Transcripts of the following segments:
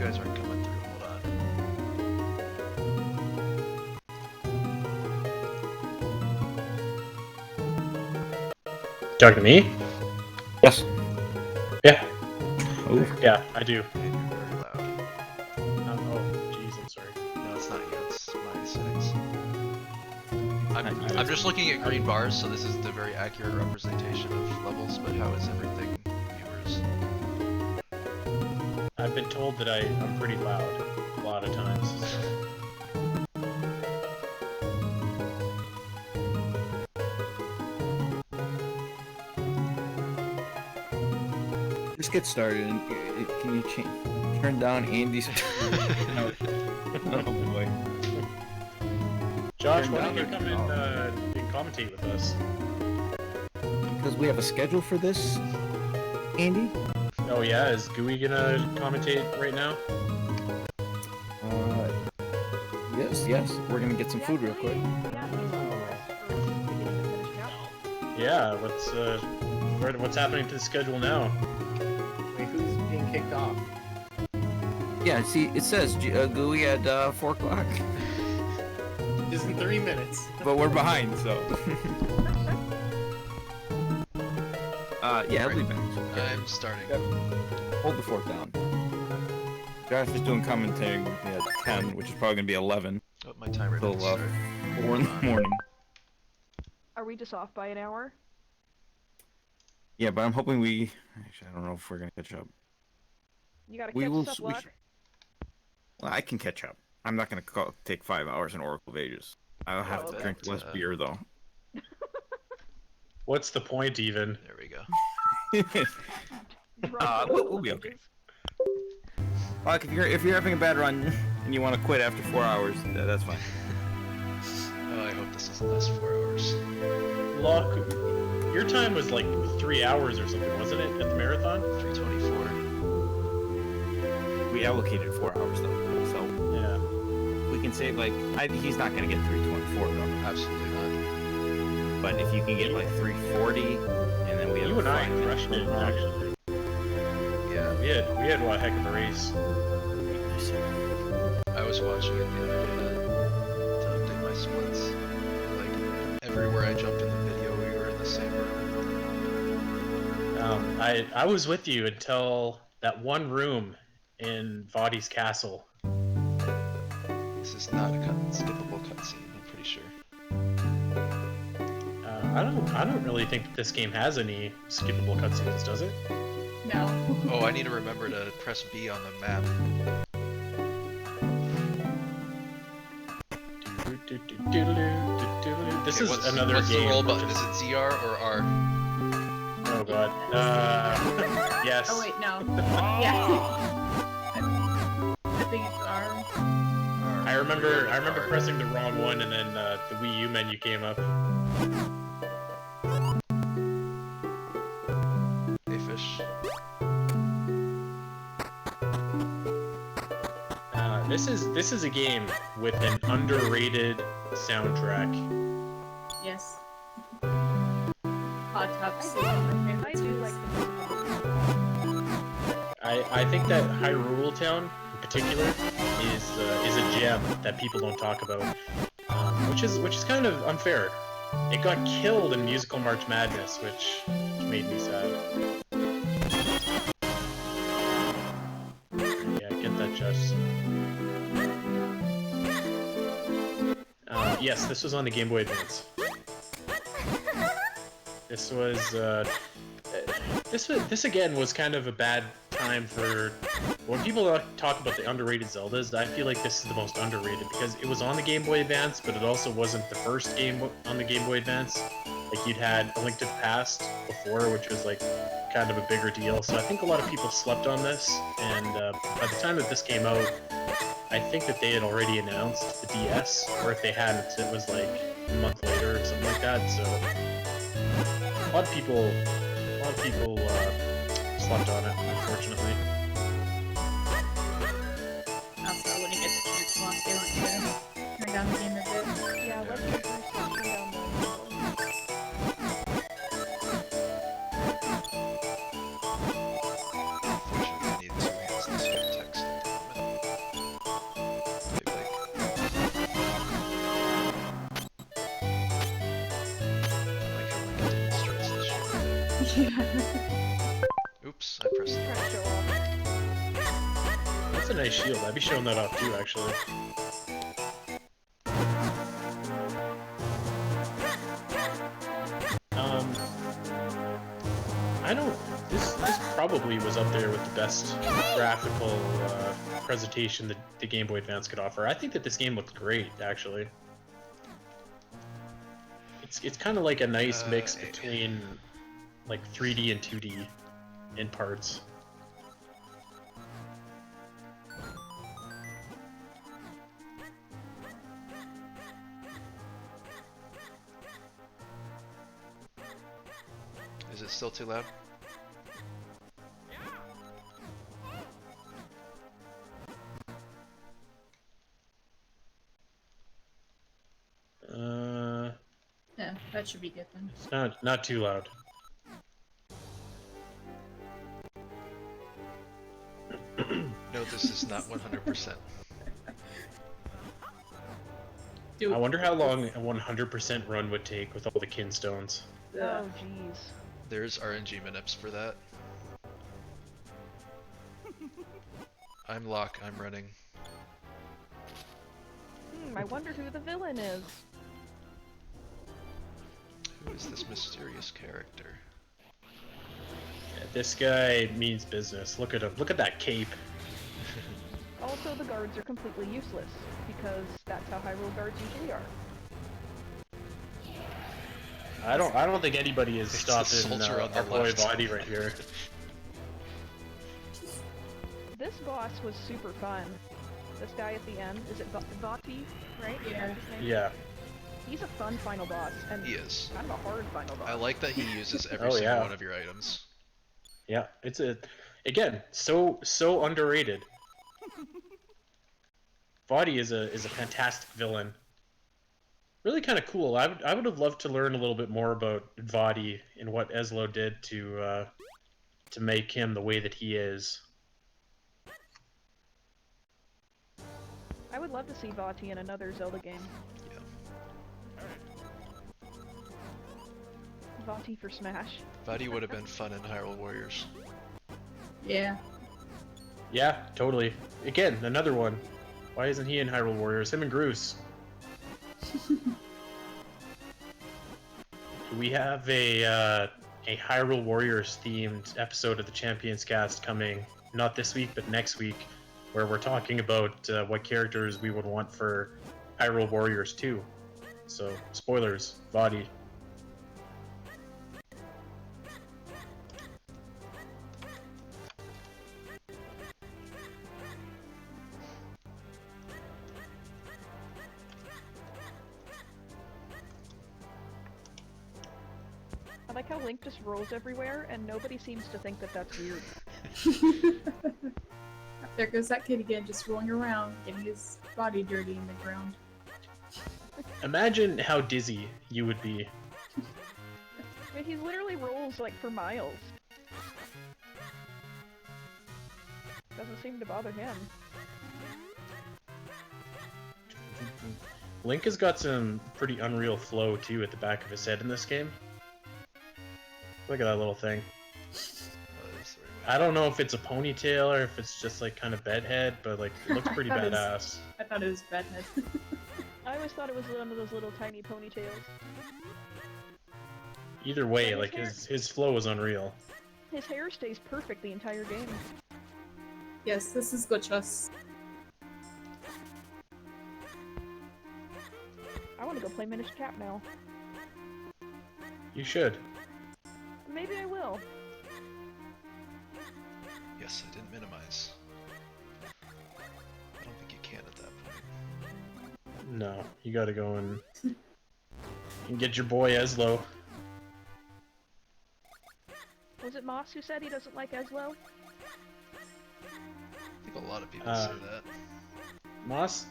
guys aren't coming through. Hold on. Talking to me? Yes. Yeah. Oh. Yeah, I do. And you're very loud. Oh, jeez, I'm sorry. No, it's not you. It's my settings. I'm just looking at green bars, so this is the very accurate representation of levels. But how is everything, viewers? I've been told that I'm pretty loud a lot of times. Just get started. And can you turn down Andy's? Oh boy. Josh, Turn why down don't you come and commentate with us? Because we have a schedule for this, Andy. Oh yeah, is Gooey gonna commentate right now? Yes. We're gonna get some food real quick. Yeah, what's happening to the schedule now? Wait, who's being kicked off? Yeah, see, it says Gooey at 4 o'clock. Just in 3 minutes. But we're behind, so. Yeah, I'll be back. I'm starting. Hold the fork down. Josh is doing commentating with me at 10, which is probably gonna be 11. Oh, my timer Till didn't start. 4 in the morning. Are we just off by an hour? Yeah, but I'm hoping we. Actually, I don't know if we're gonna catch up. You gotta We catch will. us up, Luck. Well, I can catch up. I'm not gonna take 5 hours in Oracle of Ages. I'll have to okay. drink less beer though. What's the point even? There we go. We'll be okay. Like if you're having a bad run and you want to quit after 4 hours, that's fine. Oh, I hope this doesn't last 4 hours. Luck, your time was like 3 hours or something, wasn't it, at the marathon? 3:24. We allocated 4 hours though, so Yeah. we can say like he's not gonna get 324 though. Absolutely not. But if you can get like 340, and then we have You and I 5 minutes crushed it, per round. actually. Yeah. We had one heck of a race. I was watching it the other day to update my splits. Like, everywhere I jumped in the video, we were in the same room. I was with you until that one room in Vadi's castle. This is not a skippable cutscene, I'm pretty sure. I don't really think that this game has any skippable cutscenes, does it? No. Oh, I need to remember to press B on the map. This Okay, is what's the roll game. button? Is it ZR or R? Oh god. Yes. Oh wait, no. Yeah. I think it's R. I remember pressing the wrong one, and then the Wii U menu came up. Hey, fish. This is a game with an underrated soundtrack. Yes. Hot Tubs is one of my I favorites. do like I think that Hyrule Town in particular is a gem that people don't talk about, which is kind of unfair. It got killed in Musical March Madness, which made me sad. Yeah, get that, Jess. Yes, this was on the Game Boy Advance. This was this again was kind of a bad time for when people talk about the underrated Zeldas. I feel like this is the most underrated because it was on the Game Boy Advance, but it also wasn't the first game on the Game Boy Advance. Like you'd had A Link to the Past before, which was like kind of a bigger deal. So I think a lot of people slept on this, and by the time that this came out, I think that they had already announced the DS, or if they hadn't, it was like a month later or something like that. So a lot of people slept on it, unfortunately. Also, when you get the chance to watch, they want you to turn down the game a bit. Yeah, let's just turn down the Unfortunately, I need 2 hands to skip text at the moment. Yeah. Oops, I pressed the Trying wrong. to show off. That's a nice shield. I'd be showing that off too, actually. Um, I don't. This probably was up there with the best graphical presentation that the Game Boy Advance could offer. I think that this game looked great, actually. It's kind of like a nice mix between like 3D and 2D in parts. Is it still too loud? Yeah, that should be good then. It's not too loud. No, this is not 100%. Dude. I wonder how long a 100% run would take with all the kinstones. Yeah. Oh jeez. There's RNG minips for that. I'm Locke, I'm running. I wonder who the villain is. Who is this mysterious character? Yeah, this guy means business. Look at him. Look at that cape. Also, the guards are completely useless, because that's how Hyrule guards usually are. I don't think anybody is It's the stopping soldier on the our boy left. Body right here. This boss was super fun. This guy at the end, is it Vati, right? Is Yeah. that his name? Yeah. He's a fun final boss, and He is. kind of a hard final boss. I like that he uses every Oh, single yeah. one of your items. Yeah. It's again so underrated. Body is a fantastic villain. Really kind of cool. I would have loved to learn a little bit more about Vadi and what Eslo did to make him the way that he is. I would love to see Vati in another Zelda game. Yeah. Vati for Smash. Vadi would have been fun in Hyrule Warriors. Yeah. Yeah, totally. Again, another one. Why isn't he in Hyrule Warriors? Him and Groose. We have a Hyrule Warriors themed episode of the Champions Cast coming, not this week, but next week, where we're talking about what characters we would want for Hyrule Warriors 2. So, spoilers, Vadi. I like how Link just rolls everywhere, and nobody seems to think that that's weird. There goes that kid again, just rolling around, getting his body dirty in the ground. Imagine how dizzy you would be. I mean, he literally rolls, like, for miles. Doesn't seem to bother him. Link has got some pretty unreal flow, too, at the back of his head in this game. Look at that little thing. I don't know if it's a ponytail or if it's just like kind of bedhead, but like it looks pretty That is- badass. I thought it was bedhead. I always thought it was one of those little tiny ponytails. Either way, His like hair- his flow is unreal. His hair stays perfect the entire game. Yes, this is glitchless. I want to go play Minish Cap now. You should. Maybe I will. Yes, I didn't minimize. I don't think you can at that point. No, you gotta go and get your boy Eslo. Was it Moss who said he doesn't like Eslo? I think a lot of people Uh, say that.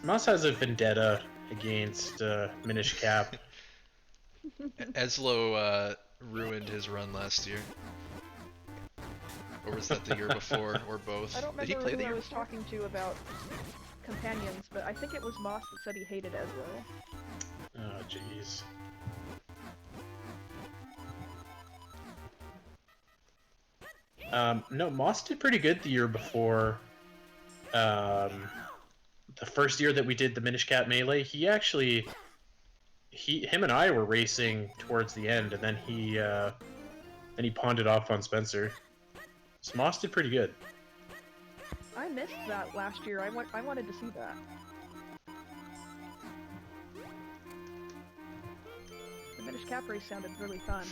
Moss has a vendetta against Minish Cap. Eslo ruined his run last year. Or was that the year before, or both? I don't Did he remember play the who I year was before? talking to about companions, but I think it was Moss that said he hated Eslo. Oh jeez. No, Moss did pretty good the year before. The first year that we did the Minish Cap Melee, him and I were racing towards the end, and then he pawned it off on Spencer. So Moss did pretty good. I missed that last year. I wanted to see that. The Minish Cap race sounded really fun.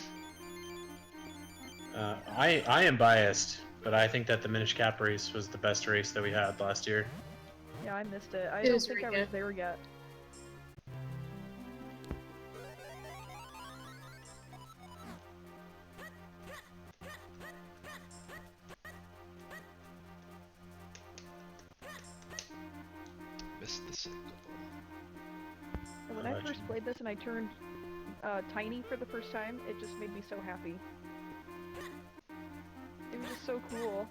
I am biased, but I think that the Minish Cap race was the best race that we had last year. Yeah, I missed it. I It don't was think I really was good. there yet. Missed the signal. And when I first played this and I turned tiny for the first time, it just made me so happy. It was just so cool.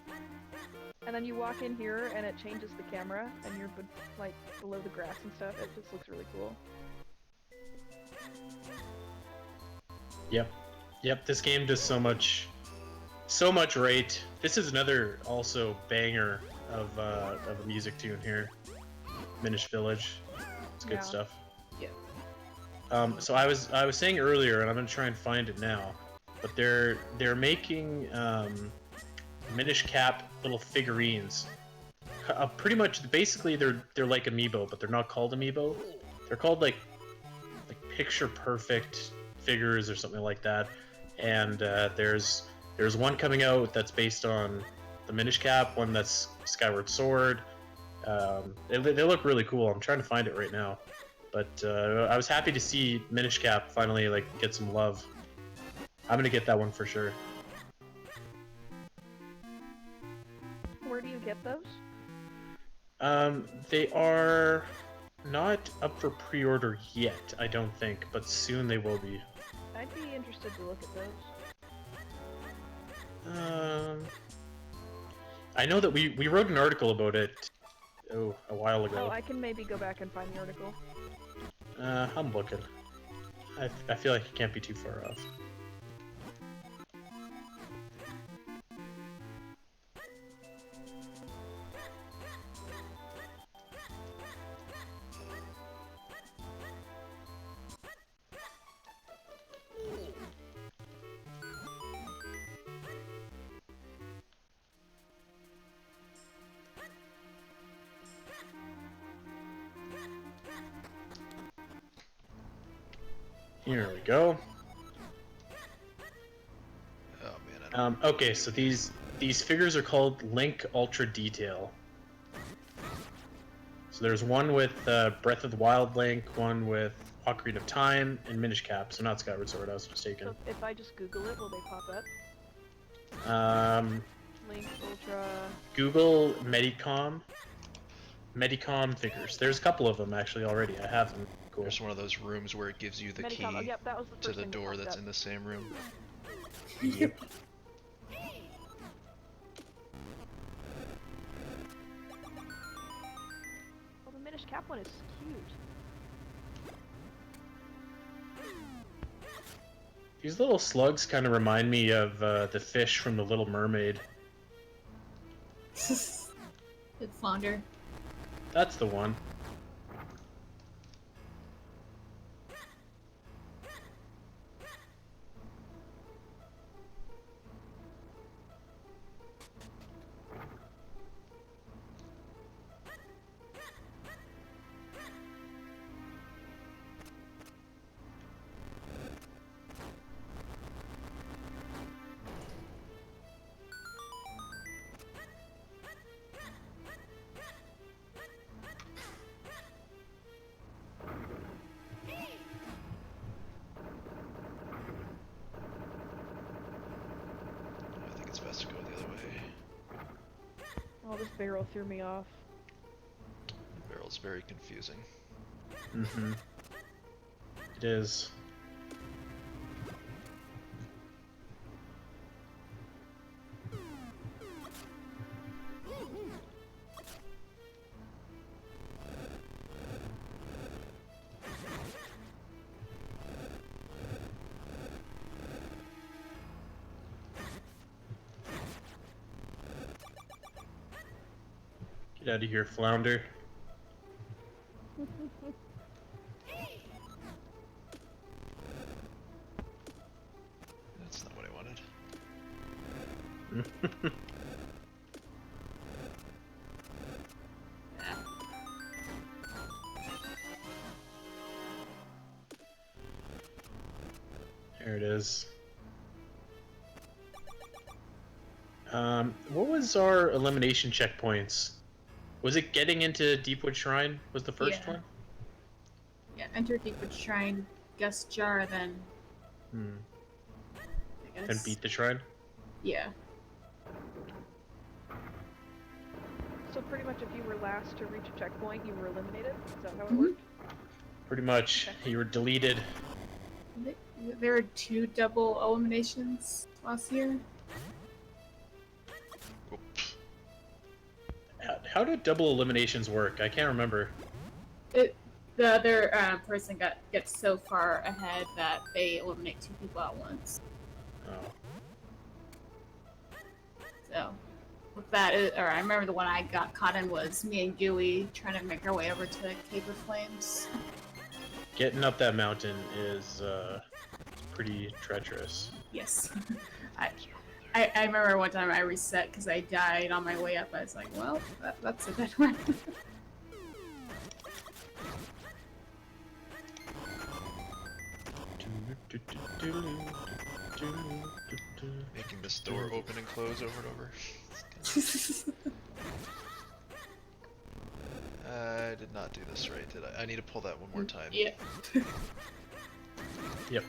And then you walk in here and it changes the camera and you're like below the grass and stuff. It just looks really cool. Yep, this game does so much right. This is another also banger of a music tune here. Minish Village. It's good Yeah. stuff. Yeah. So I was saying earlier, and I'm gonna try and find it now, but they're making Minish Cap little figurines. Pretty much, basically, they're like amiibo, but they're not called amiibo. They're called like picture perfect figures or something like that. And there's one coming out that's based on the Minish Cap, one that's Skyward Sword. They look really cool. I'm trying to find it right now, but I was happy to see Minish Cap finally like get some love. I'm gonna get that one for sure. Where do you get those? They are not up for pre-order yet, I don't think, but soon they will be. I'd be interested to look at those. I know that we wrote an article about it a while Oh, ago. I can maybe go back and find the article. I'm looking. I feel like it can't be too far off. Here we go. Oh man, I don't Okay, so these figures are called Link Ultra Detail. So there's one with Breath of the Wild Link, one with Ocarina of Time, and Minish Cap. So not Skyward Sword, I was mistaken. So if I just Google it, will they pop up? Link Ultra. Google Medicom figures. There's a couple of them actually already. I have them. Cool. There's one of those rooms where it gives you the key Medicom. Oh, yep, that was the to first the thing that door popped that's up. in the same room. Yep. Oh, the Minish Cap one is cute. These little slugs kind of remind me of the fish from The Little Mermaid. Good flounder. That's the one. I think it's best to go the other way. Oh, this barrel threw me off. The barrel's very confusing. Mm-hmm. It is. Get out of here, flounder. That's not what I wanted. There it is. What was our elimination checkpoints? Was it getting into Deepwood Shrine? Was the first Yeah. one? Yeah, enter Deepwood Shrine, Gust Jar, then Hmm. I guess. And beat the shrine? Yeah. So pretty much if you were last to reach a checkpoint, you were eliminated? Is that how it Mhm. worked? Pretty much. You were deleted. There were 2 double eliminations last year. Oh, How did double eliminations work? I can't remember. The other person gets so far ahead that they eliminate 2 people at once. Oh. So, with that, I remember the one I got caught in was me and Gooey trying to make our way over to Cape of Flames. Getting up that mountain is pretty treacherous. Yes. I remember one time I reset because I died on my way up. I was like, well, that's a dead one. making this door open and close over and over. I did not do this right, did I? I need to pull that one more time. Yeah. Yep.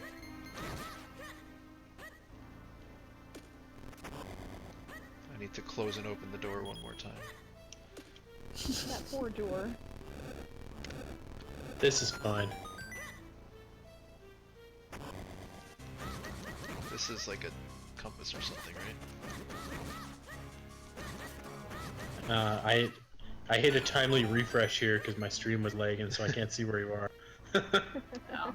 I need to close and open the door one more time. That poor door. This is fine. This is like a compass or something, right? I hit a timely refresh here because my stream was lagging, so I can't see where you are. No.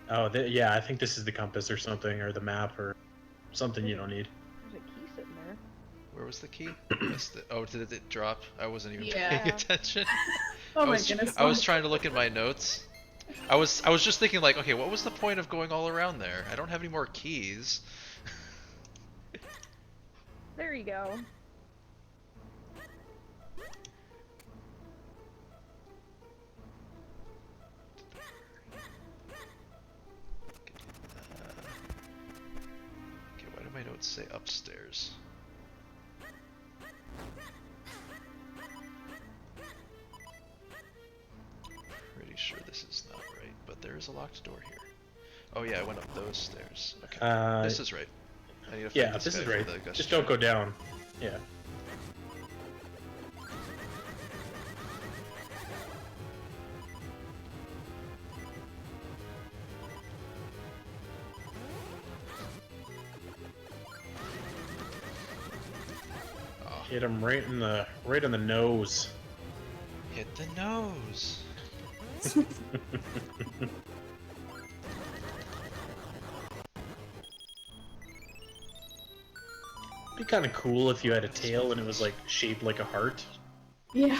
Oh, yeah, I think this is the compass or something, or the map, or something you don't need. There's a key sitting there. Where was the key? Missed it. Oh, did it drop? I wasn't even Yeah. paying attention. Oh my was, goodness. I was trying to look at my notes. I was just thinking like, okay, what was the point of going all around there? I don't have any more keys. There you go. Okay, why do my notes say upstairs? Pretty sure this is not right, but there is a locked door here. Oh yeah, I went up those stairs. Okay, this is right. I need to find Yeah, this this guy is for right. the gust Just don't jar. go down. Yeah. Oh, Hit him right in the nose. hit the nose. It'd be kind of cool if you had a tail and it was like shaped like a heart. Yeah,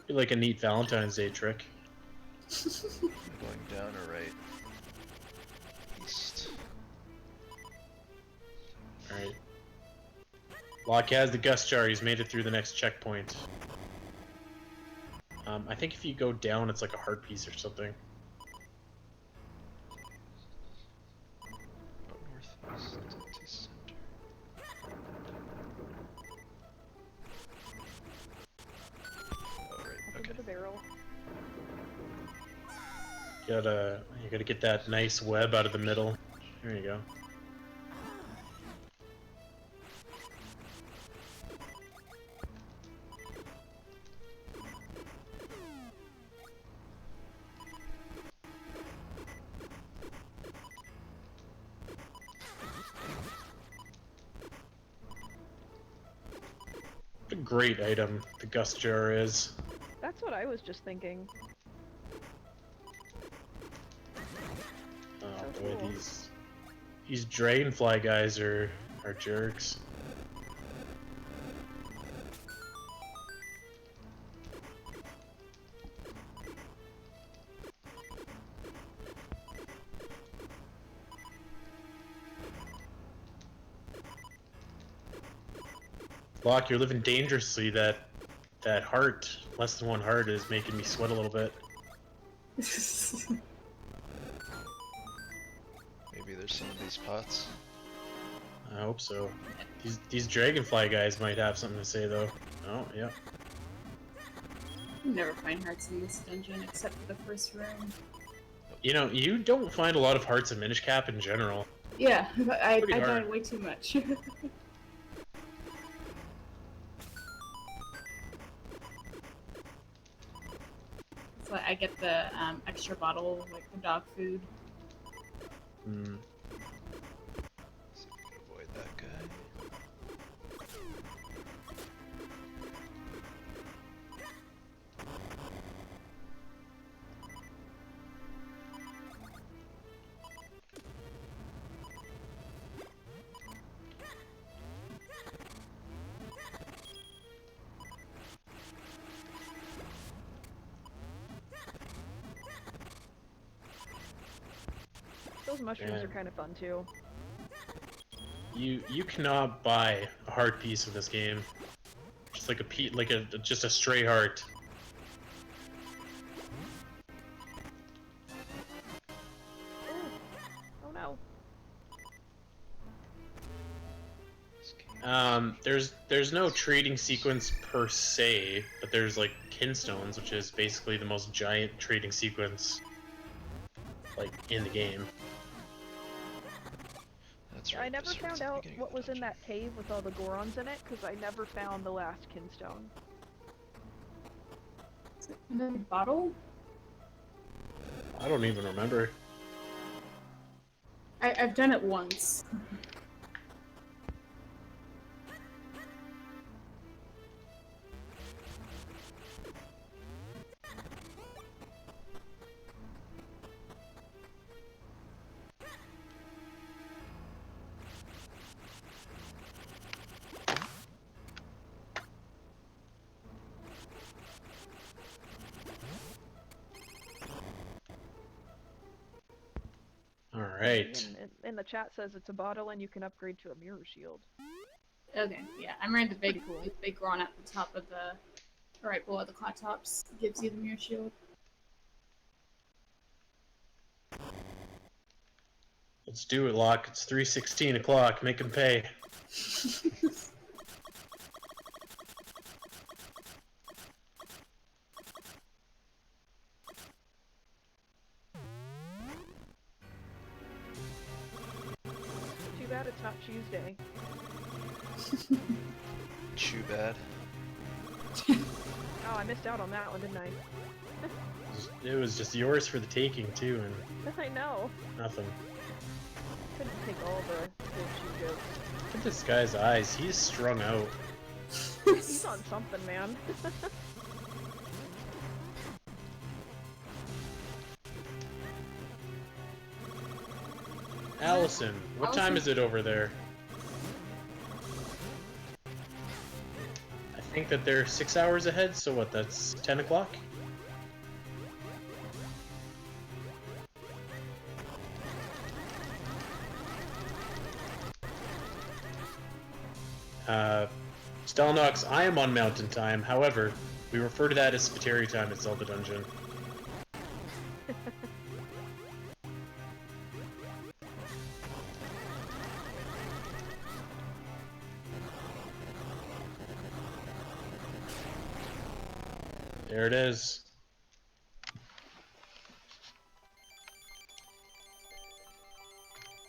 Be like a neat Valentine's Day trick. Am I going down or right? East. Alright. Locke has the gust jar, he's made it through the next checkpoint. I think if you go down, it's like a heart piece or something. Oh, northeast to center. Oh, right. Open Okay. the barrel. You gotta get that nice web out of the middle. There you go. A great item the gust jar is. That's what I was just thinking. Oh So boy, cool. these dragonfly guys are jerks. Locke, you're living dangerously. That heart, less than one heart, is making me sweat a little bit. Maybe there's some of these pots. I hope so. These dragonfly guys might have something to say though. Oh yeah. You never find hearts in this dungeon except for the first room. You know, you don't find a lot of hearts in Minish Cap in general. Yeah, I Pretty hard. died way too much. So I get the extra bottle, like the dog food. Hmm. See if we can avoid that guy. Those mushrooms Yeah. are kind of fun too. You cannot buy a heart piece in this game. Just like just a stray heart. Oh no. This game- There's no trading sequence per se, but there's like kinstones, which is basically the most giant trading sequence like in the game. That's I right. never this one's found at the out beginning what of the was in dungeon. that cave with all the Gorons in it, because I never found the last kinstone. Another bottle? I don't even remember. I've done it once. All right. And in the chat says it's a bottle and you can upgrade to a mirror shield. Okay, yeah, I'm wearing the big, Pretty cool. the big Ron at the top of the, right below the cloud tops. Gives you the mirror shield. Let's do it, Locke. It's 3:16 o'clock. Make him pay. Too bad it's not Tuesday. Too bad. Oh, I missed out on that one, didn't I? It was just yours for the taking too, and I know. nothing. Couldn't take all the shoe jokes. Look at this guy's eyes. He's strung out. He's on something, man. Allison, what time Allison? is it over there? I think that they're 6 hours ahead, so what, that's 10 o'clock? Stelnox, I am on mountain time, however, we refer to that as Spiteri time at Zelda Dungeon. There it is.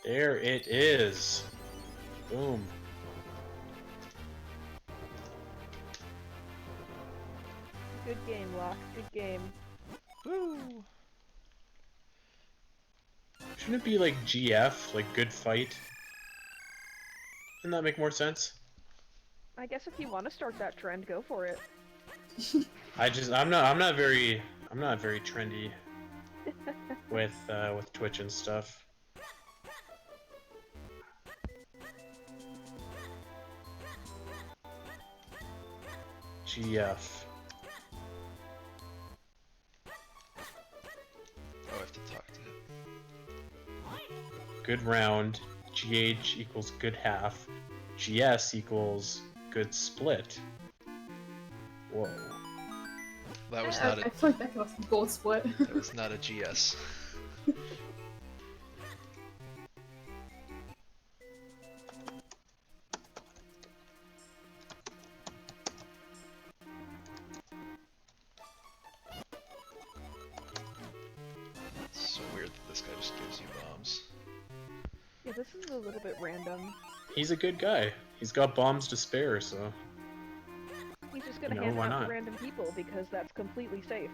There it is. Boom. Good game, Locke. Good game. Woo! Shouldn't it be like GF, like good fight? Doesn't that make more sense? I guess if you want to start that trend, go for it. I'm not very trendy with Twitch and stuff. GF. Oh, I have to talk to him. Good round. GH equals good half. GS equals good split. Whoa. That was I not a feel like that was a gold split. that was not a GS. It's so weird that this guy just gives you bombs. Yeah, this is a little bit random. He's a good guy. He's got bombs to spare, so... He's just gonna You know, hand why them out not? to random people because that's completely safe.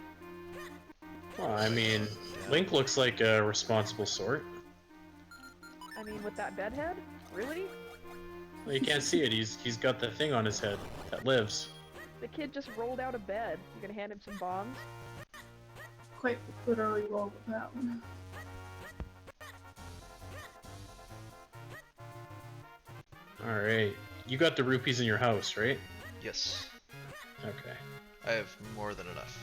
Well, I mean, Link looks like a responsible sort. I mean, with that bed head? Really? Well, you can't see it. He's got the thing on his head that lives. The kid just rolled out of bed. You gonna hand him some bombs? Quite literally rolled with that one. Alright. You got the rupees in your house, right? Yes, Okay. I have more than enough.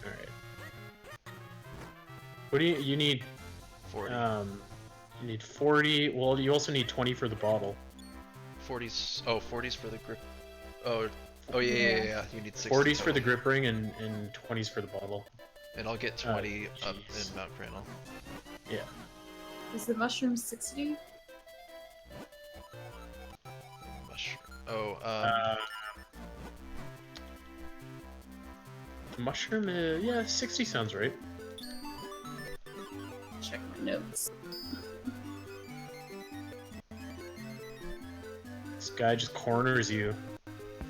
Alright. What do you need? 40. You need 40. Well, you also need 20 for the bottle. 40s. Oh, 40s for the grip. Oh, oh yeah. You need 60. 40s for the total. grip ring and 20s for the bottle. And I'll get 20 up jeez. in Mount Crandall. Yeah. Is the mushroom 60? Mushroom. Oh, The mushroom, yeah, 60 sounds right. Check my notes. This guy just corners you.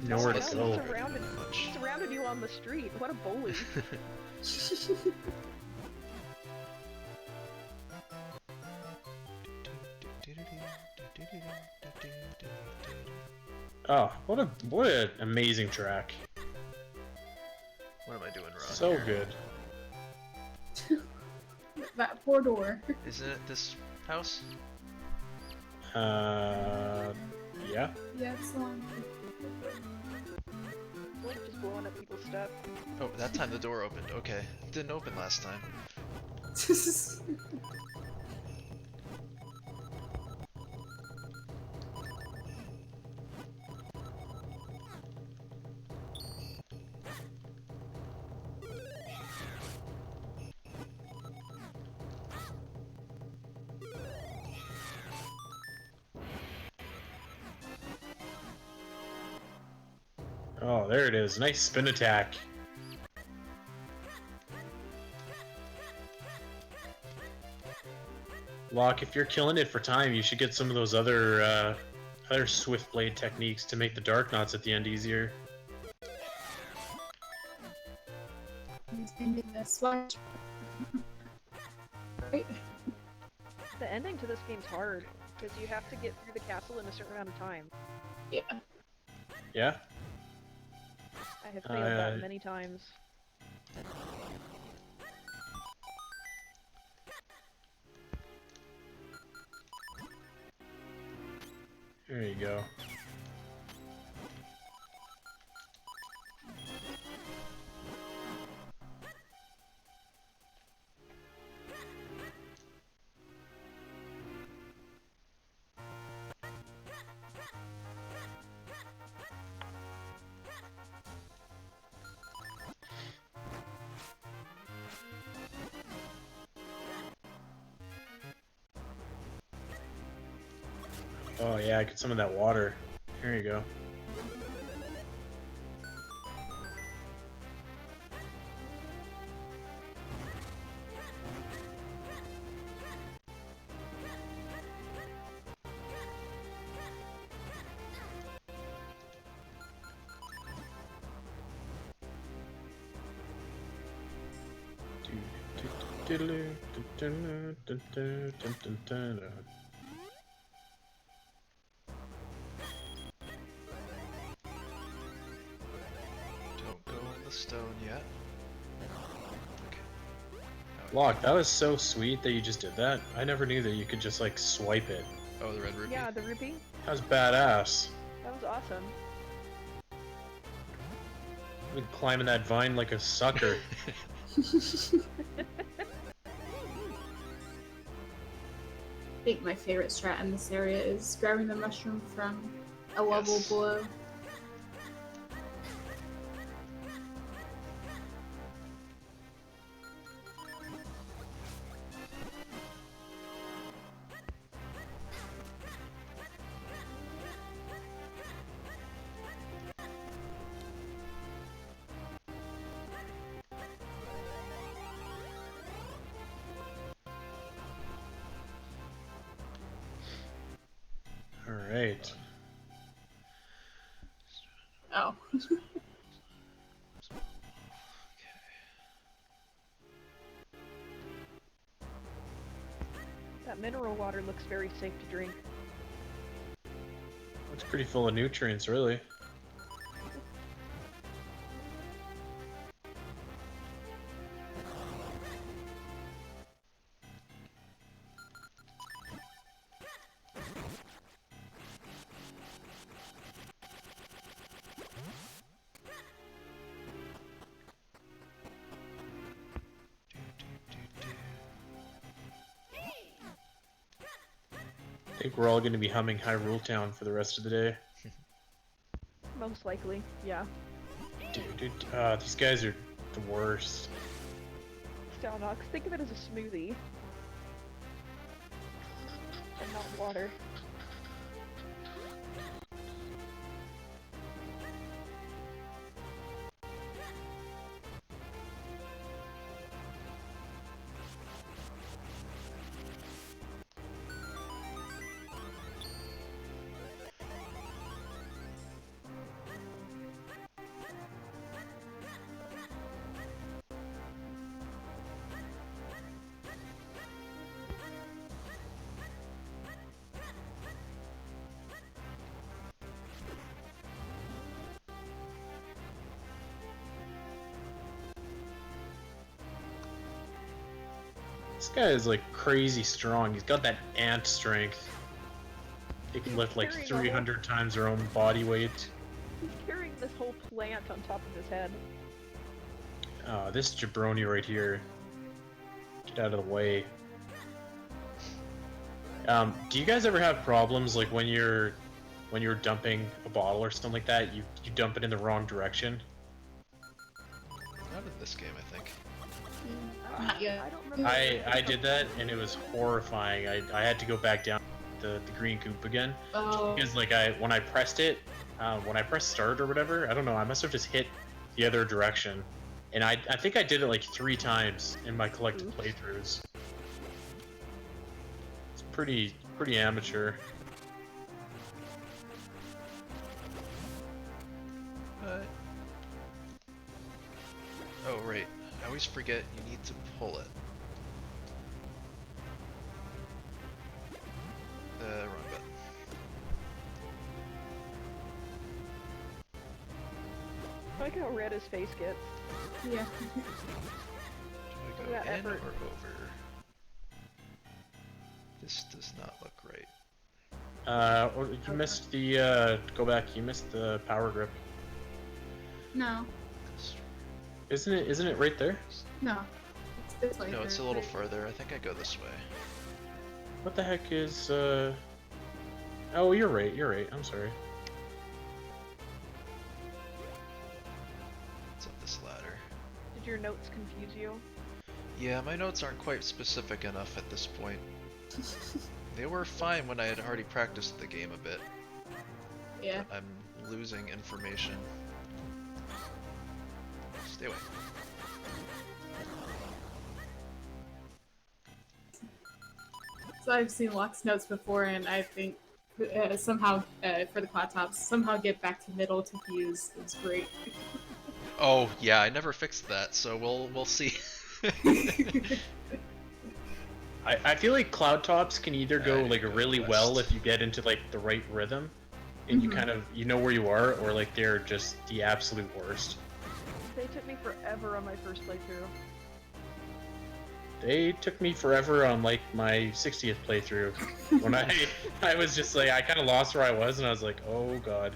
Nowhere to That's go. not very much. Surrounded you on the street. What a bully. Oh, what an amazing track. What am I doing wrong? So here? good. That poor door. Isn't it this house? Yeah. Yeah, it's the one. Like just blowing up people's stuff. Oh, that time the door opened. Okay, it didn't open last time. Oh, there it is. Nice spin attack. Locke, if you're killing it for time, you should get some of those other swift blade techniques to make the dark knots at the end easier. He's ending this one. Right? The ending to this game's hard because you have to get through the castle in a certain amount of time. Yeah. Yeah? I have failed that many times. There you go. Oh yeah, get some of that water. Here you go. Don't go in the stone yet. Okay. Locke, that was so sweet that you just did that. I never knew that you could just like swipe it. Oh, the red rupee? Yeah, the rupee. That was badass. That was awesome. I've been climbing that vine like a sucker. I think my favorite strat in this area is grabbing the mushroom from a level Yes. below. Alright. Oh. That mineral water looks very safe to drink. It's pretty full of nutrients, really. I think we're all going to be humming Hyrule Town for the rest of the day. Most likely, yeah. Dude, these guys are the worst. Stalnox, think of it as a smoothie. And not water. This guy is like crazy strong. He's got that ant strength. He can lift like carrying a whole- 300 times their own body weight. He's carrying this whole plant on top of his head. This jabroni right here. Get out of the way. Do you guys ever have problems like when you're dumping a bottle or something like that, you dump it in the wrong direction? Not in this game, I think. Not yet. I don't remember. I did that and it was horrifying. I had to go back down the green goop again Oh. because like when I pressed it, when I pressed start or whatever, I don't know, I must have just hit the other direction, and I think I did it like 3 times in my collected playthroughs. It's pretty amateur. But... Oh, right. I always forget you need to pull it. Wrong button. I like how red his face gets. Yeah. Do I go Look at that in effort. or over? This does not look right. Or you missed the go back. You missed the power grip. No. Isn't it right there? No. It's this way. No, it's a little further. I think I go this way. What the heck is Oh, you're right. I'm sorry. It's up this ladder. Did your notes confuse you? Yeah, my notes aren't quite specific enough at this point. They were fine when I had already practiced the game a bit. Yeah. I'm losing information. Stay away. So I've seen Locke's notes before, and I think somehow for the quad tops, somehow get back to middle to fuse is great. Oh yeah, I never fixed that, so we'll see. I feel like cloud tops can either go I like go really west. well if you get into like the right rhythm, and you Mhm. kind of you know where you are, or like they're just the absolute worst. They took me forever on my first playthrough. They took me forever on like my 60th playthrough when I was just like I kind of lost where I was, and I was like, oh god.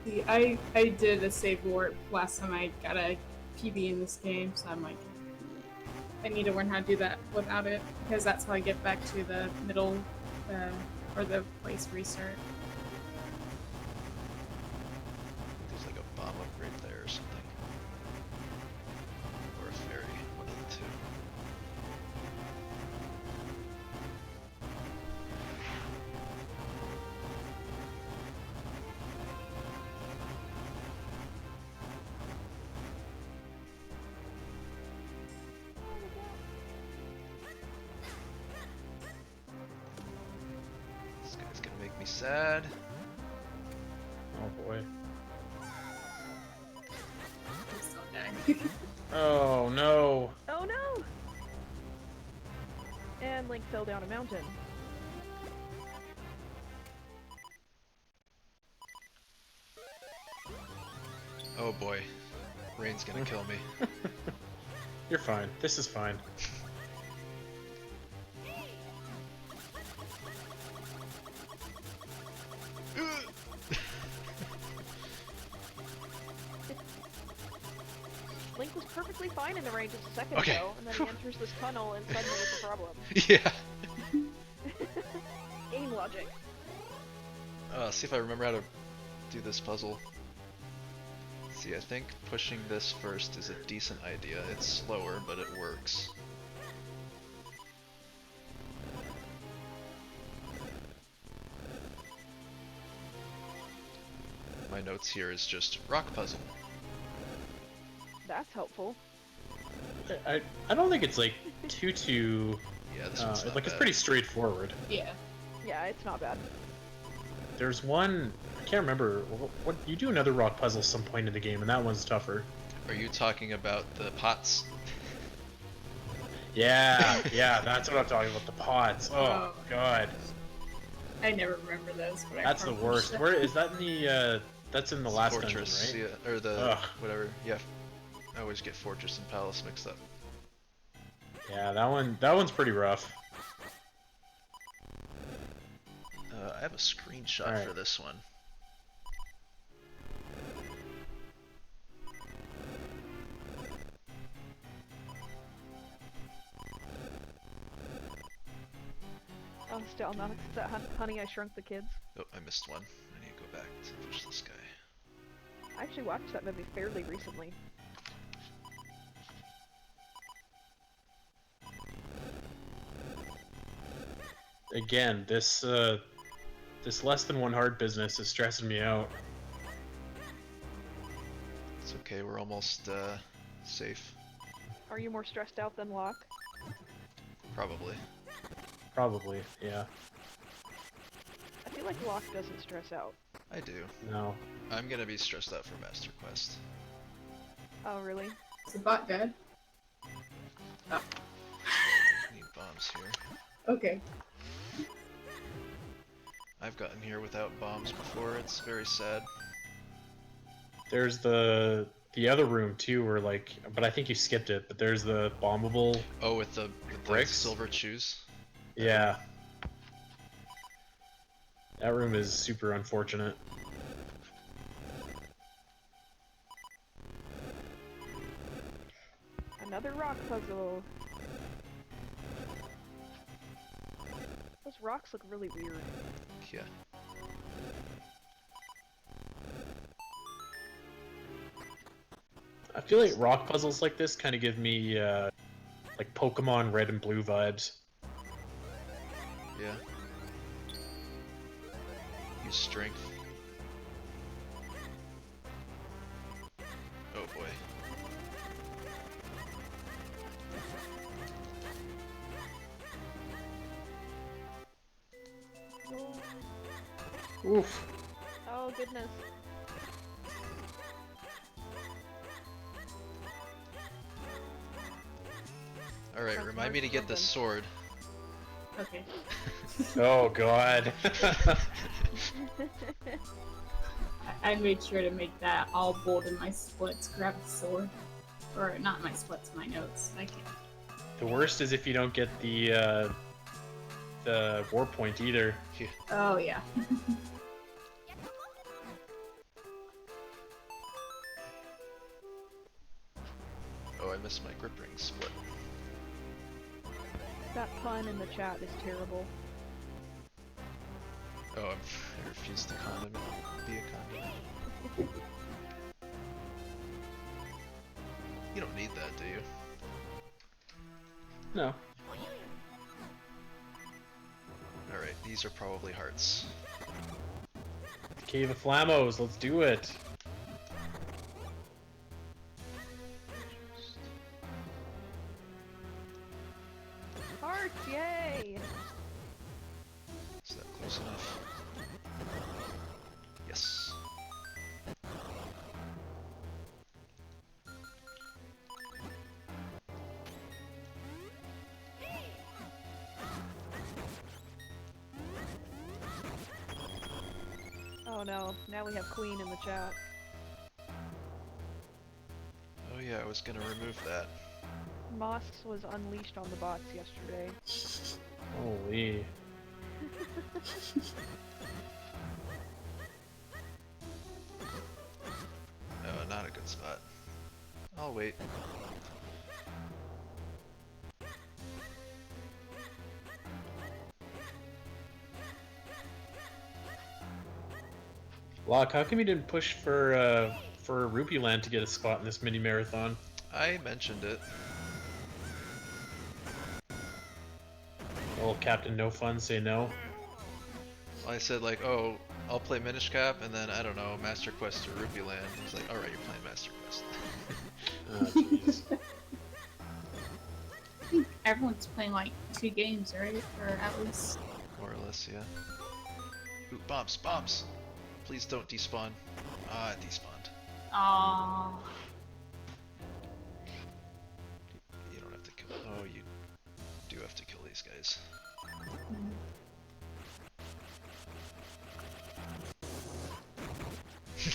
See, I did a save warp last time I got a PB in this game, so I'm like, I need to learn how to do that without it, because that's how I get back to the middle, or the place restart. me sad. Oh boy. Please don't die. Oh no. Oh no! And Link fell down a mountain. Oh boy. Rain's gonna kill me. You're fine. This is fine. Link was perfectly fine in the rain just a second Okay. ago, and then he enters this tunnel and suddenly it's a problem. Yeah. Game logic. See if I remember how to do this puzzle. See, I think pushing this first is a decent idea. It's slower, but it works. My notes here is just rock puzzle. That's helpful. I don't think it's like too Yeah, this one's not like it's bad. pretty straightforward. Yeah. Yeah, it's not bad. There's one I can't remember what you do another rock puzzle some point in the game, and that one's tougher. Are you talking about the pots? Yeah, yeah, that's what I'm talking about. The pots. Oh Oh. god, I never remember those, but I that's the probably worst. should. Where is that in the? That's in the last Fortress, dungeon, right? yeah, or the Ugh. whatever. Yeah, I always get Fortress and Palace mixed up. Yeah, that one's pretty rough. I have a screenshot Alright. for this one. Oh, still not Honey, I Shrunk the Kids. Oh, I missed one. I need to go back to push this guy. I actually watched that movie fairly recently. Again, this less than one heart business is stressing me out. It's okay, we're almost safe. Are you more stressed out than Locke? Probably. Probably, yeah. I feel like Locke doesn't stress out. I do. No. I'm gonna be stressed out for Master Quest. Oh, really? Is the bot dead? Need bombs here. Okay. I've gotten here without bombs before, it's very sad. There's the other room too, where like, but I think you skipped it. But there's the bombable. Oh, with the Bricks? silver shoes? Yeah. That room is super unfortunate. Another rock puzzle. Those rocks look really weird. Yeah. I feel like rock puzzles like this kind of give me like Pokemon Red and Blue vibes. Yeah. Use strength. Oh boy. Oof. Oh goodness. Alright, Sounds remind me to hard get the something. sword. Okay. Oh god. I made sure to make that all bold in my splits. Grab the sword. Or not my splits, my notes. I can't. The worst is if you don't get the war point either. Oh, yeah. Oh, I missed my grip ring split. That pun in the chat is terrible. Oh, I refuse to be a condiment. You don't need that, do you? No. Alright, these are probably hearts. Cave of Flamos, let's do it. Hearts, yay! Is that close enough? Yes. Oh no, now we have Queen in the chat. Oh yeah, I was gonna remove that. Moss was unleashed on the bots yesterday. Holy. Oh, not a good spot. I'll wait. Locke, how come you didn't push for Rupee Land to get a spot in this mini marathon? I mentioned it. Old Captain No Fun say no. I said like, oh, I'll play Minish Cap, and then I don't know, Master Quest or Rupee Land. He's like, all right, you're playing Master Quest. Oh, jeez. I think everyone's playing like 2 games, right? Or at least. More or less, yeah. Ooh, bombs, bombs! Please don't despawn. Ah, it despawned. Aww. You don't have to kill. Oh, you do have to kill these guys.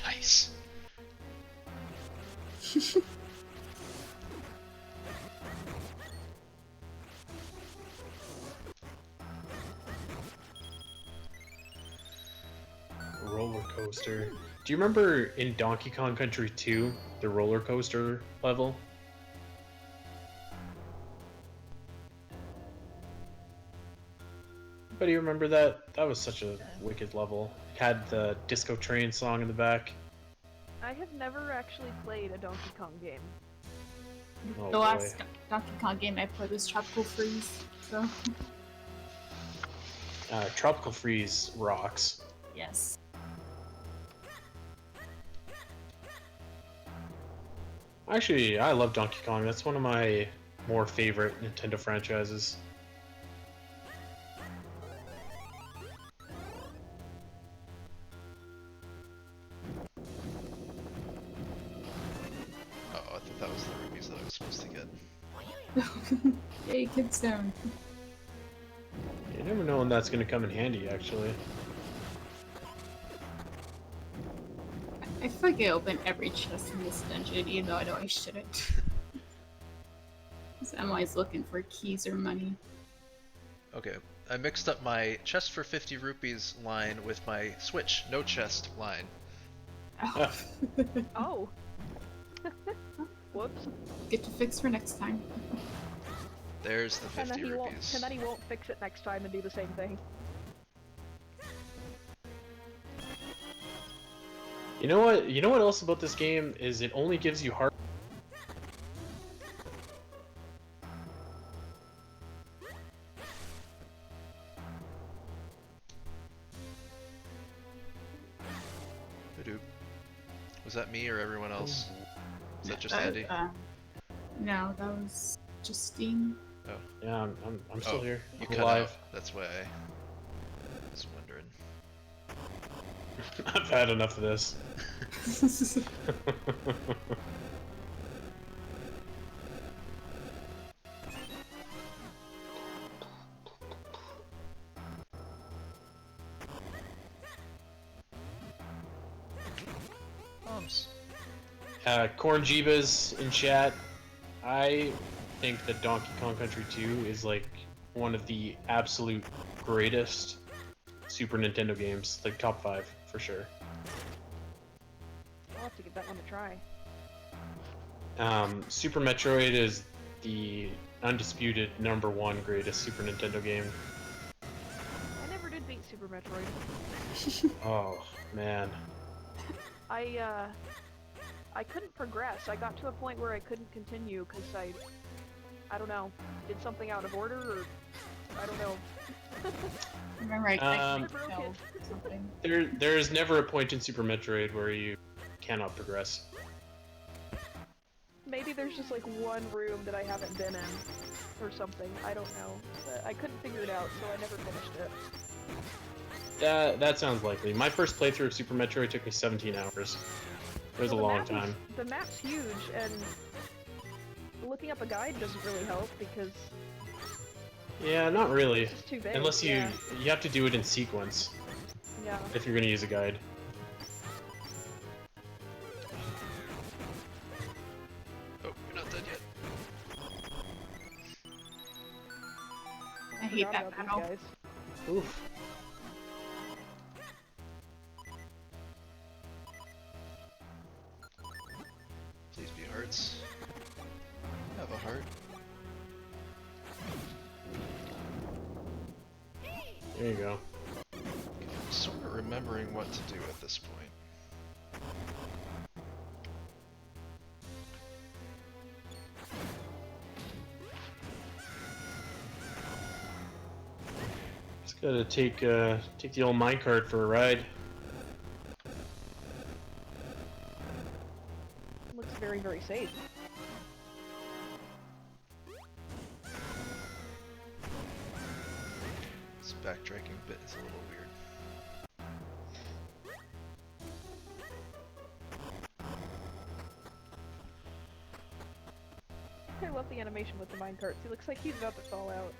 Nice. Roller coaster. Do you remember in Donkey Kong Country 2, the roller coaster level? But do you remember that? That was such a wicked level. It had the Disco Train song in the back. I have never actually played a Donkey Kong game. Oh, The boy. last Donkey Kong game I played was Tropical Freeze, so Tropical Freeze rocks. yes. Actually, I love Donkey Kong. That's one of my more favorite Nintendo franchises. Oh, I thought that was the rubies that I was supposed to get. Yay, Kid Stone. You never know when that's going to come in handy, actually. I feel like I open every chest in this dungeon, even though I know I shouldn't. 'Cause I'm always looking for keys or money. Okay, I mixed up my chest for 50 rupees line with my Switch no chest line. Oh. Oh! Whoops. Get to fix for next time. There's the And then 50 he won't. rupees. And then he won't fix it next time and do the same thing. You know what? You know what else about this game is it only gives you heart. Hadoop. Was that me or everyone else? Is that just Uh, Andy? No, that was Justine. Yeah, I'm still Oh, here. You I'm cut alive. out. That's why I was wondering. I've had enough of this. Bombs. Corn Jeebas in chat. I think that Donkey Kong Country 2 is like one of the absolute greatest Super Nintendo games, like top 5 for sure. I'll have to give that one a try. Super Metroid is the undisputed #1 greatest Super Nintendo game. I never did beat Super Metroid. Oh man. I couldn't progress. I got to a point where I couldn't continue because I don't know, did something out of order or I don't know. Remember, I Um, couldn't tell something. There is never a point in Super Metroid where you cannot progress. Maybe there's just like one room that I haven't been in or something. I don't know. But I couldn't figure it out, so I never finished it. That sounds likely. My first playthrough of Super Metroid took me 17 hours. It was Well, a the long map time. the map's huge, and looking up a guide doesn't really help because Yeah, not really. it's just too big. Unless yeah. you have to do it in sequence Yeah. if you're gonna use a guide. Oh, you're not dead yet. I hate Forgot that about these battle. guys. Oof. Please be hearts. Have a heart. There you go. I'm sort of remembering what to do at this point. Just gotta take the old minecart for a ride. Looks very, very safe. This backtracking bit is a little weird. I love the animation with the minecarts. He looks like he's about to fall out.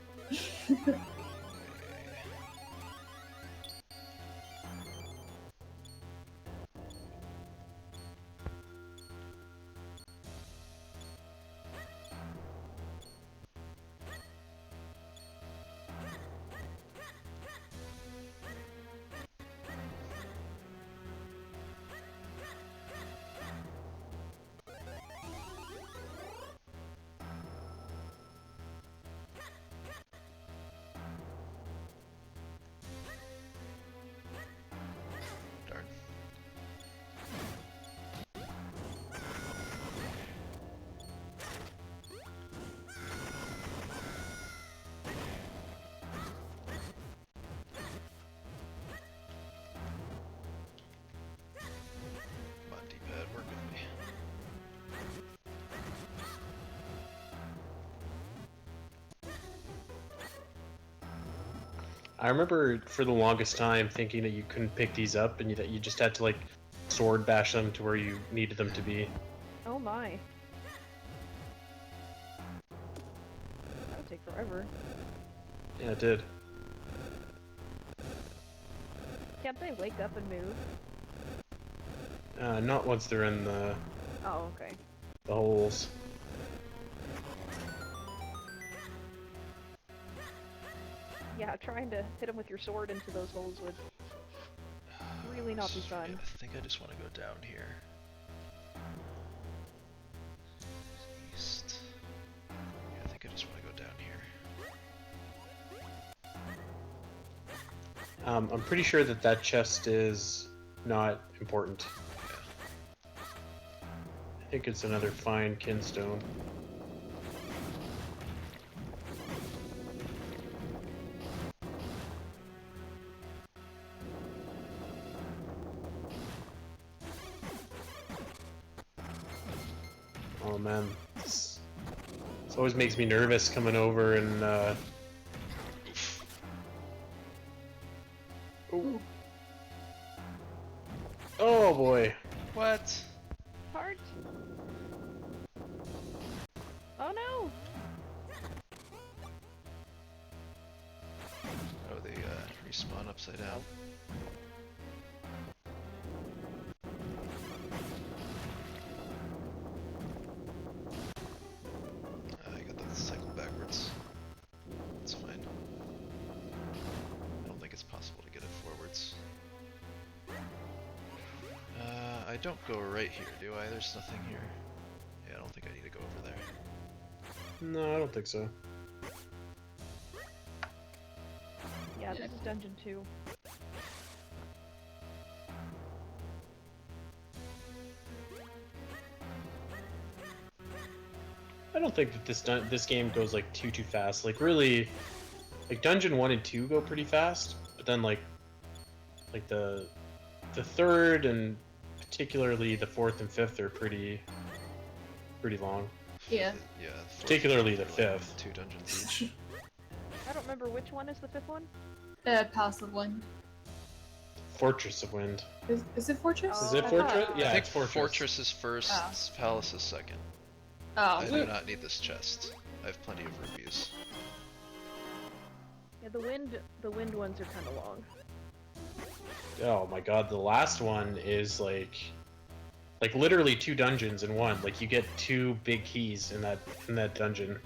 Darn. Come on, D-pad, work with me. I remember for the longest time thinking that you couldn't pick these up and that you just had to like sword bash them to where you needed them to be. Oh my. That would take forever. Yeah, it did. Can't they wake up and move? Not once they're in the Oh, okay. holes. Yeah, trying to hit him with your sword into those holes would really not be fun. I think I just want to go down here. East. Yeah, I think I just want to go down here. I'm pretty sure that that chest is not important. I think it's another fine kinstone. Oh man, this always makes me nervous coming over and Ooh. Oh boy. What? Heart! Oh no! Oh, they respawn upside down. I got the cycle backwards. It's fine. I don't think it's possible to get it forwards. I don't go right here, do I? There's nothing here. Yeah, I don't think I need to go over there. No, I don't think so. Yeah, this is dungeon 2. I don't think that this game goes like too fast. Like really, like Dungeon 1 and 2 go pretty fast, but then like the third and particularly the fourth and fifth are pretty long. Yeah. Yeah. Fourth Particularly and the fifth are, like, fifth. 2 dungeons each. I don't remember which one is the 5th one. Passive one. Fortress of Wind. Is it Fortress? Oh, Is it I Fortress? thought- Yeah, I think it's Fortress. is first, Oh. Palace is second. Oh. I do not need this chest. I have plenty of rubies. Yeah, the wind ones are kind of long. Oh my god, the last one is like literally 2 dungeons in one. Like you get 2 big keys in that dungeon.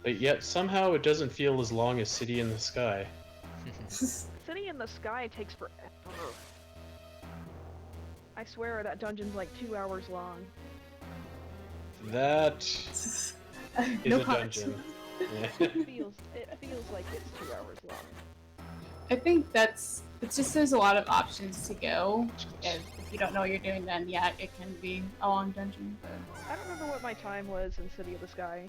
But yet somehow it doesn't feel as long as City in the Sky. City in the Sky takes forever. I swear that dungeon's like 2 hours long. That is No a comment. dungeon. Yeah. It feels like it's 2 hours long. I think it's just there's a lot of options to go. It's close. And if you don't know what you're doing, then yeah, it can be a long dungeon. But I don't remember what my time was in City of the Sky.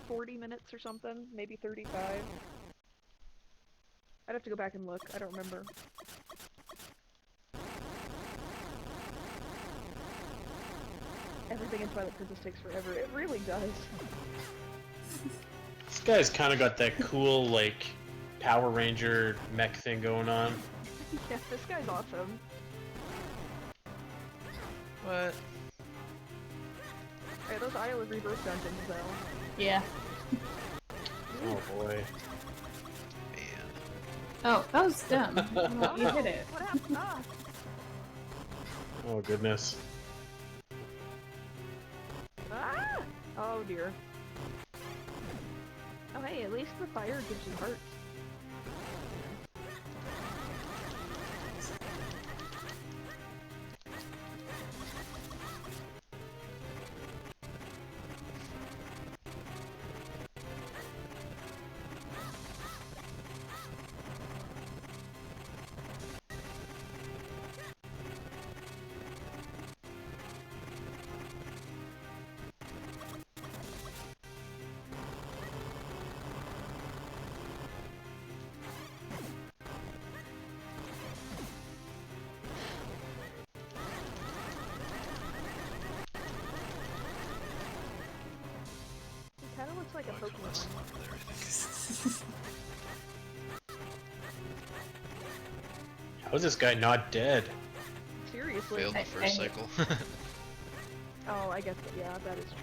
40 minutes or something, maybe 35. I'd have to go back and look. I don't remember. Everything in Twilight Princess takes forever. It really does. This guy's kind of got that cool like Power Ranger mech thing going on. Yeah, this guy's awesome. What? Alright, those Isle of Rebirth dungeons, though. yeah. Oh boy. Man. Oh, that was dumb. Well, you hit it. What happened? Ah! Oh goodness. Ah! Oh dear. Oh hey, at least the fire gives you hearts. It kinda looks like a Oh, come on, it's Pokemon. not there, I think. How is this guy not dead? Seriously. Failed the first cycle. Oh, I guess, yeah, that is true.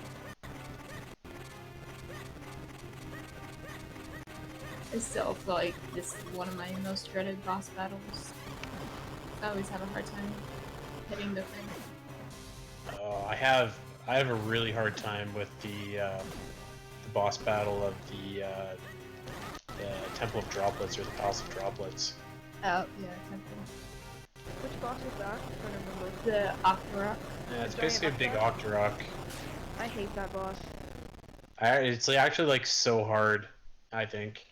I still feel like this is one of my most dreaded boss battles. I always have a hard time hitting the thing. Oh, I have a really hard time with the boss battle of the Temple of Droplets or the Palace of Droplets. Oh, yeah, temple. Which boss is that? I'm trying to remember. The Octorok. Yeah, it's Giant basically a big Octorok. I hate that boss. It's like, actually like so hard. I think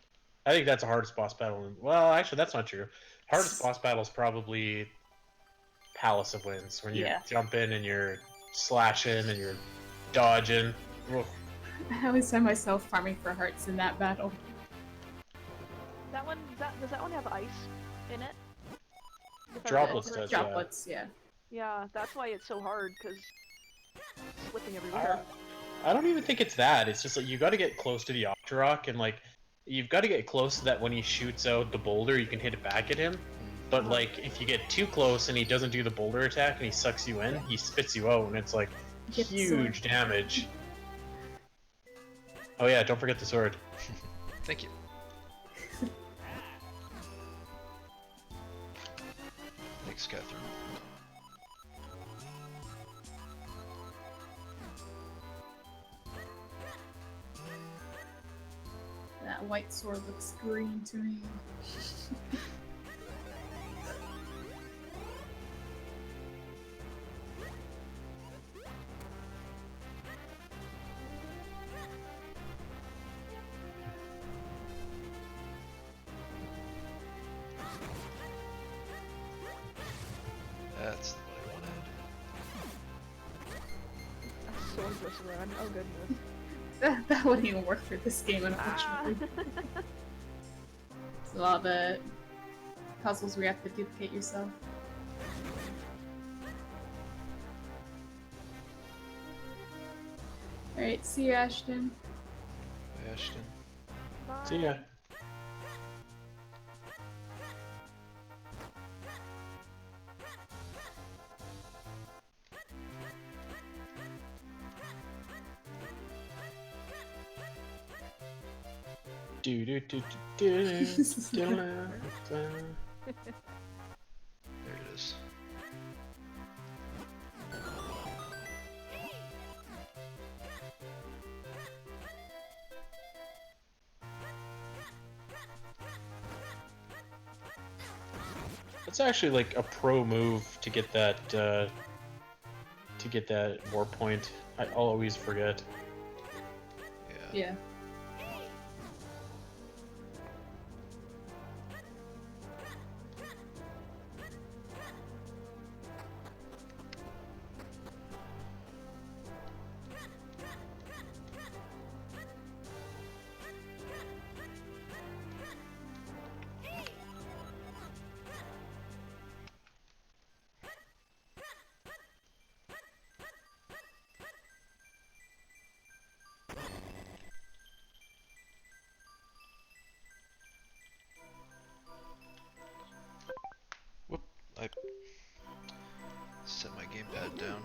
that's the hardest boss battle. Well, actually, that's not true. Hardest boss battle is probably Palace of Winds when you Yeah. jump in and you're slashing and you're dodging. Ugh. I always find myself farming for hearts in that battle. That one, does that one have ice in it? If I Droplets remember does, correctly. Droplets, yeah. Yeah, that's why it's so hard, because slipping everywhere. I don't even think it's that. It's just like you got to get close to the Octorok and like you've got to get close so that when he shoots out the boulder, you can hit it back at him. But like if you get too close and he doesn't do the boulder attack and he sucks you in, he spits you out and it's like Get the huge sword. damage. Oh yeah, don't forget the sword. Thank you. Thanks, Catherine. That white sword looks green to me. That's what I wanted. A swordless run. Oh goodness. That wouldn't even work for this game, Ah. unfortunately. So all the puzzles where you have to duplicate yourself. Alright, see you, Ashton. Ashton. Bye. See ya. Do do do do do do. There it is. It's actually like a pro move to get that war point. I'll always forget. Yeah. Yeah. Whoop! I set my gamepad down.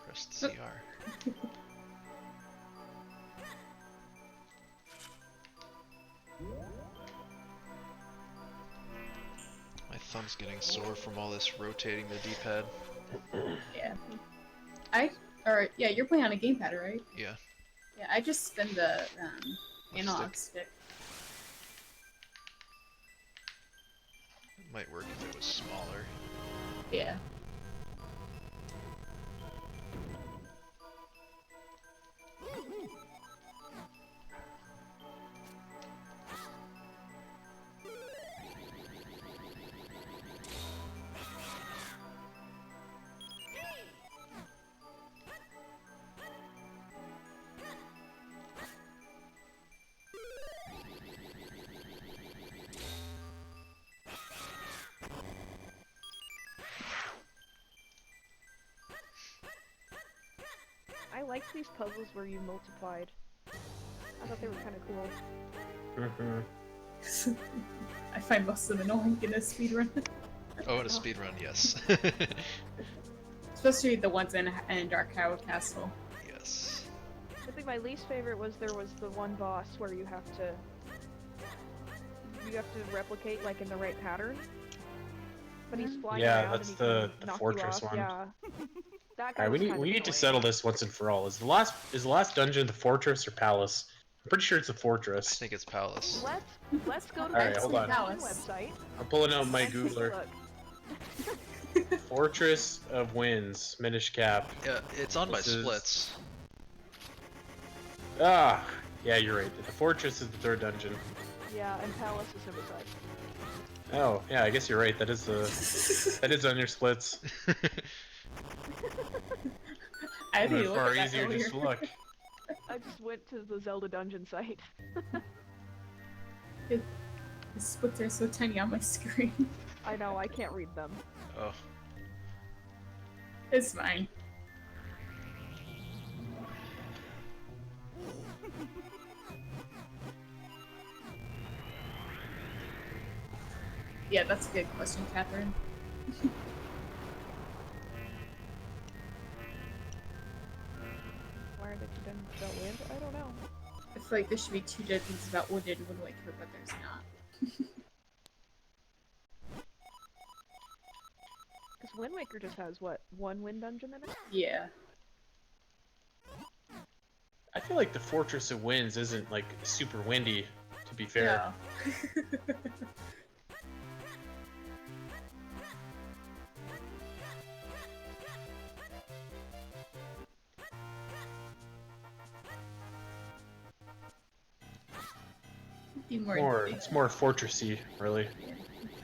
Pressed CR. My thumb's getting sore from all this rotating the D-pad. Yeah. Yeah, you're playing on a gamepad, right? Yeah. Yeah, I just spin the The analog stick. It might work if it was smaller. Yeah. I liked these puzzles where you multiplied. I thought they were kind of cool. I find most of them annoying in a speedrun. Oh, in a speedrun, yes. Especially the ones in Dark Howard Castle. Yes. I think my least favorite was there was the one boss where you have to replicate like in the right pattern. But he's flying Yeah, around that's and he the can knock you fortress off. one. Yeah. That guy Alright, was we kind of need to annoying. settle this once and for all. Is the last dungeon the fortress or palace? I'm pretty sure it's the I fortress. think it's Palace. Let's go to Alright, the hold on. website. I'm pulling out my and take a Googler. look. Fortress of Winds, Minish Cap. Yeah, it's on my This is- splits. Ah, yeah, you're right. The fortress is the third dungeon. Yeah, and Palace is Riverside. Oh, yeah, I guess you're right. That is that is on your splits. I Would have didn't been look far at that easier earlier. just to look. I just went to the Zelda dungeon site. The splits are so tiny on my screen. I know, I can't read them. Oh, It's fine. Yeah, that's a good question, Catherine. Why are there two dungeons about wind? I don't know. I feel like there should be two dungeons about Wood and Wind Waker, but there's not. Because Wind Waker just has, what, one wind dungeon in it? Yeah. I feel like the Fortress of Winds isn't like super windy, to be fair. Yeah. Be more It's more fortressy, really.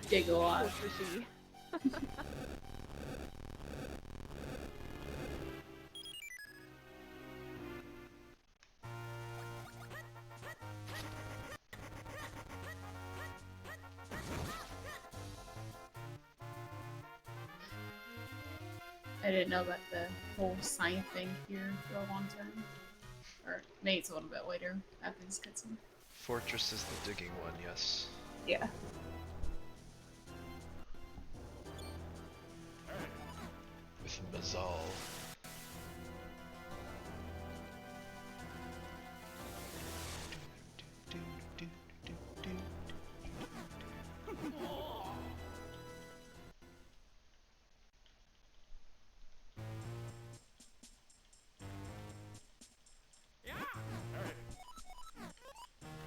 dig a lot. Fortressy. I didn't know about the whole sign thing here for a long time. Or maybe it's a little bit later after this cutscene. Fortress is the digging one, yes. Yeah. With Mazal.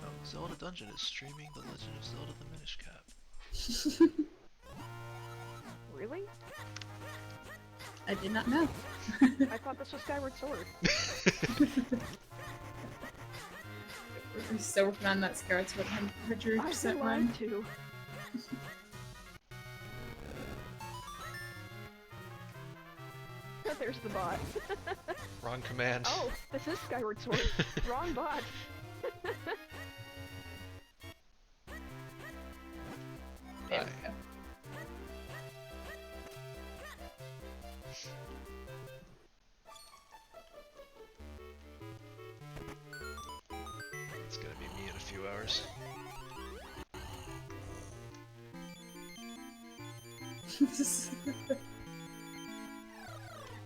Oh, Zelda Dungeon is streaming The Legend of Zelda the Minish Cap. Really? I did not know. I thought this was Skyward Sword. We're still working on that Scarlet's with I've 100% been run. lied to. There's the bot. Wrong command. Oh, this is Skyward Sword. Wrong bot. There Aye. we go. It's gonna be me in a few hours.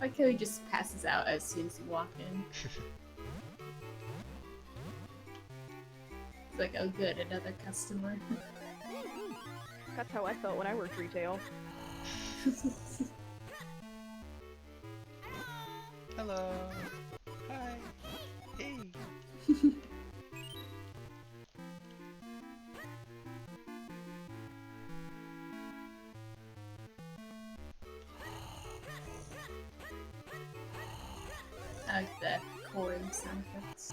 I like how he just passes out as soon as you walk in. It's like, oh good, another customer. That's how I felt when I worked retail. Hello. Hi. Hey. I like the chord sound effects.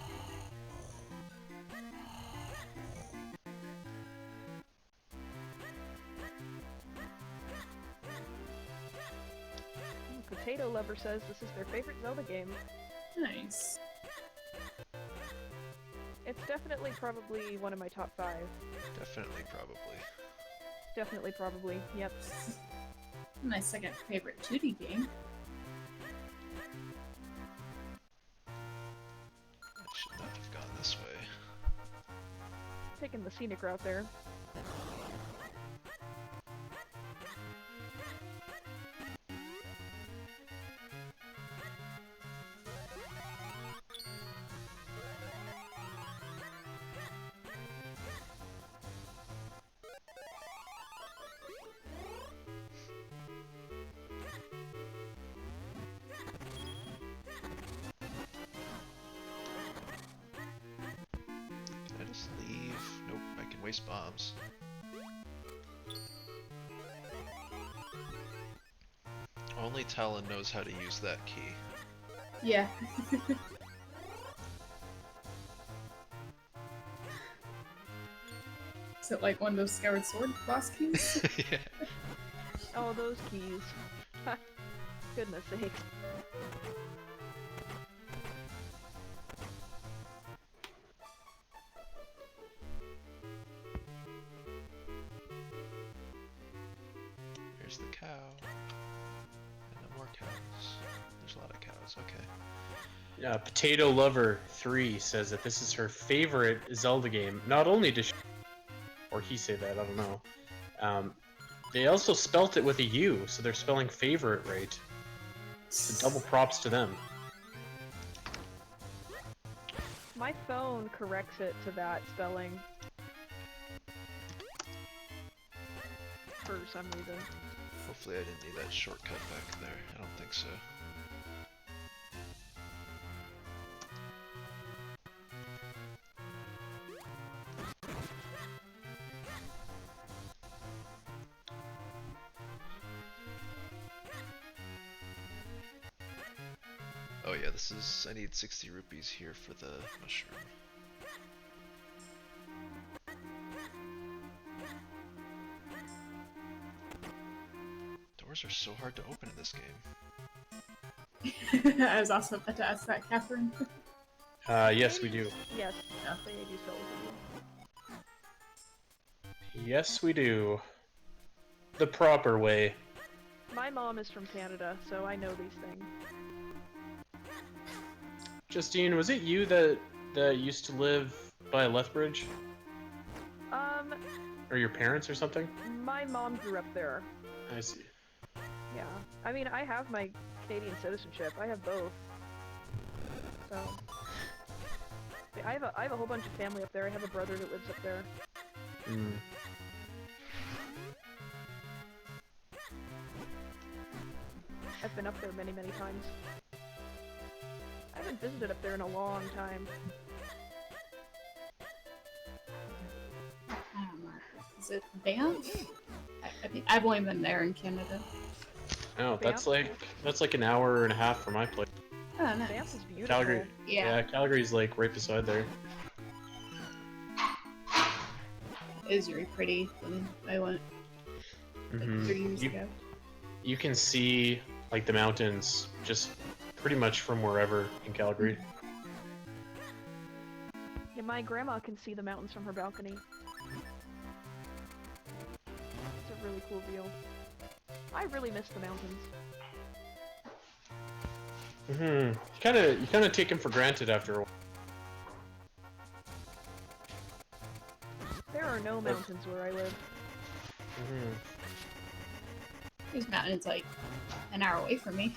Potato Lover says this is their favorite Zelda game. Nice. It's definitely probably one of my top 5. Definitely, probably. Definitely probably, yep. My second favorite 2D game. I should not have gone this way. Taking the scenic route there. Can I just leave? Nope, I can waste bombs. Only Talon knows how to use that key. Yeah. Is it like one of those Skyward Sword boss keys? Yeah. Oh, those keys. Goodness sakes. Here's the cow. And no more cows. There's a lot of cows, okay. Potato Lover 3 says that this is her favorite Zelda game. Not only does she, or he say that, I don't know. They also spelt it with a U, so they're spelling favorite right. So double props to them. My phone corrects it to that spelling. For some reason. Hopefully I didn't need that shortcut back there. I don't think so. Oh yeah, this is... I need 60 rupees here for the mushroom. Doors are so hard to open in this game. I was also about to ask that, Catherine. Yes, we do. Yes, Yeah. they do spell with a U. Yes, we do. The proper way. My mom is from Canada, so I know these things. Justine, was it you that used to live by Lethbridge? Or your parents or something? My mom grew up there. I see. Yeah. I mean, I have my Canadian citizenship. I have both. So... I have a whole bunch of family up there. I have a brother that lives up there. Mm. I've been up there many, many times. I haven't visited up there in a long time. Is it Banff? I mean, I've only been there in Canada. Oh, Banff? that's like an hour and a half from my place. Oh, nice. Banff is beautiful. Calgary. Yeah. Calgary's like right beside there. It was really pretty when I went like 3 years ago. You can see like the mountains just pretty much from wherever in Calgary. Yeah, my grandma can see the mountains from her balcony. It's a really cool view. I really miss the mountains. You kind of take them for granted after a while. There are no mountains where I live. There's mountains like an hour away from me.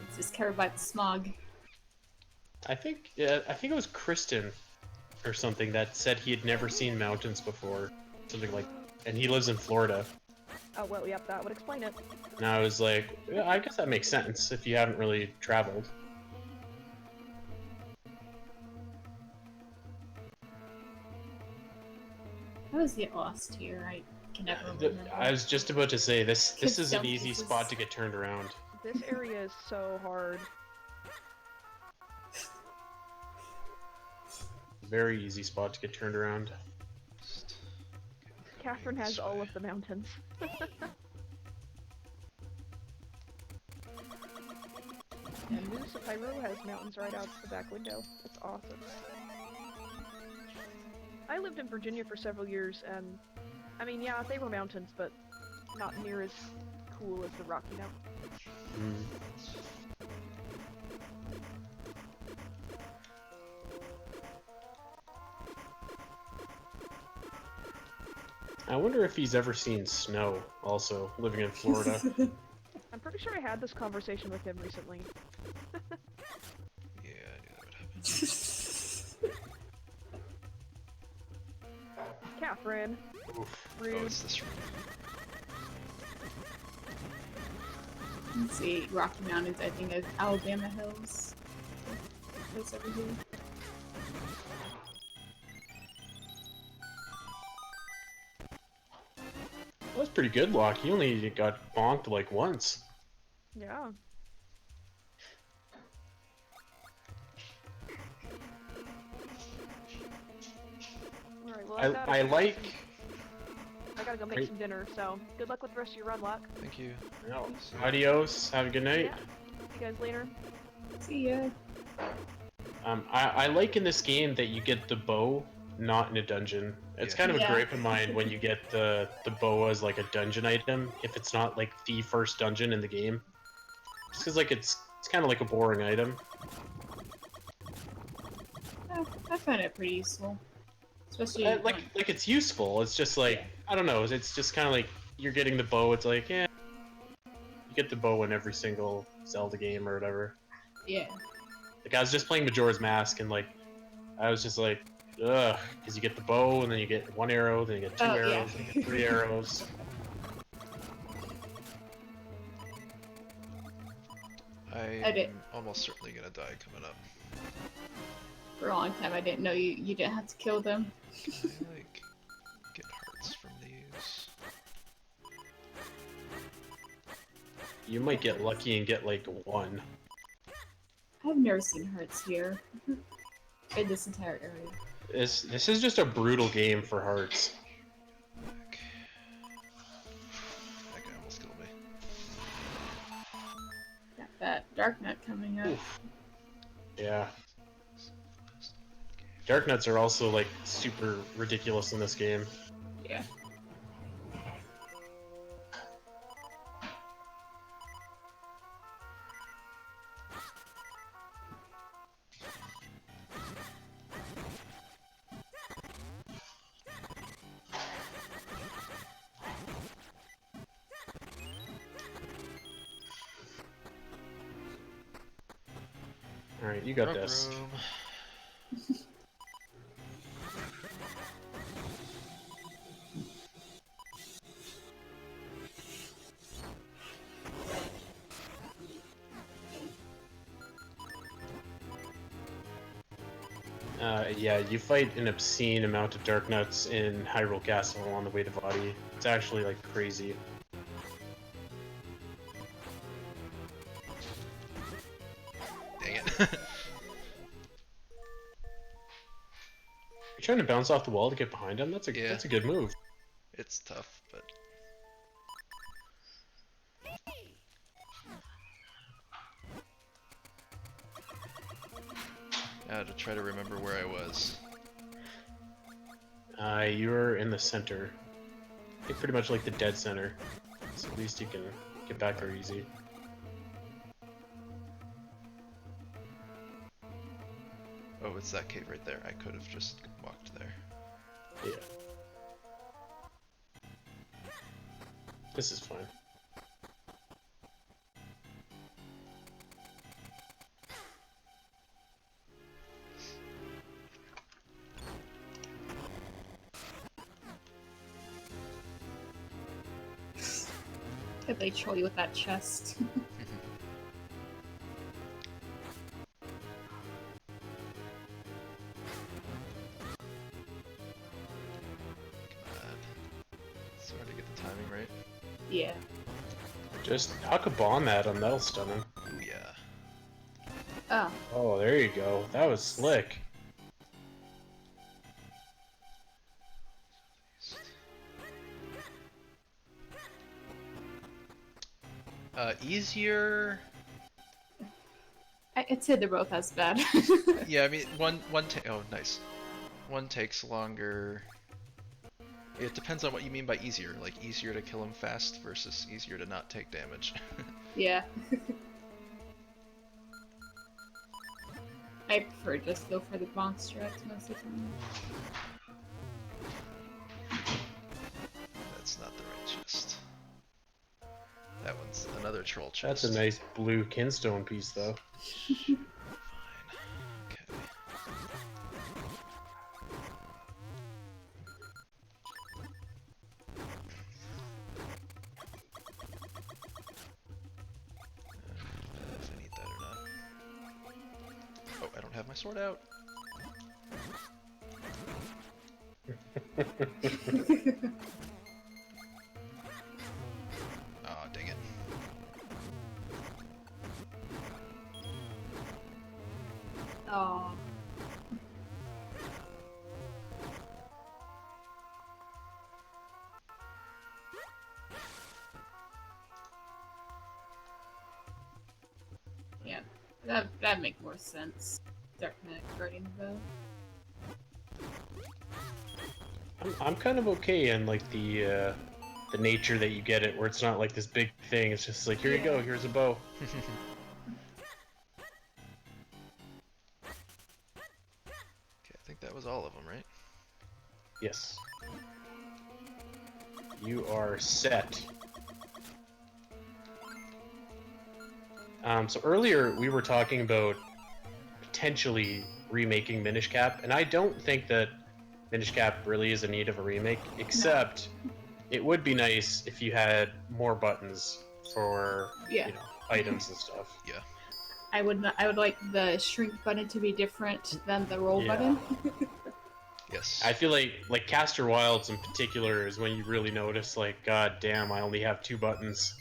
It's just covered by the smog. I think it was Kristen or something that said he had never seen mountains before, something like, and he lives in Florida. Oh, well, yep, that would explain it. And I was like, yeah, I guess that makes sense if you haven't really traveled. How does get lost here? I can never remember. I was just about to say this is an Some easy pieces. spot to get turned around. This area is so hard. Very easy spot to get turned around. Catherine has all of the mountains. And New Sapiro has mountains right out the back window. That's awesome. I lived in Virginia for several years, and I mean, yeah, they were mountains, but not near as cool as the Rocky Mountains. I wonder if he's ever seen snow, also, living in Florida. I'm pretty sure I had this conversation with him recently. Yeah, I knew that would happen. Catherine. Oof. Rude. Oh, it's this room. Let's see, Rocky Mountains, I think, is Alabama Hills. It's over here. That was pretty good, Locke. He only got bonked like once. Yeah. Alright, well, I like... I gotta go make some dinner, so good luck with the rest of your run, Locke. Thank you. No. Adios. Have a good night. Yeah. See you guys later. See ya. I like in this game that you get the bow not in a dungeon. It's Yeah. kind of a Yeah. gripe of mine when you get the bow as like a dungeon item if it's not like the first dungeon in the game. Just because like it's kind of like a boring item. Oh, I find it pretty useful. Especially Like it's useful. It's just like I don't know. It's just kind of like you're getting the bow. It's like you get the bow in every single Zelda game or whatever. yeah. Like I was just playing Majora's Mask and like I was just like ugh, because you get the bow and then you get one arrow, then you get two Oh, arrows, yeah. then you get 3 arrows. did. I'm almost certainly gonna die coming up. For a long time, I didn't know you didn't have to kill them. I like get hearts from these. You might get lucky and get like 1. I've never seen hearts here. In this entire area. This is just a brutal game for hearts. Heck. That guy almost killed me. Got that Dark Knight coming up. Oof. Yeah. Dark Nuts are also like super ridiculous in this game. Yeah. Alright, you got Rub this. room. Yeah, you fight an obscene amount of Dark Nuts in Hyrule Castle on the way to Vadi. It's actually, like, crazy. Dang it. You're trying to bounce off the wall to get behind him? That's a Yeah. that's a good move. It's tough, but... Now to try to remember where I was. You're in the center. I think pretty much like the dead center. So at least you can get back there easy. Oh, it's that cave right there. I could have just walked there. Yeah. This is fine. Could they troll you with that chest? It's hard to get the timing right. Yeah. Just huck a bomb at him, that'll stun him. Ooh, yeah. Oh. Oh, there you go. That was slick. Easier. I'd say they're both as bad. Yeah, I mean, oh, nice. One takes longer. It depends on what you mean by easier. Like, easier to kill him fast versus easier to not take damage. Yeah. I prefer just go for the monster strats most of the time. That's not the right chest. That one's another troll chest. That's a nice blue kinstone piece, though. Fine. Okay. If I need that or not. Oh, I don't have my sword out. Aw, dang it. Oh. Yeah, that'd make more sense. Dark Knight Guardian Bow. I'm kind of okay in like the nature that you get it, where it's not like this big thing. It's just like, here you go, here's a bow. Okay, I think that was all of them, right? Yes. You are set. So earlier we were talking about potentially remaking Minish Cap, and I don't think that Minish Cap really is in need of a remake, except it would be nice if you had more buttons for Yeah. you know, items and stuff. Yeah. I would like the shrink button to be different than the roll Yeah. button. Yes. I feel like Caster Wilds in particular is when you really notice, like, god damn, I only have 2 buttons.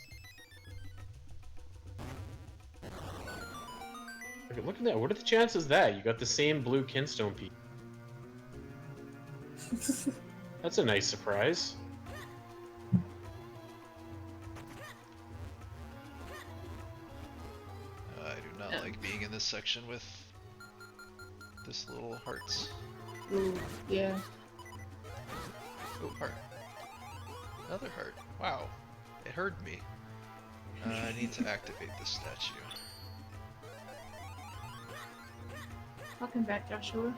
Look at that, what are the chances that? You got the same blue kinstone piece. That's a nice surprise. I do not like being in this section with this little hearts. Ooh, yeah. Oh, heart. Another heart. Wow. It heard me. I need to activate this statue. Welcome back, Joshua.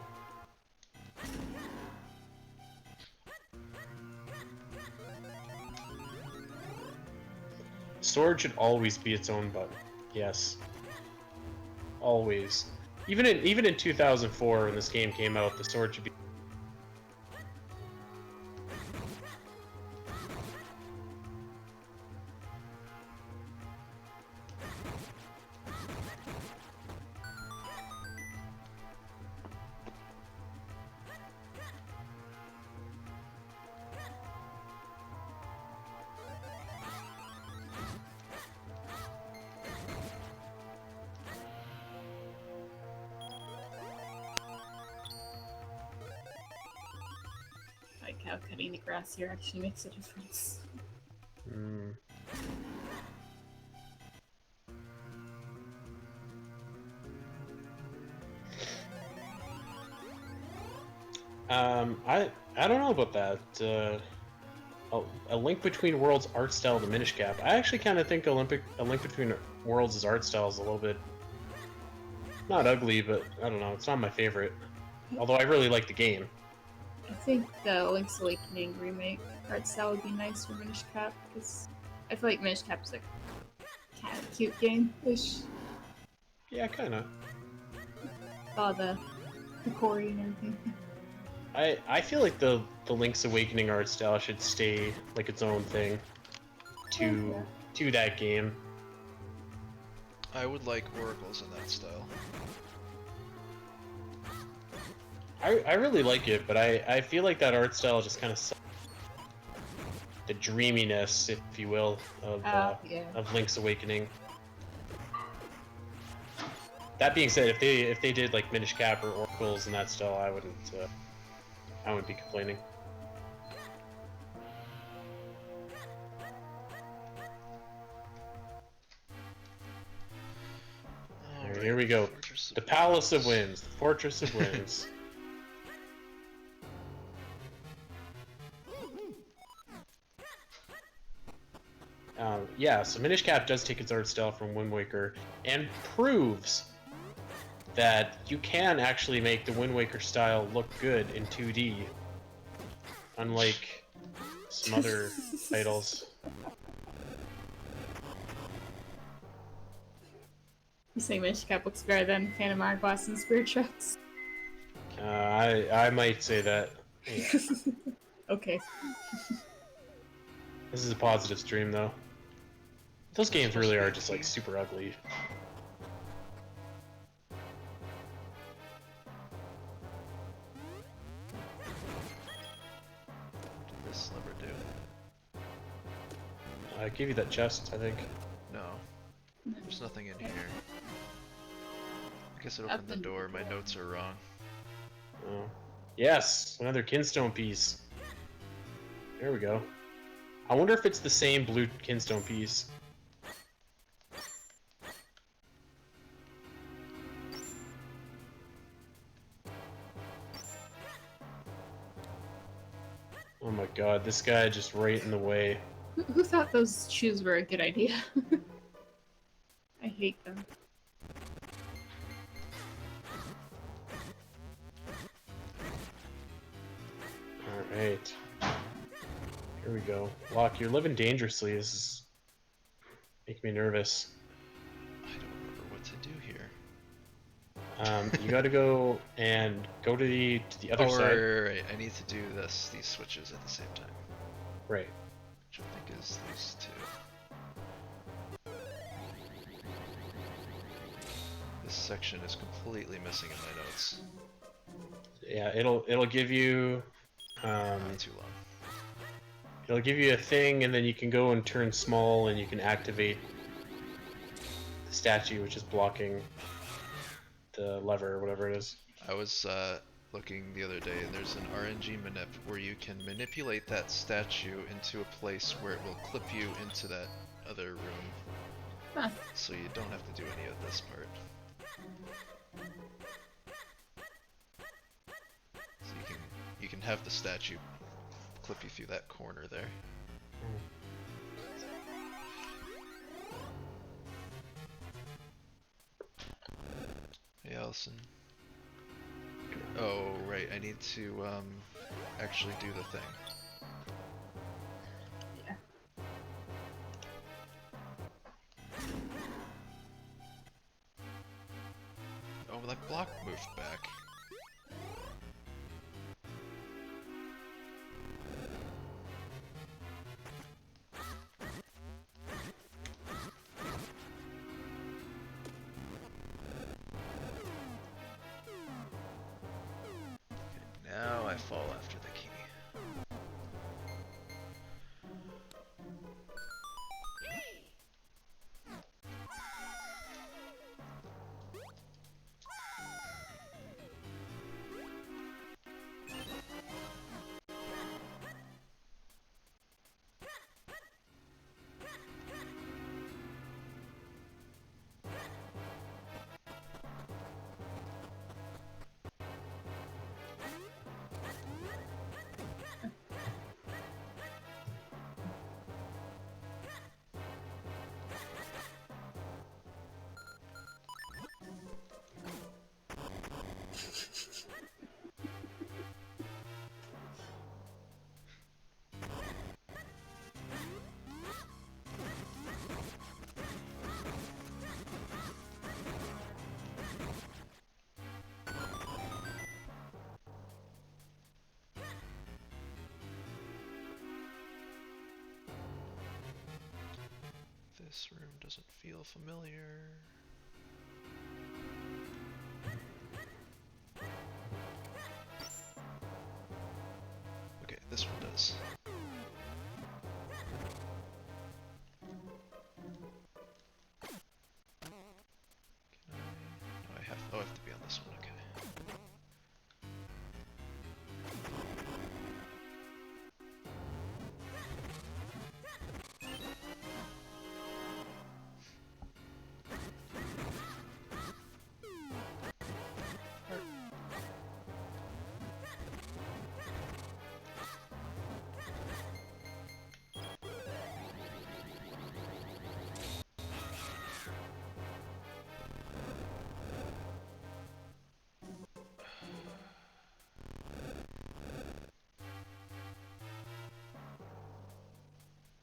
Sword should always be its own button. Yes. Always. Even in 2004 when this game came out, the sword should be. Like how cutting the grass here actually makes a difference. Mm. I don't know about that. A Link Between Worlds art style to Minish Cap. I actually kind of think A Link Between Worlds' art style is a little bit not ugly, but I don't know. It's not my favorite. Although I really like the game. I think the Link's Awakening remake art style would be nice for Minish Cap, because I feel like Minish Cap is like kind of cute game-ish. Yeah, kind of. All the Corey and everything. I feel like the Link's Awakening art style should stay like its own thing to that game. I would like oracles in that style. I really like it, but I feel like that art style just kind of the dreaminess, if you will, of Link's Awakening. That being said, if they did like Minish Cap or oracles in that style, I wouldn't be complaining. Alright, here we go. The Palace of Winds, the Fortress of Winds. Yeah, so Minish Cap does take its art style from Wind Waker and proves that you can actually make the Wind Waker style look good in 2D, unlike some other titles. You say Minish Cap looks better than Phantom Hourglass and Spirit Tracks? I might say that. Yeah. Okay. This is a positive stream, though. Those games really are just like super ugly. This never do. I gave you that chest, I think. No. There's nothing in here. I guess it opened the door, my notes are wrong. Oh. Yes! Another Kinstone piece. There we go. I wonder if it's the same blue Kinstone piece. Oh my god, this guy just right in the way. Who thought those shoes were a good idea? I hate them. Alright. Here we go. Locke, you're living dangerously. This is making me nervous. I don't remember what to do here. You gotta go to the other side. Right. I need to do these switches at the same time. Right. Which I think is these two. This section is completely missing in my notes. Yeah, it'll give you Not too long. it'll give you a thing, and then you can go and turn small, and you can activate the statue, which is blocking the lever or whatever it is. I was looking the other day, and there's an RNG manip where you can manipulate that statue into a place where it will clip you into that other room. Huh. So you don't have to do any of this part. So you can have the statue clip you through that corner there. Hey Allison. Oh right, I need to actually do the thing. Yeah. Oh, that block moved back. Okay, now I fall after the key. This room doesn't feel familiar. Okay, this one does. Can I? No, I have. Oh, I have to be on this one. Okay.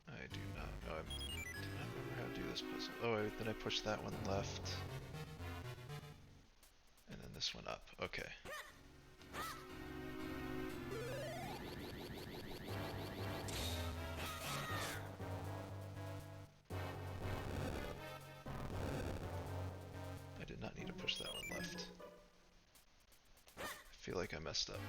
I do not. Oh, I do not remember how to do this puzzle. Oh, then I pushed that one left. And then this one up. Okay. I did not need to push that one left. I feel like I messed up.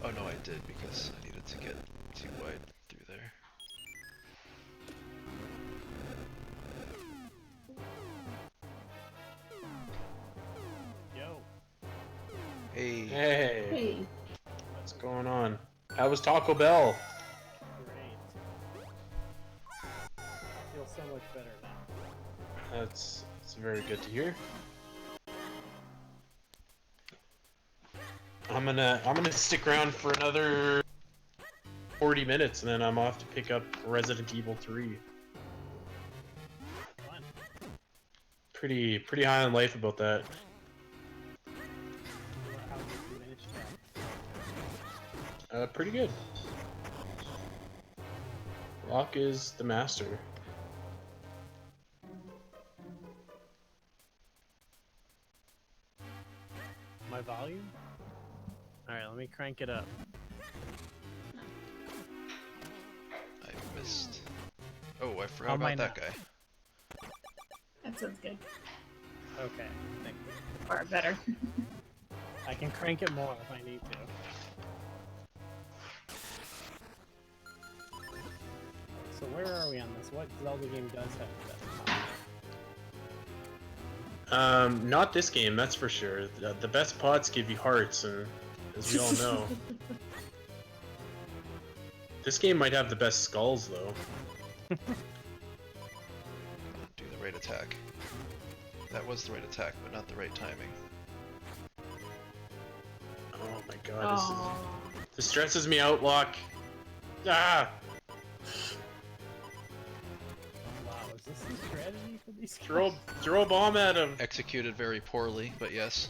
Oh no, I did because I needed to get too wide through there. Yo. Hey. Hey, Hey. what's going on? How was Taco Bell? Great. I feel so much better now. That's very good to hear. I'm gonna stick around for another 40 minutes, and then I'm off to pick up Resident Evil 3. Fun. Pretty high on life about that. How did you manage that? Pretty good. Locke is the master. My volume? Alright, let me crank it up. I missed. Oh, I forgot How am I about that not? guy. That sounds good. Okay, thank you. Far better. I can crank it more if I need to. So where are we on this? What Zelda game does have that? Not this game, that's for sure. The best pots give you hearts, and as we all know, this game might have the best skulls, though. Do the right attack. That was the right attack, but not the right timing. Oh my god, Oh. this stresses me out, Locke. Ah! Wow, is this the strategy for these Throw a bomb at him. Executed very poorly, but yes.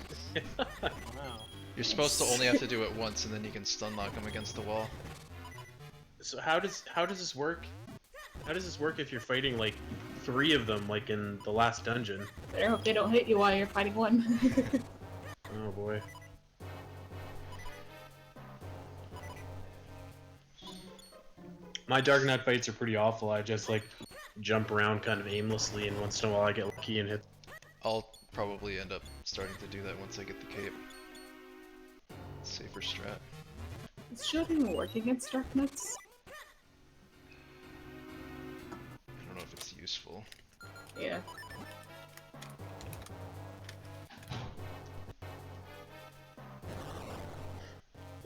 Wow. You're supposed to only have to do it once, and then you can stun lock him against the wall. So how does this work? How does this work if you're fighting like 3 of them, like in the last dungeon? Better hope they don't hit you while you're fighting one. Oh boy. My Dark Knight fights are pretty awful. I just like jump around kind of aimlessly, and once in a while I get lucky and hit. I'll probably end up starting to do that once I get the cape. Safer strat. Does shield even work against Dark Knights? I don't know if it's useful. Yeah.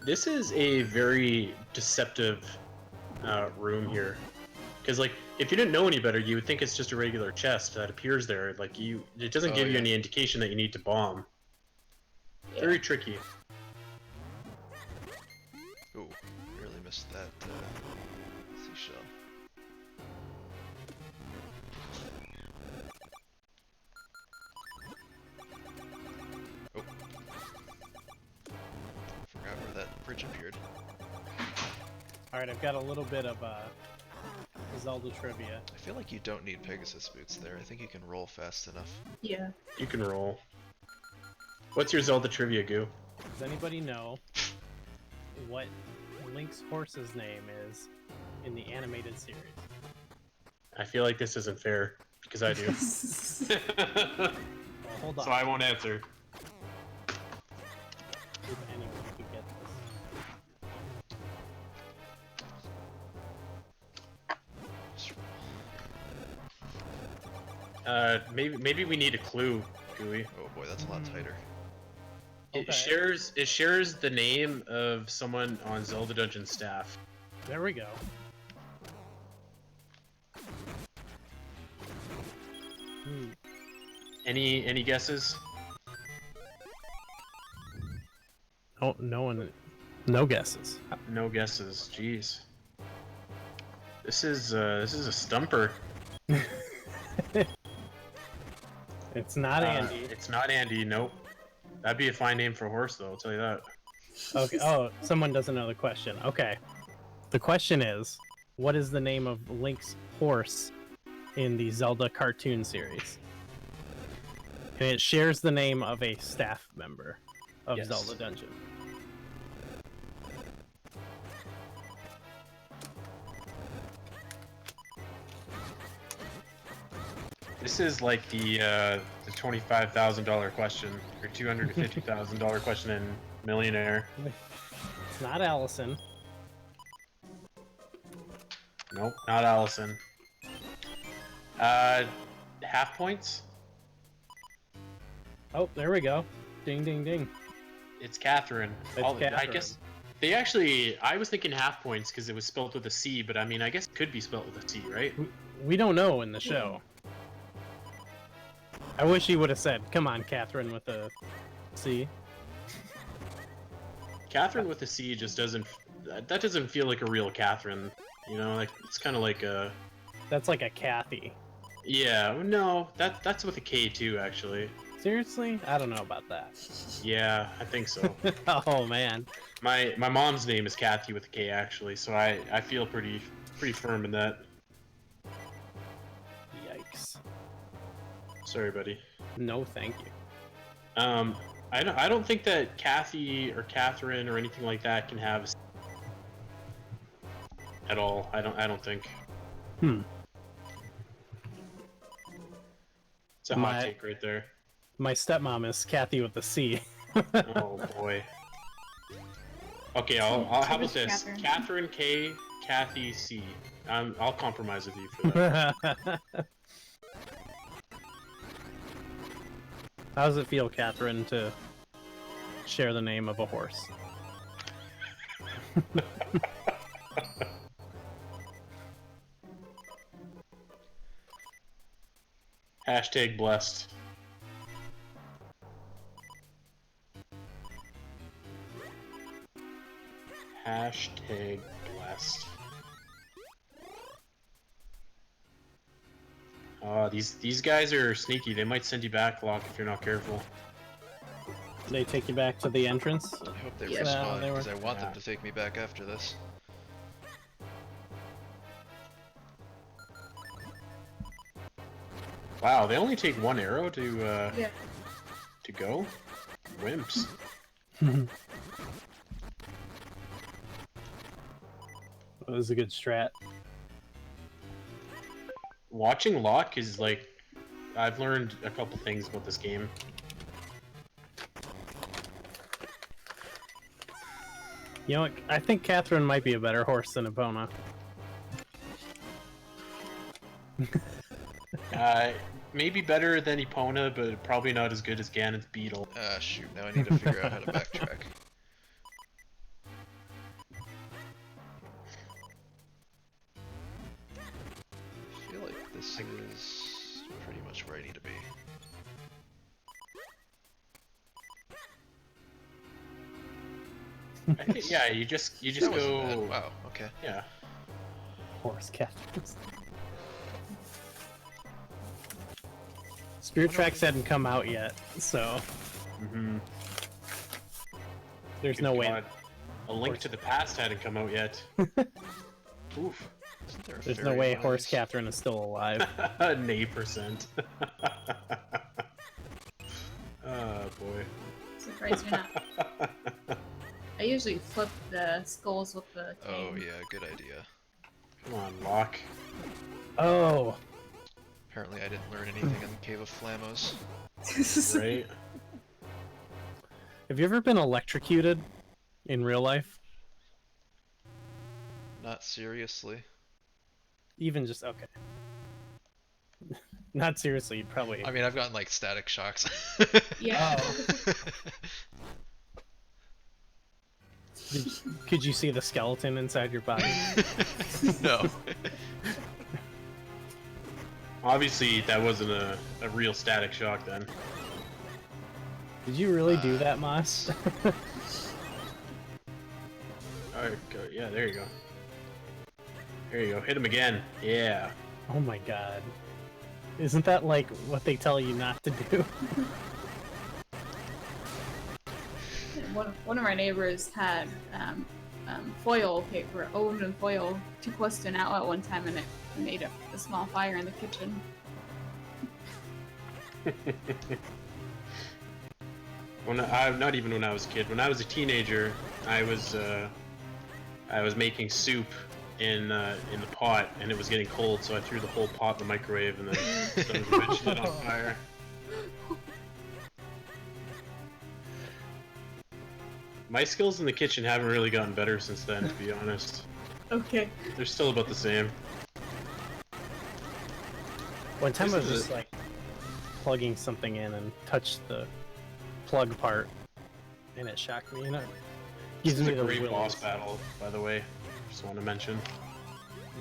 This is a very deceptive room here, because like if you didn't know any better, you would think it's just a regular chest that appears there. Like it doesn't Oh, give you yeah. any indication that you need to bomb. Yeah. Very tricky. Ooh, really missed that seashell. Oh. Forgot where that bridge appeared. Alright, I've got a little bit of Zelda trivia. I feel like you don't need Pegasus boots there. I think you can roll fast enough. Yeah. You can roll. What's your Zelda trivia, Goo? Does anybody know what Link's horse's name is in the animated series? I feel like this isn't fair because I do. Well, hold on. So I won't answer. If anyone could get this. Just roll. Maybe we need a clue, Gooey. Oh boy, that's a lot tighter. It Okay. shares the name of someone on Zelda Dungeon staff. There we go. Hmm. Any guesses? Oh, no one. No guesses. No guesses. Jeez. This is a stumper. It's not Andy. It's not Andy. Nope. That'd be a fine name for a horse, though. I'll tell you that. Okay. Oh, someone doesn't know the question. Okay. The question is, what is the name of Link's horse in the Zelda cartoon series? And it shares the name of a staff member of Yes. Zelda Dungeon. This is like the $25,000 question or $250,000 question in Millionaire. It's not Allison. Nope, not Allison. Half points? Oh, there we go. Ding, ding, ding. It's Catherine. It's I Catherine. guess they actually. I was thinking half points because it was spelled with a C, but I mean, I guess it could be spelled with a C, right? We don't know in the show. I wish he would have said, "Come on, Catherine," with a C. Catherine with a C just doesn't. That doesn't feel like a real Catherine. You know, like it's kind of like a. That's like a Kathy. Yeah, no, that's with a K too, actually. Seriously? I don't know about that. Yeah, I think so. Oh man. My mom's name is Kathy with a K, actually, so I feel pretty firm in that. Yikes. Sorry, buddy. No, thank you. I don't think that Kathy or Catherine or anything like that can have at all. I don't think. Hmm. It's a hot take right there. My stepmom is Kathy with a C. Oh boy. Okay, how about this? Catherine. Catherine K, Kathy C. I'll compromise with you for that. How does it feel, Catherine, to share the name of a horse? Hashtag blessed. Hashtag blessed. These guys are sneaky. They might send you back, Locke, if you're not careful. They take you back to the entrance? I hope they Yeah. respond They were- because I want Yeah. them to take me back after this. Wow, they only take one arrow to Yeah. to go. Wimps. That was a good strat. Watching Locke is like, I've learned a couple things about this game. You know what? I think Catherine might be a better horse than Epona. Maybe better than Epona, but probably not as good as Ganon's Beetle. Ah, shoot, now I need to figure out how to backtrack. I feel like this is pretty much where I need to be. I think, yeah, you just That wasn't go. bad. Wow, okay. Yeah. Horse Catherine. Spirit Tracks hadn't come out yet, so Mm-hmm. there's no way. A Link to the Past hadn't come out yet. Oof. Isn't there a There's no fairy way one of Horse these? Catherine is still alive. Nay percent. Oh boy. Surprised you're not. I usually flip the skulls with the Oh cane. yeah, good idea. Come on, Locke. Oh, Apparently I didn't learn anything in the Cave of Flamos. Right? have you ever been electrocuted in real life? Not seriously. Even just okay. Not seriously, you'd probably. I mean, I've gotten like static shocks. Yeah. Could you see the skeleton inside your body? No. Obviously, that wasn't a real static shock then. Did you really do that, Moss? Alright, go. Yeah, there you go. There you go. Hit him again. Yeah. Oh my god. Isn't that like what they tell you not to do? One of our neighbors had foil paper, aluminum foil, too close to an outlet one time, and it made a small fire in the kitchen. Not even when I was a kid. When I was a teenager, I was making soup in the pot, and it was getting cold, so I threw the whole pot in the microwave, and then son of a bitch lit on fire. My skills in the kitchen haven't really gotten better since then, to be honest. Okay. They're still about the same. One time I was This is just like plugging something in and touched the plug part, and it shocked me. You know, This gives is me a the great willies. boss battle, by the way. Just want to mention.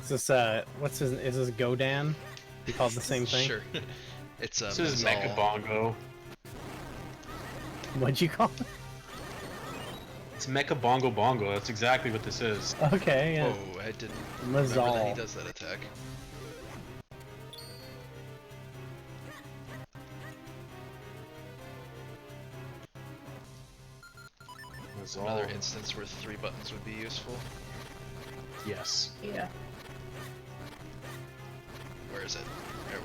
Is this what's his? Is this Godan? You called the same thing? Sure. It's This is Mezal. Mecha Bongo. What'd you call it? It's Mecha Bongo Bongo. That's exactly what this is. Okay, yeah. Oh, I didn't remember that he Mezal. does that attack. That's Another all. instance where 3 buttons would be useful. Yes. Yeah. Where is it? There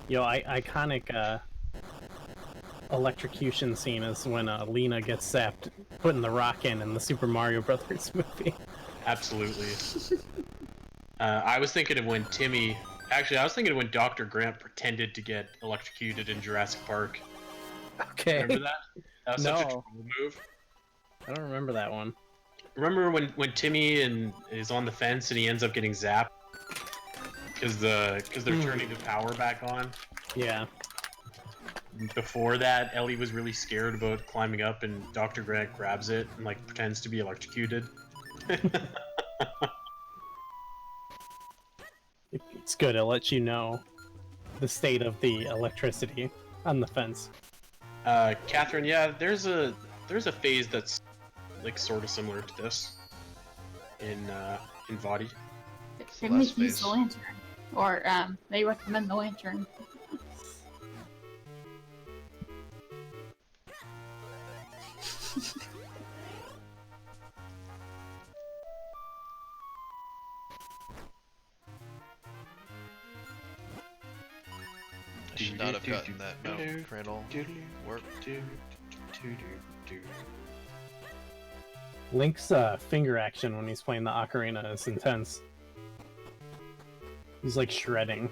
we Yo, iconic electrocution scene is when Lena gets zapped, putting the rock in the Super Mario Brothers movie. Absolutely. I was thinking of when Timmy. Actually, I was thinking of when Dr. Grant pretended to get electrocuted in Jurassic Park. Okay. Remember that? That was such a No. troll move. I don't remember that one. Remember when Timmy is on the fence and he ends up getting zapped because they're turning the power back on. Yeah. Before that, Ellie was really scared about climbing up, and Dr. Grant grabs it and like pretends to be electrocuted. It's good. It lets you know the state of the electricity on the fence. Catherine, yeah, there's a phase that's like sort of similar to this in Vadi. the Maybe last use phase. the lantern. Or they recommend the lantern. I should not have gotten that Mount Crandall work. Link's finger action when he's playing the ocarina is intense. He's like shredding.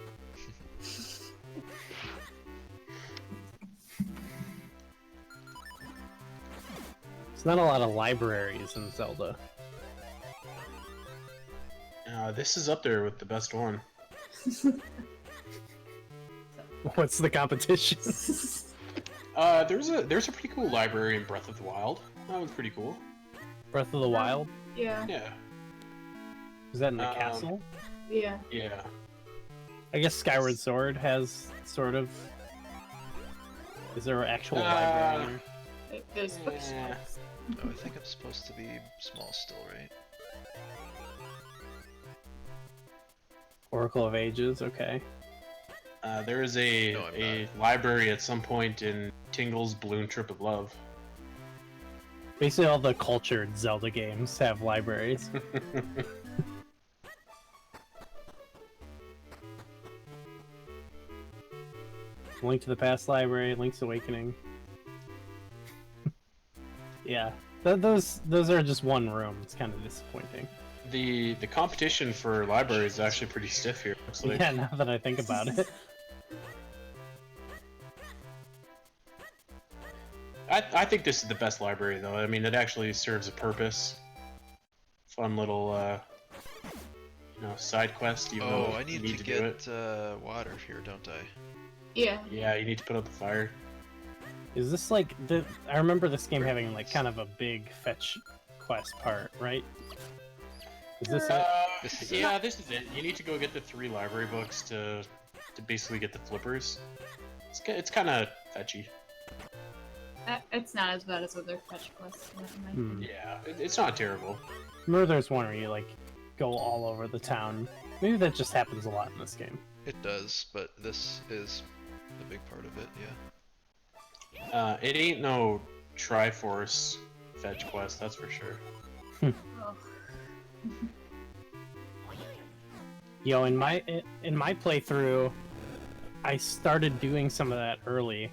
There's not a lot of libraries in Zelda. This is up there with the best one. What's the competition? There's a pretty cool library in Breath of the Wild. That one's pretty cool. Breath of the Wild? Yeah. Yeah. Is that in the castle? Yeah. Yeah. I guess Skyward Sword has sort of... Is there an actual library? There's bookshelves. Yeah. Oh, I think I'm supposed to be small still, right? Oracle of Ages, okay. There is a No, I'm a library at some point in Tingle's Balloon Trip of Love. Basically all the cultured Zelda games have libraries. Link to the Past library, Link's Awakening. Yeah, those are just one room. It's kind of disappointing. The competition for libraries is actually pretty stiff here. Looks like. Yeah, now that I think about it. I think this is the best library though. I mean, it actually serves a purpose. Fun little side quest. Even though Oh, I you need to do it. get water here, don't I? Yeah. Yeah, you need to put out the fire. Is this like I remember this game having like kind of a big fetch quest part, right? Is this it? This is Yeah, this is it. You need to go get the 3 library books to basically get the flippers. It's kind of fetchy. It's not as bad as other fetch quests. in my opinion. Yeah, it's not terrible. Remember there's one where you like go all over the town. Maybe that just happens a lot in this game. It does, but this is the big part of it, yeah. It ain't no Triforce fetch quest, that's for sure. Oh. Yo, in my playthrough, I started doing some of that early,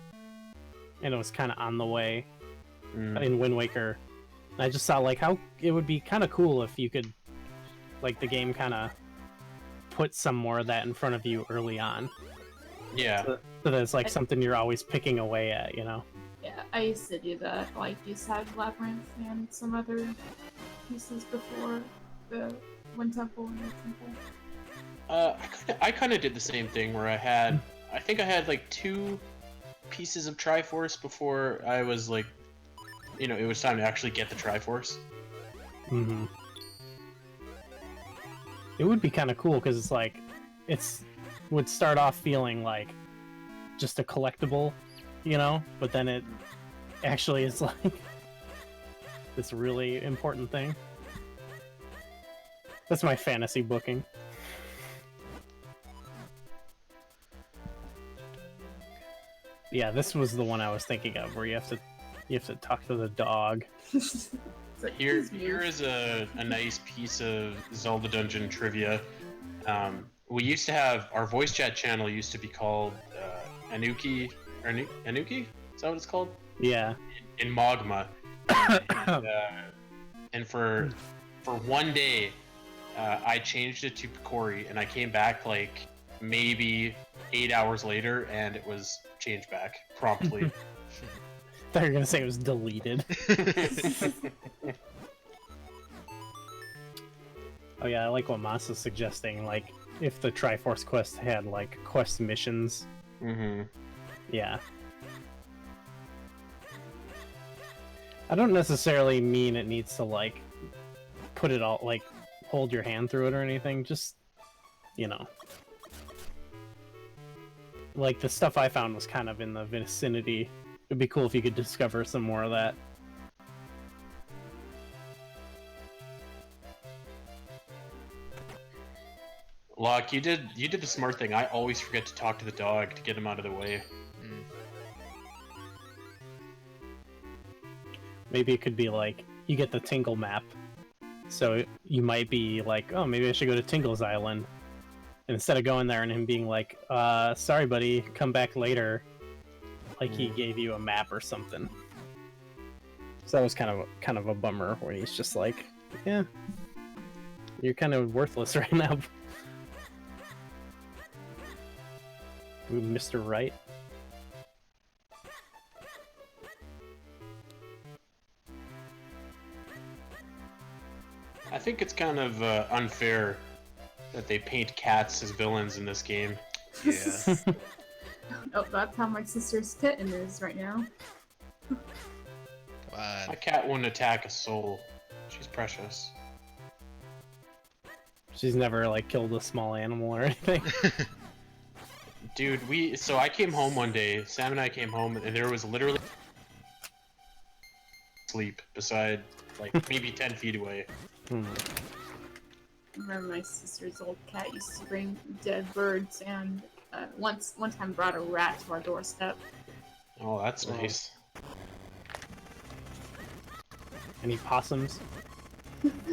and it was kind of on the way in Wind Waker. And I just thought like how it would be kind of cool if you could, like the game kind of put some more of that in front of you early on, Yeah. so that it's like something you're always picking away at, you know? Yeah, I used to do that. Like you said, Labyrinth and some other pieces before the Wind Temple and the Temple. I kind of did the same thing where I think I had like 2 pieces of Triforce before I was like, it was time to actually get the Triforce. Mm-hmm. It would be kind of cool because it's like would start off feeling like just a collectible, but then it actually is like this really important thing. That's my fantasy booking. Yeah, this was the one I was thinking of where you have to talk to the dog. Here is a nice piece of Zelda Dungeon trivia. We used to have our voice chat channel used to be called Anuki. Anuki? Is that what it's called? Yeah. In Mogma. And for one day, I changed it to Picori, and I came back like maybe 8 hours later, and it was changed back promptly. Thought you were gonna say it was deleted. Oh yeah, I like what Masa's suggesting. Like, if the Triforce quest had like quest missions. Mm-hmm. Yeah. I don't necessarily mean it needs to like put it all like hold your hand through it or anything. Just like the stuff I found was kind of in the vicinity. It'd be cool if you could discover some more of that. Locke, you did the smart thing. I always forget to talk to the dog to get him out of the way. Maybe it could be like you get the Tingle map, so you might be like, oh, maybe I should go to Tingle's Island, And instead of going there and him being like, sorry buddy, come back later, like he gave you a map or something. So that was kind of a bummer when he's just like, yeah, you're kind of worthless right now. Ooh, Mr. Right. I think it's kind of unfair that they paint cats as villains in this game. Yeah. Oh, that's how my sister's kitten is right now. Come My on. cat wouldn't attack a soul. She's precious. She's never like killed a small animal or anything. Dude, so I came home one day, Sam and I came home, and there was literally sleep beside, like, maybe 10 feet away. Hmm. I remember my sister's old cat used to bring dead birds, and one time brought a rat to our doorstep. Oh, that's nice. Any possums?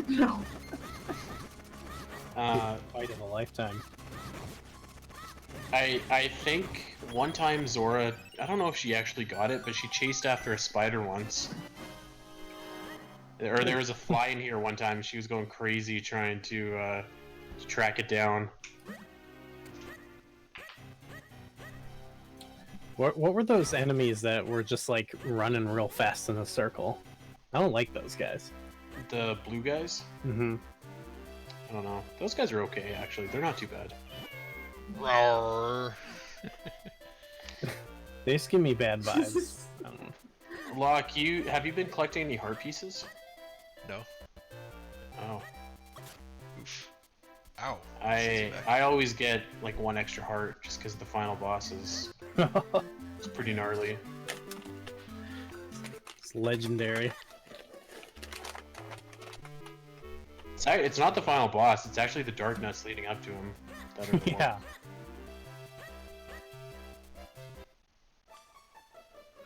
No. Fight of a lifetime. I think one time Zora, I don't know if she actually got it, but she chased after a spider once. Or there was a fly in here one time, she was going crazy trying to track it down. What were those enemies that were just like running real fast in a circle? I don't like those guys. The blue guys? Mm-hmm. I don't know. Those guys are okay, actually. They're not too bad. Roar. They just give me bad vibes. I don't know. Locke, have you been collecting any heart pieces? No. Oh. Oof. Ow. I always get like one extra heart just because the final boss is it's pretty gnarly. It's legendary. It's not the final boss, it's actually the dark nuts leading up to him. that are the Yeah. ones.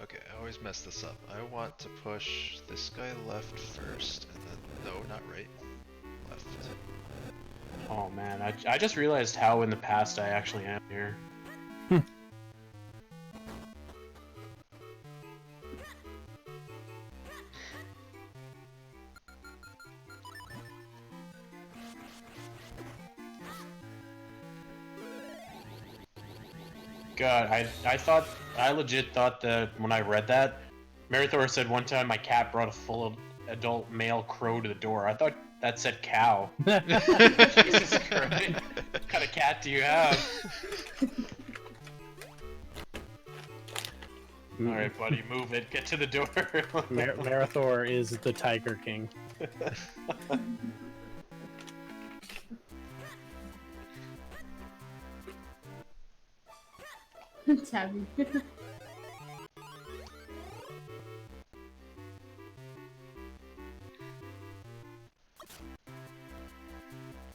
Okay, I always mess this up. I want to push this guy left first, and then no, not right. Left. Oh man, I just realized how in the past I actually am here. God, I legit thought that when I read that, Merithor said one time my cat brought a full adult male crow to the door. I thought that said cow. Jesus Christ. What kind of cat do you have? Alright, buddy, move it. Get to the door. Merithor is the Tiger King. Tabby.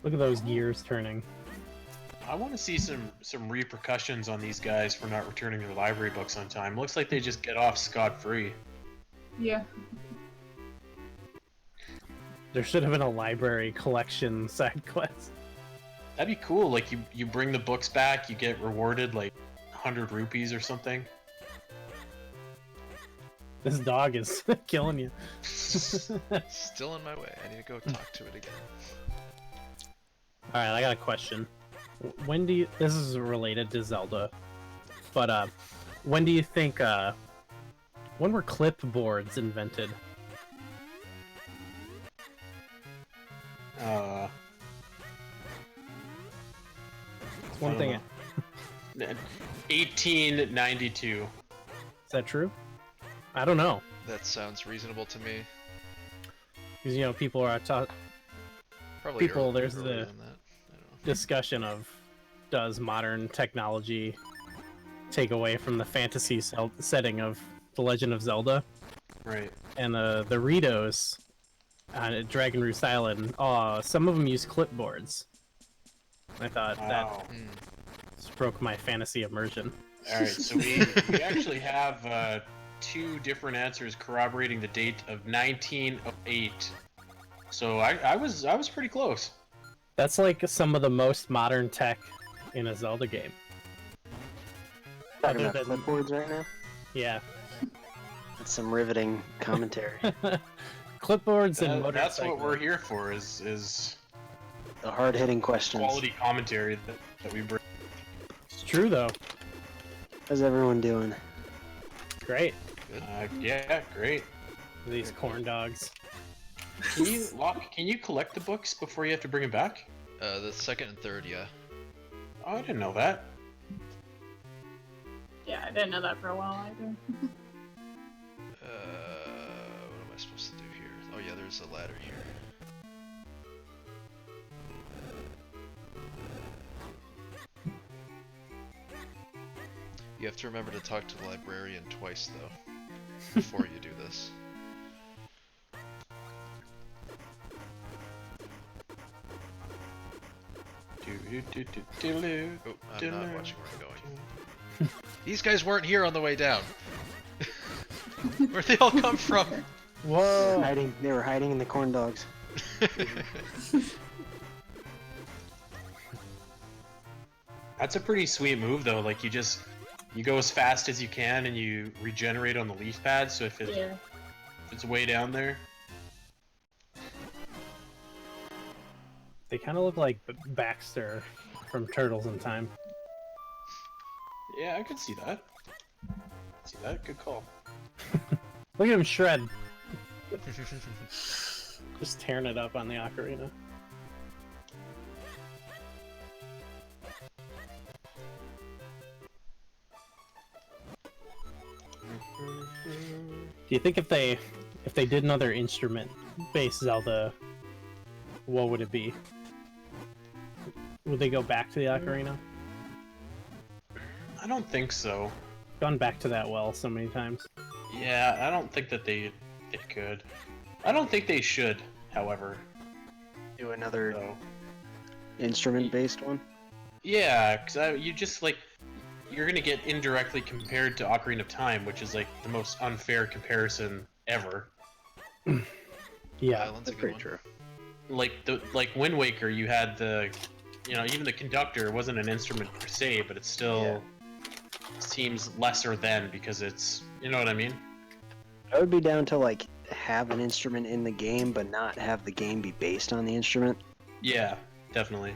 Look at those gears turning. I want to see some repercussions on these guys for not returning their library books on time. Looks like they just get off scot-free. Yeah. There should have been a library collection side quest. That'd be cool. Like you bring the books back, you get rewarded like 100 rupees or something. This dog is killing you. Still in my way. I need to go talk to it again. Alright, I got a question. When do you... This is related to Zelda. But, when do you think, when were clipboards invented? It's one thing... 1892. Is that true? I don't know. That sounds reasonable to me. Because, you know, people are taught... Probably People, earlier there's than the- that. I don't know. discussion of does modern technology take away from the fantasy setting of The Legend of Zelda? Right. And the Ritos on Dragon Roost Island, some of them use clipboards. I thought that Wow. just broke my fantasy immersion. Alright, so we actually have two different answers corroborating the date of 1908. So I was pretty close. That's like some of the most modern tech in a Zelda game. Talking Other about than- clipboards right now? Yeah. That's some riveting commentary. Clipboards and motorcycles. That's what we're here for, is The hard-hitting questions. quality commentary that we bring. It's true though. How's everyone doing? Great. Yeah, great. These corn dogs. Can you collect the books before you have to bring them back? The second and third, yeah. Oh, I didn't know that. Yeah, I didn't know that for a while either. What am I supposed to do here? Oh yeah, there's a ladder here. You have to remember to talk to the librarian twice, though, before you do this. Oh, I'm not watching where I'm going. These guys weren't here on the way down. Where'd they all come from? Whoa. They were hiding in the corn dogs. That's a pretty sweet move, though. Like, you go as fast as you can and you regenerate on the leaf pad, so if it's way down there. They kind of look like Baxter from Turtles in Time. Yeah, I could see that. See that? Good call. Look at him shred. Just tearing it up on the ocarina. Do you think if they did another instrument-based Zelda, what would it be? Would they go back to the ocarina? I don't think so. Gone back to that well so many times. Yeah, I don't think that they could. I don't think they should, however. Do another So, instrument-based one? yeah, because you just, like, you're gonna get indirectly compared to Ocarina of Time, which is, like, the most unfair comparison ever. Yeah, Island's a That's good pretty one. true. Like Wind Waker, you had even the conductor wasn't an instrument per se, but it still seems lesser than because it's, you know what I mean? I would be down to like have an instrument in the game, but not have the game be based on the instrument. Yeah, definitely.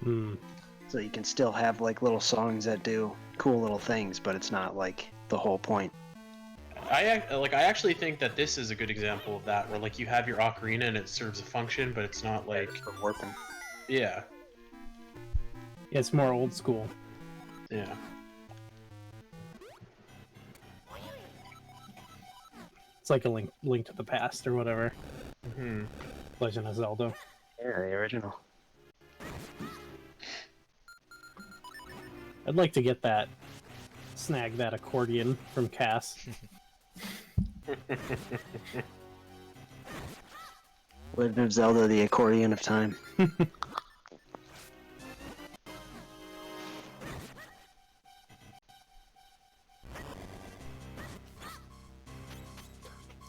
Hmm. So you can still have like little songs that do cool little things, but it's not like the whole point. I actually think that this is a good example of that, where like you have your ocarina and it serves a function, but it's not like For warping. yeah, It's more old school. yeah. It's like a link to the past or whatever. Hmm. Legend of Zelda. Yeah, the original. I'd like to get that. Snag that accordion from Cass. Legend of Zelda: The Accordion of Time.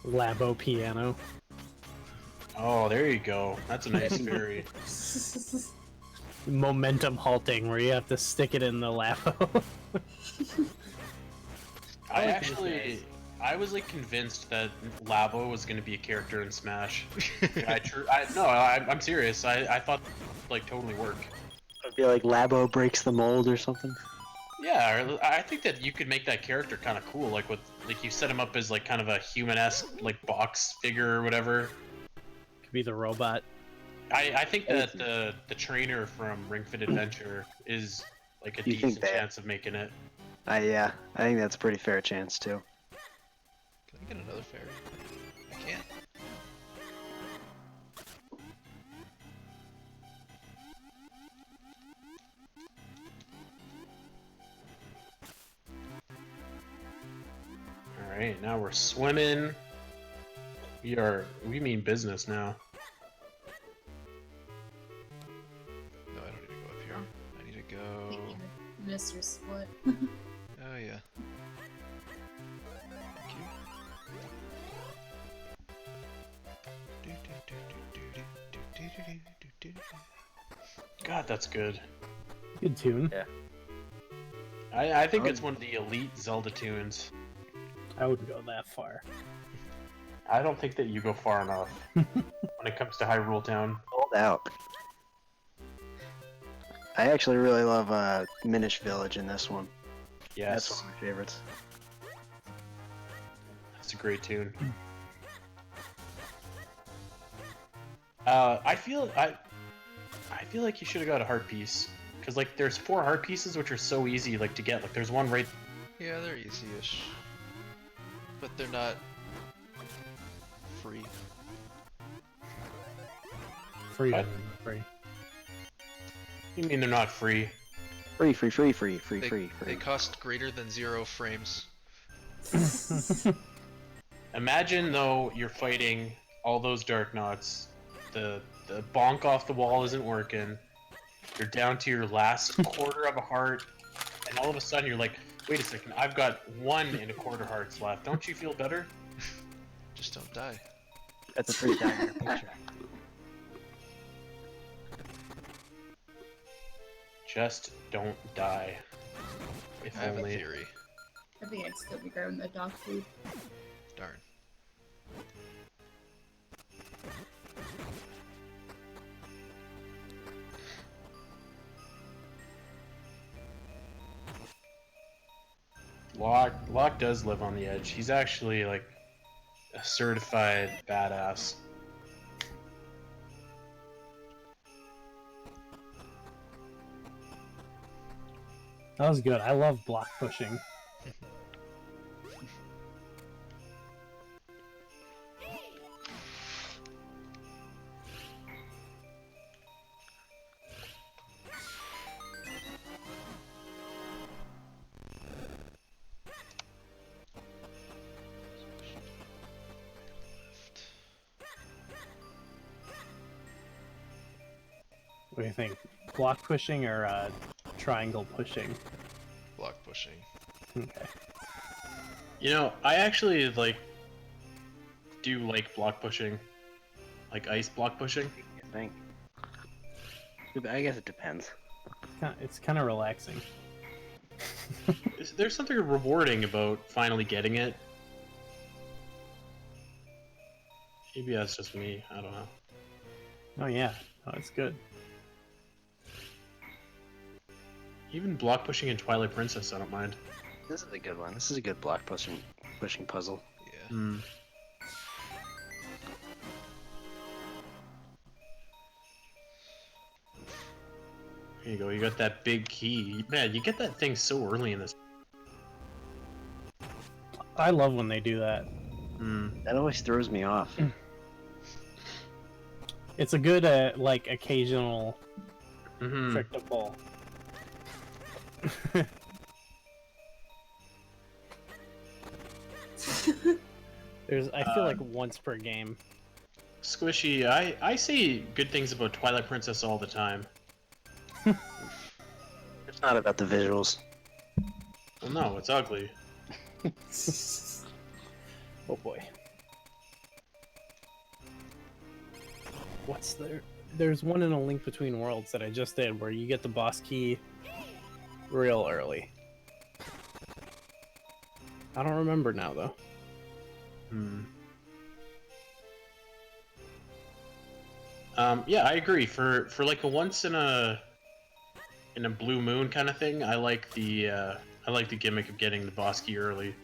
Labo piano. Oh, there you go. That's a nice fairy. Momentum halting, where you have to stick it in the labo. I was like convinced that Lavo was going to be a character in Smash. I'm serious. I thought like totally work. It'd be like Labo breaks the mold or something. Yeah, or I think that you could make that character kind of cool, like you set him up as like kind of a human-esque like box figure or whatever. Could be the robot. I think that the trainer from Ring Fit Adventure is like a You think decent that- chance of making it. Yeah, I think that's a pretty fair chance too. Can I get another fairy? I can't. Alright, now we're swimming. We mean business now. No, I don't need to go up here. I need to I think go. you missed your split. Oh yeah. Thank you. God, that's good. Good tune. Yeah. I think it's one of the elite Zelda tunes. I wouldn't go that far. I don't think that you go far enough when it comes to Hyrule Town. Sold out. I actually really love Minish Village in this one. Yes, That's one of my favorites. that's a great tune. I feel like you should have got a heart piece, because like there's 4 heart pieces which are so easy like to get. Like there's one right. Yeah, they're easy-ish. But they're not free. Free. What? Free. You mean they're not free? Free. They cost greater than 0 frames. Imagine though you're fighting all those Dark Knots, the bonk off the wall isn't working, you're down to your last quarter of a heart, and all of a sudden you're like, wait a second, I've got 1 1/4 hearts left. Don't you feel better? Just don't die. That's a pretty dire picture. Just don't die. If I have a only. theory. I think I'd still be grabbing the dog food. Darn. Locke does live on the edge. He's actually like a certified badass. That was good. I love block pushing. What do you think? Block pushing or triangle pushing? Block pushing. Okay. You know, I actually do like block pushing, like ice block pushing. I think. I guess it depends. It's kind of relaxing. There's something rewarding about finally getting it. Maybe that's just me. I don't know. Oh yeah, oh, it's good. Even block pushing in Twilight Princess, I don't mind. This is a good one. This is a good block pushing puzzle. Yeah. Hmm. There you go. You got that big key. Man, you get that thing so early in this. I love when they do that. Hmm. That always throws me off. It's a good like occasional Mm-hmm. trick to pull. I feel like once per game. Squishy, I say good things about Twilight Princess all the time. It's not about the visuals. Well, no, it's ugly. Oh boy. What's there? There's one in A Link Between Worlds that I just did where you get the boss key real early. I don't remember now though. Hmm. Yeah, I agree. For like a once in a blue moon kind of thing, I like the gimmick of getting the boss key early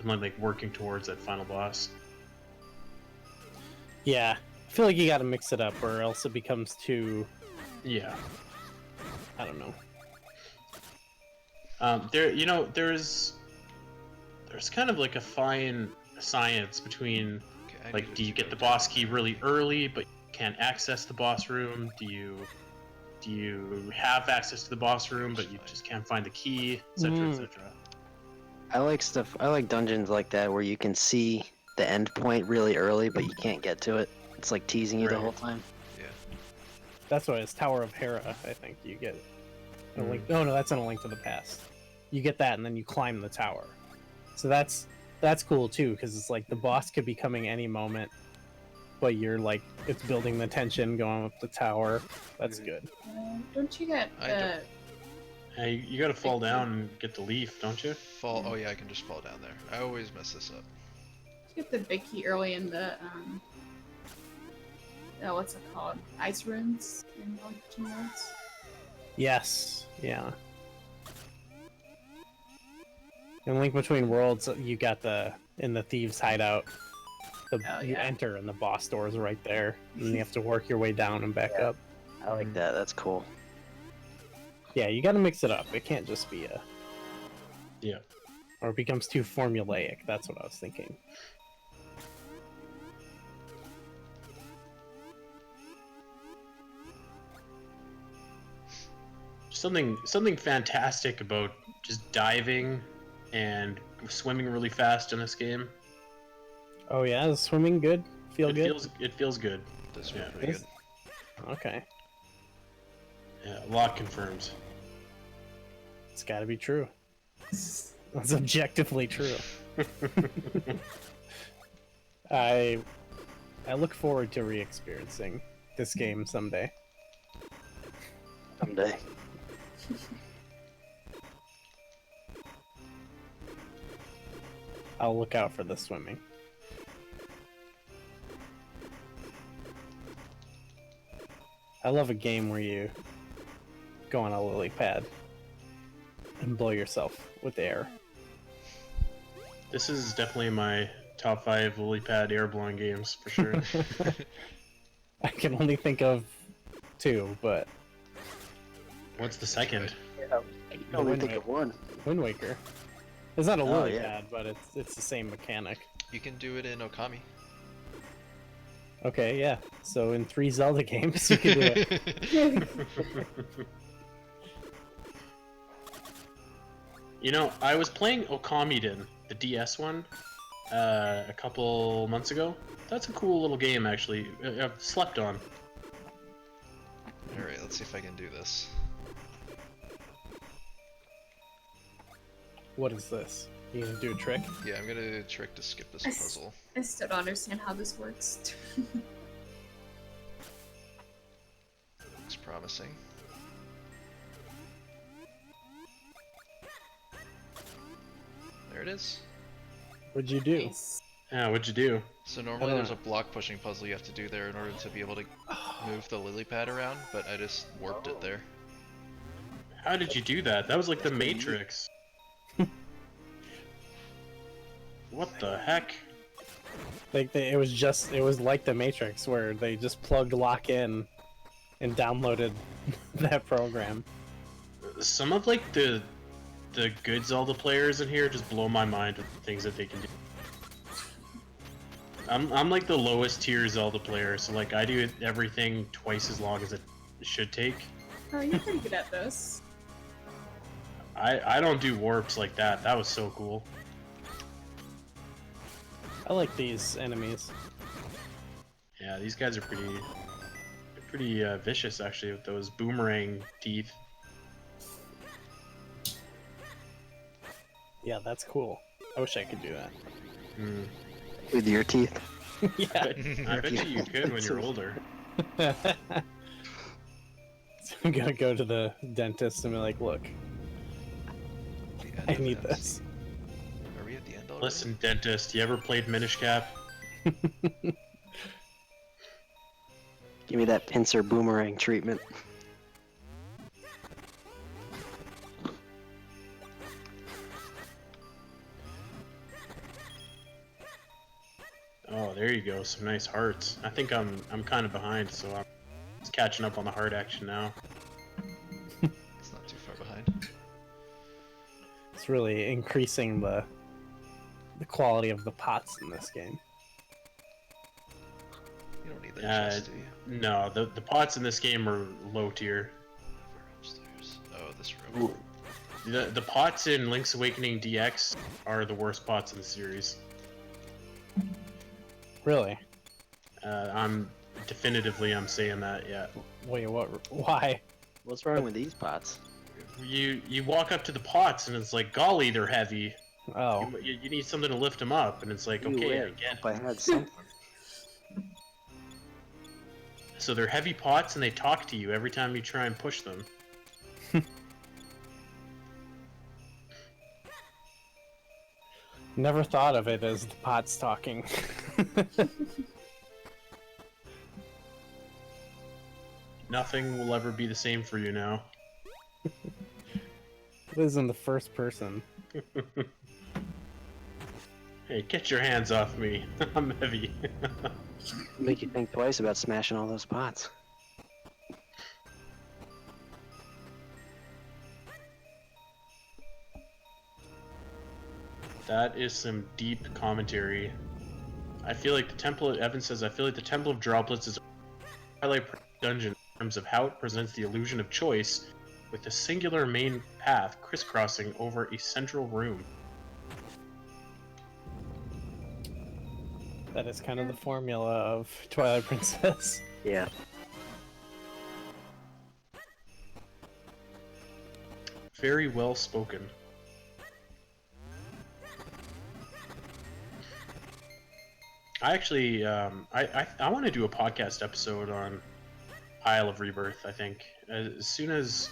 and then like working towards that final boss. Yeah, I feel like you gotta mix it up or else it becomes too, Yeah. I don't know. There's kind of like a fine science between Okay, I like, need do you to get go the to- boss key really early but you can't access the boss room? Do you have access to the boss room but you just can't find the key, etc., etc. I like dungeons like that where you can see the end point really early, but you can't get to it. It's like teasing you the Right. whole time. Yeah. That's why it's Tower of Hera, I think you get. A link, no, that's in A Link to the Past. You get that and then you climb the tower. So that's cool too, because it's like the boss could be coming any moment, but you're like, it's building the tension going up the tower. That's good. Don't you get I the Hey, you gotta fall down and get the leaf, don't you? Fall. Oh yeah, I can just fall down there. I always mess this up. You get the big key early in the what's it called? Ice runes in Link Between Worlds. Yes. Yeah. In Link Between Worlds, you got in the thieves' hideout. Oh, You yeah. enter and the boss door is right there, and you have to work your way down and back up. I like that. That's cool. Yeah, you got to mix it up. It can't just be Yeah. or it becomes too formulaic. That's what I was thinking. Something fantastic about just diving and swimming really fast in this game. Oh yeah, is swimming good? Feel good? It feels good. Does Yeah. feel pretty Is- good. Okay, Yeah, a lot confirms. it's got to be true. That's objectively true. I look forward to re-experiencing this game someday. Someday. I'll look out for the swimming. I love a game where you go on a lily pad and blow yourself with air. This is definitely my top 5 lily pad air blowing games for sure. I can only think of 2, but What's the second? I can only think of one. Wind Waker. It's not a Oh, lily yeah. pad, but it's the same mechanic. You can do it in Okami. Okay, yeah. So in 3 Zelda games, you can do it. You know, I was playing Okamiden, the DS one, a couple months ago. That's a cool little game, actually. I've slept on. Alright, let's see if I can do this. What is this? You gonna do a trick? Yeah, I'm gonna do a trick to skip this I s- puzzle. I still don't understand how this works. Looks promising. There it is. What'd you do? Nice. Yeah, what'd you do? So normally Uh. there's a block pushing puzzle you have to do there in order to be able to move the lily pad around, but I just warped it there. How did you do that? That was like the Matrix. What the heck? Like it was like the Matrix where they just plugged lock in and downloaded that program. Some of like the good Zelda players in here just blow my mind with the things that they can do. I'm like the lowest tier Zelda player, so like I do everything twice as long as it should take. Oh, you're pretty good at this. I don't do warps like that. That was so cool. I like these enemies. Yeah, these guys are pretty vicious actually with those boomerang teeth. Yeah, that's cool. I wish I could do that. Hmm. With your teeth. Yeah. I bet you could when you're older. So I'm gonna go to the dentist and be like, look, The end I of need MC. this. Are we at the end already? Listen, dentist, you ever played Minish Cap? Give me that pincer boomerang treatment. Oh, there you go. Some nice hearts. I think I'm kind of behind, so I'm just catching up on the heart action now. It's not too far behind. It's really increasing the quality of the pots in this game. You don't need that Yeah, chest, do you? No, the pots in this game are low tier. Over upstairs. Oh, this room. The pots in Link's Awakening DX are the worst pots in the series. Really? I'm saying that. Yeah. Wait, what? Why? What's wrong with these pots? You walk up to the pots and it's like, golly, they're heavy. Oh, You need something to lift them up, and it's like, You okay, I would. get If I had something. So they're heavy pots, and they talk to you every time you try and push them. Never thought of it as the pots talking. Nothing will ever be the same for you now. It is in the first person. Hey, get your hands off me. I'm heavy. Make you think twice about smashing all those pots. That is some deep commentary. I feel like the Temple of Evan says, I feel like the Temple of Droplets is a highlight dungeon in terms of how it presents the illusion of choice with a singular main path crisscrossing over a central room. That is kind of the formula of Twilight Princess. Yeah. Very well spoken. I actually, I want to do a podcast episode on Isle of Rebirth. I think as soon as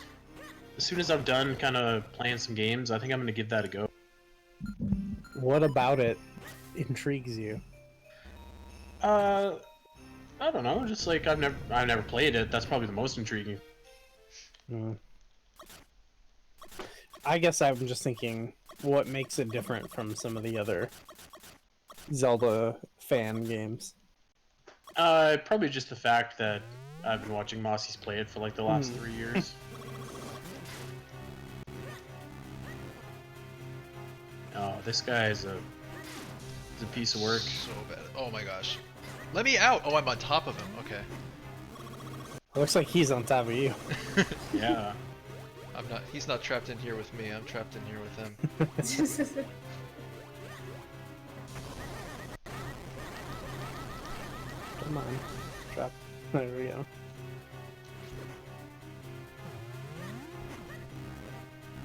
I'm done, kind of playing some games, I think I'm gonna give that a go. What about it intrigues you? I don't know. Just like I've never played it. That's probably the most intriguing. Mm. I guess I'm just thinking, what makes it different from some of the other Zelda fan games? Probably just the fact that I've been watching Mossies play it for like the last 3 years. Oh, this guy is a piece of work. So bad. Oh my gosh. Let me out! Oh, I'm on top of him. Okay. It looks like he's on top of you. Yeah. I'm not. He's not trapped in here with me. I'm trapped in here with him. Come on. Drop. There we go.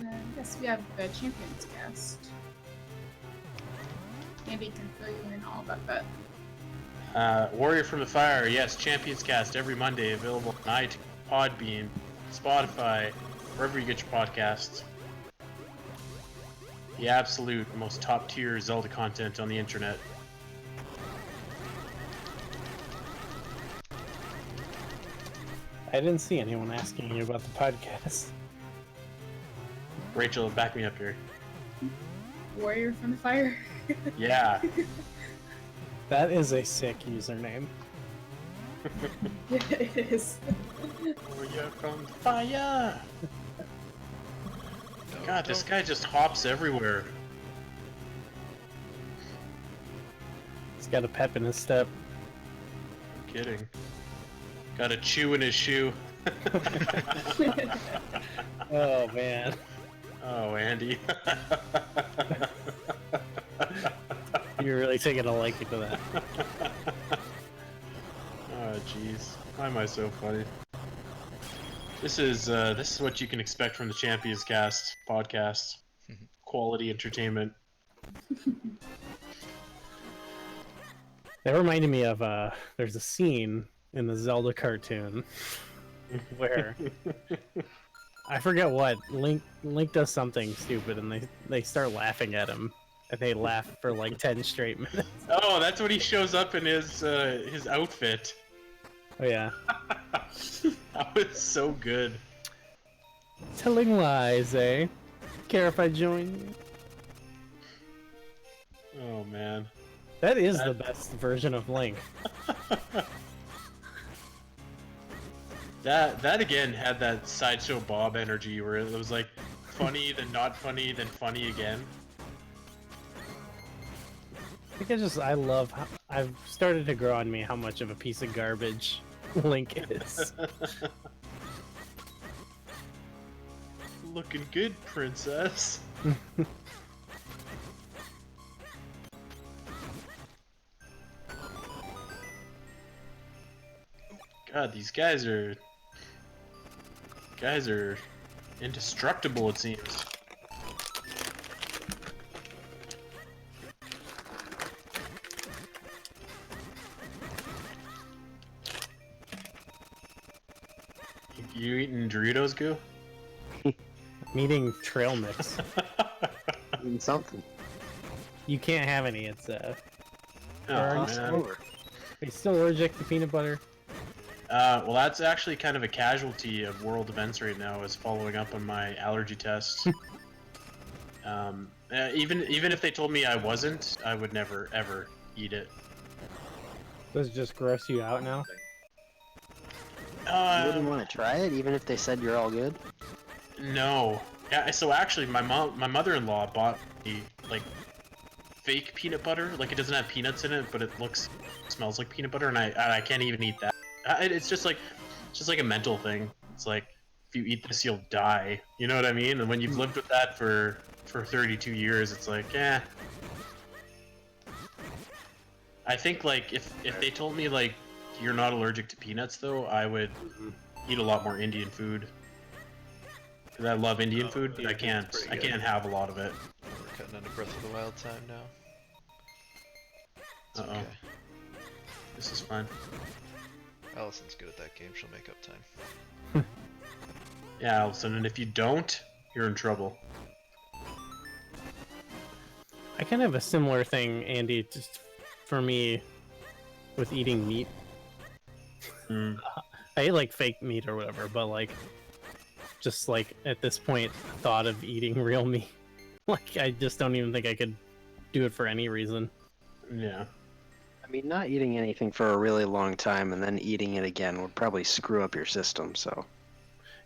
I guess we have the Champions Cast. Maybe he can fill you in all about that. Warrior from the Fire, yes, Champions Cast every Monday, available on iTunes, Podbean, Spotify, wherever you get your podcasts. The absolute most top-tier Zelda content on the internet. I didn't see anyone asking you about the podcast. Rachel, back me up here. Warrior from the Fire. Yeah. That is a sick username. Yeah, it is. Warrior from the Fire! No, God, this don't- guy just hops everywhere. He's got a pep in his step. No kidding. Got a chew in his shoe. Oh man. Oh, Andy. You're really taking a liking to that. Oh, jeez. Why am I so funny? This is what you can expect from the Champions Cast podcast. Quality entertainment. That reminded me of there's a scene in the Zelda cartoon where I forget what Link does something stupid and they start laughing at him and they laugh for like 10 straight minutes. Oh, that's when he shows up in his outfit. Oh yeah. That was so good. Telling lies, eh? Care if I join you? Oh man. That is the best version of Link. That again had that Sideshow Bob energy where it was like funny, then not funny, then funny again. I think I love how I've started to grow on me how much of a piece of garbage Link is. Looking good, princess. God, these guys are indestructible, it seems. You eating Doritos, Goo? I'm eating trail mix. Eating something. You can't have any. It's Oh, Toss it man. over. Are you still allergic to peanut butter? Well, that's actually kind of a casualty of world events right now, is following up on my allergy test. Even if they told me I wasn't, I would never ever eat it. Does it just gross you out now? You wouldn't want to try it, even if they said you're all good. No. Yeah. So actually, my mother-in-law bought me like fake peanut butter. Like it doesn't have peanuts in it, but it smells like peanut butter, and I can't even eat that. It's just like a mental thing. It's like if you eat this, you'll die. You know what I mean? And when you've lived with that for 32 years, it's like, eh. I think like if they told me like you're not allergic to peanuts though, I would eat a lot more Indian food. Cause I love Indian food, but I can't have a lot of it. We're cutting into Breath of the Wild time now. It's Uh-oh. okay. This is fun. Allison's good at that game. She'll make up time. Yeah, Allison, and if you don't, you're in trouble. I kind of have a similar thing, Andy, just for me with eating meat. Mm. I eat like fake meat or whatever, but like just like at this point thought of eating real meat. Like I just don't even think I could do it for any reason. Yeah. I mean, not eating anything for a really long time and then eating it again would probably screw up your system, so.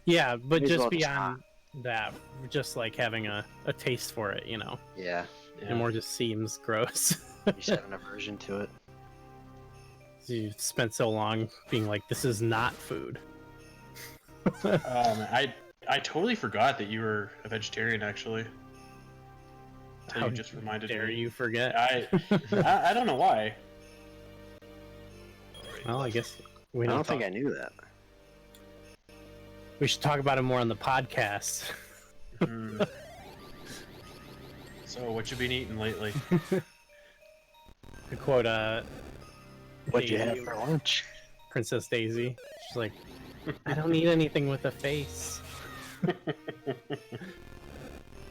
Yeah, but May as just well just beyond that, just like having a taste for it, you know. Yeah, It more just seems gross. you should have an aversion to it. You spent so long being like, this is not food. I totally forgot that you were a vegetarian, actually. Until How you just reminded dare me. you forget? I don't know why. Alright, Well, I guess we I don't don't think talk- I knew that. We should talk about it more on the podcast. Hmm. So, what you been eating lately? To quote What'd you Daisy, have for lunch? Princess Daisy. She's like, I don't need anything with a face.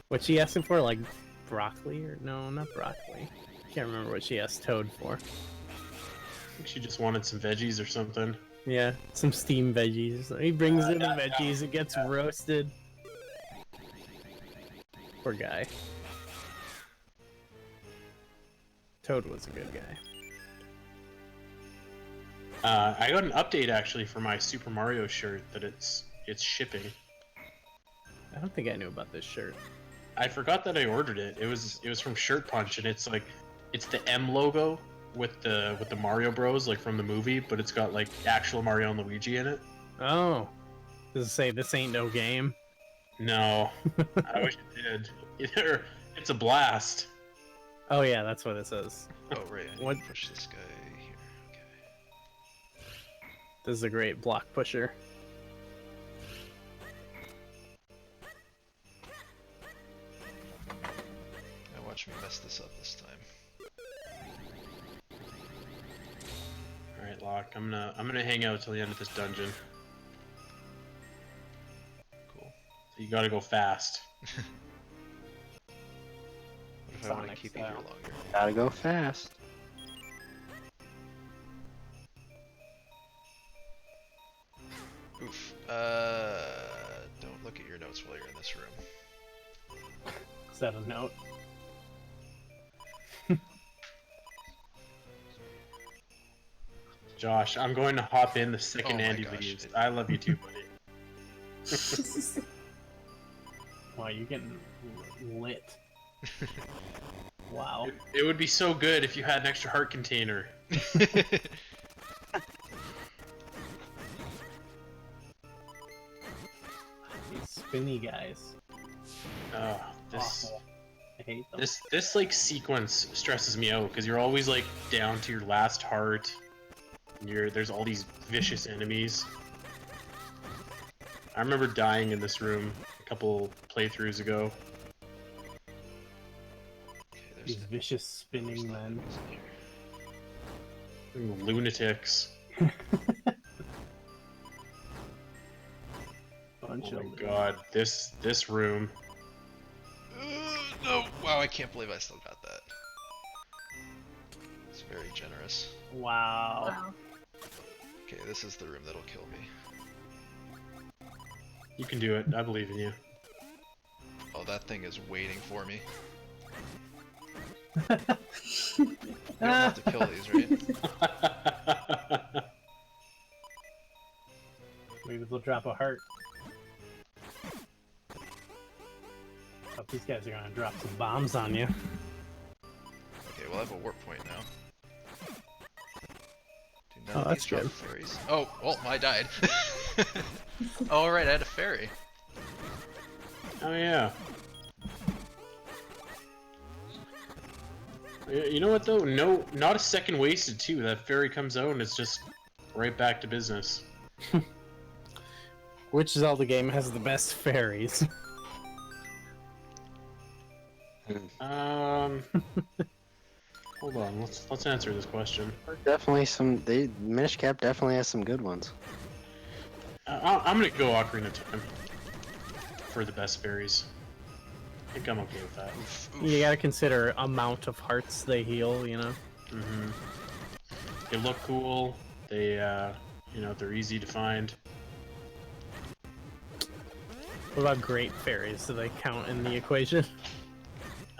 What she asking for? Like broccoli or no, not broccoli. Can't remember what she asked Toad for. I think she just wanted some veggies or something. Yeah, some steamed veggies. He brings in the veggies, it gets roasted. Poor guy. Toad was a good guy. I got an update actually for my Super Mario shirt that it's shipping. I don't think I knew about this shirt. I forgot that I ordered it. It was from Shirt Punch, and it's like it's the M logo with the Mario Bros like from the movie, but it's got like actual Mario and Luigi in it. Oh. Does it say this ain't no game? No, I wish it did. Either it's a blast. Oh yeah, that's what it says. Oh, right. I need What- to push this guy here. Okay. This is a great block pusher. Now watch me mess this up this time. All right, Locke. I'm gonna hang out till the end of this dungeon. Cool. So you gotta go fast. What if I want to Sonic keep you here style. longer? Gotta go fast. Oof. Don't look at your notes while you're in this room. Is that a note? Josh, I'm going to hop in the second Oh my Andy gosh. leaves. I love you too, buddy. Wow, you're getting lit. Wow. It would be so good if you had an extra heart container. These spinny guys. This Awful. I hate them. this like sequence stresses me out because you're always like down to your last heart. And there's all these vicious enemies. I remember dying in this room a couple playthroughs ago. Okay, there's These the- vicious spinning men. Lunatics. Bunch Oh of my them. god, this room. No! Wow, I can't believe I still got that. generous. Wow. Wow. Okay, this is the room that'll kill me. You can do it. I believe in you. Oh, that thing is waiting for me. We don't have to kill these, right? Maybe they'll drop a heart. Oh, these guys are gonna drop some bombs on you. Okay, we'll have a warp point now. Do none Oh, of that's these drop good. fairies? Oh, well, I died. Oh, right, I had a fairy. Oh yeah. You know what though? No, not a second wasted too. That fairy comes out and it's just right back to business. Which Zelda game has the best fairies? Um, hold on. Let's answer this question. Definitely some. Minish Cap definitely has some good ones. I'm gonna go Ocarina of Time for the best fairies. I think I'm okay with that. Oof, oof. You gotta consider amount of hearts they heal, you know? Mm-hmm. They look cool. They, you know, they're easy to find. What about great fairies? Do they count in the equation?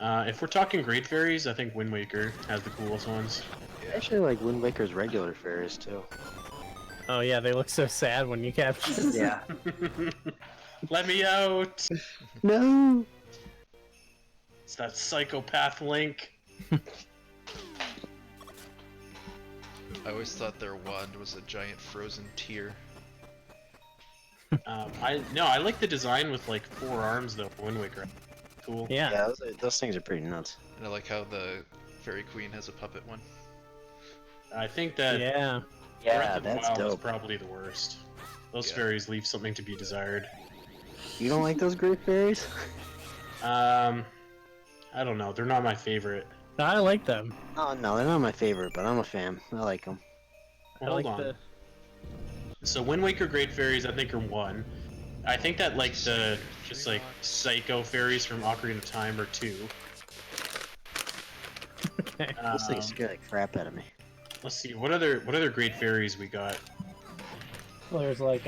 If we're talking great fairies, I think Wind Waker has the coolest ones. I actually like Wind Waker's regular fairies too. Oh yeah, they look so sad when you capture them. Yeah. Let me out! No. It's that psychopath Link. I always thought their wand was a giant frozen tear. I like the design with like 4 arms though. Wind Waker, cool. Yeah. Yeah, those things are pretty nuts. And I like how the Fairy Queen has a puppet one. I think that Yeah. Yeah, Breath of the that's Wild is dope. probably the worst. Those Yeah. fairies leave something to be desired. You don't like those great fairies? I don't know. They're not my favorite. I like them. Oh no, they're not my favorite, but I'm a fan. I like them. I Hold like on. the So Wind Waker Great Fairies, I think, are 1. I think that like the just like Psycho Fairies from Ocarina of Time are 2. okay. Those things scare the crap out of me. Let's see what other Great Fairies we got. Well, there's like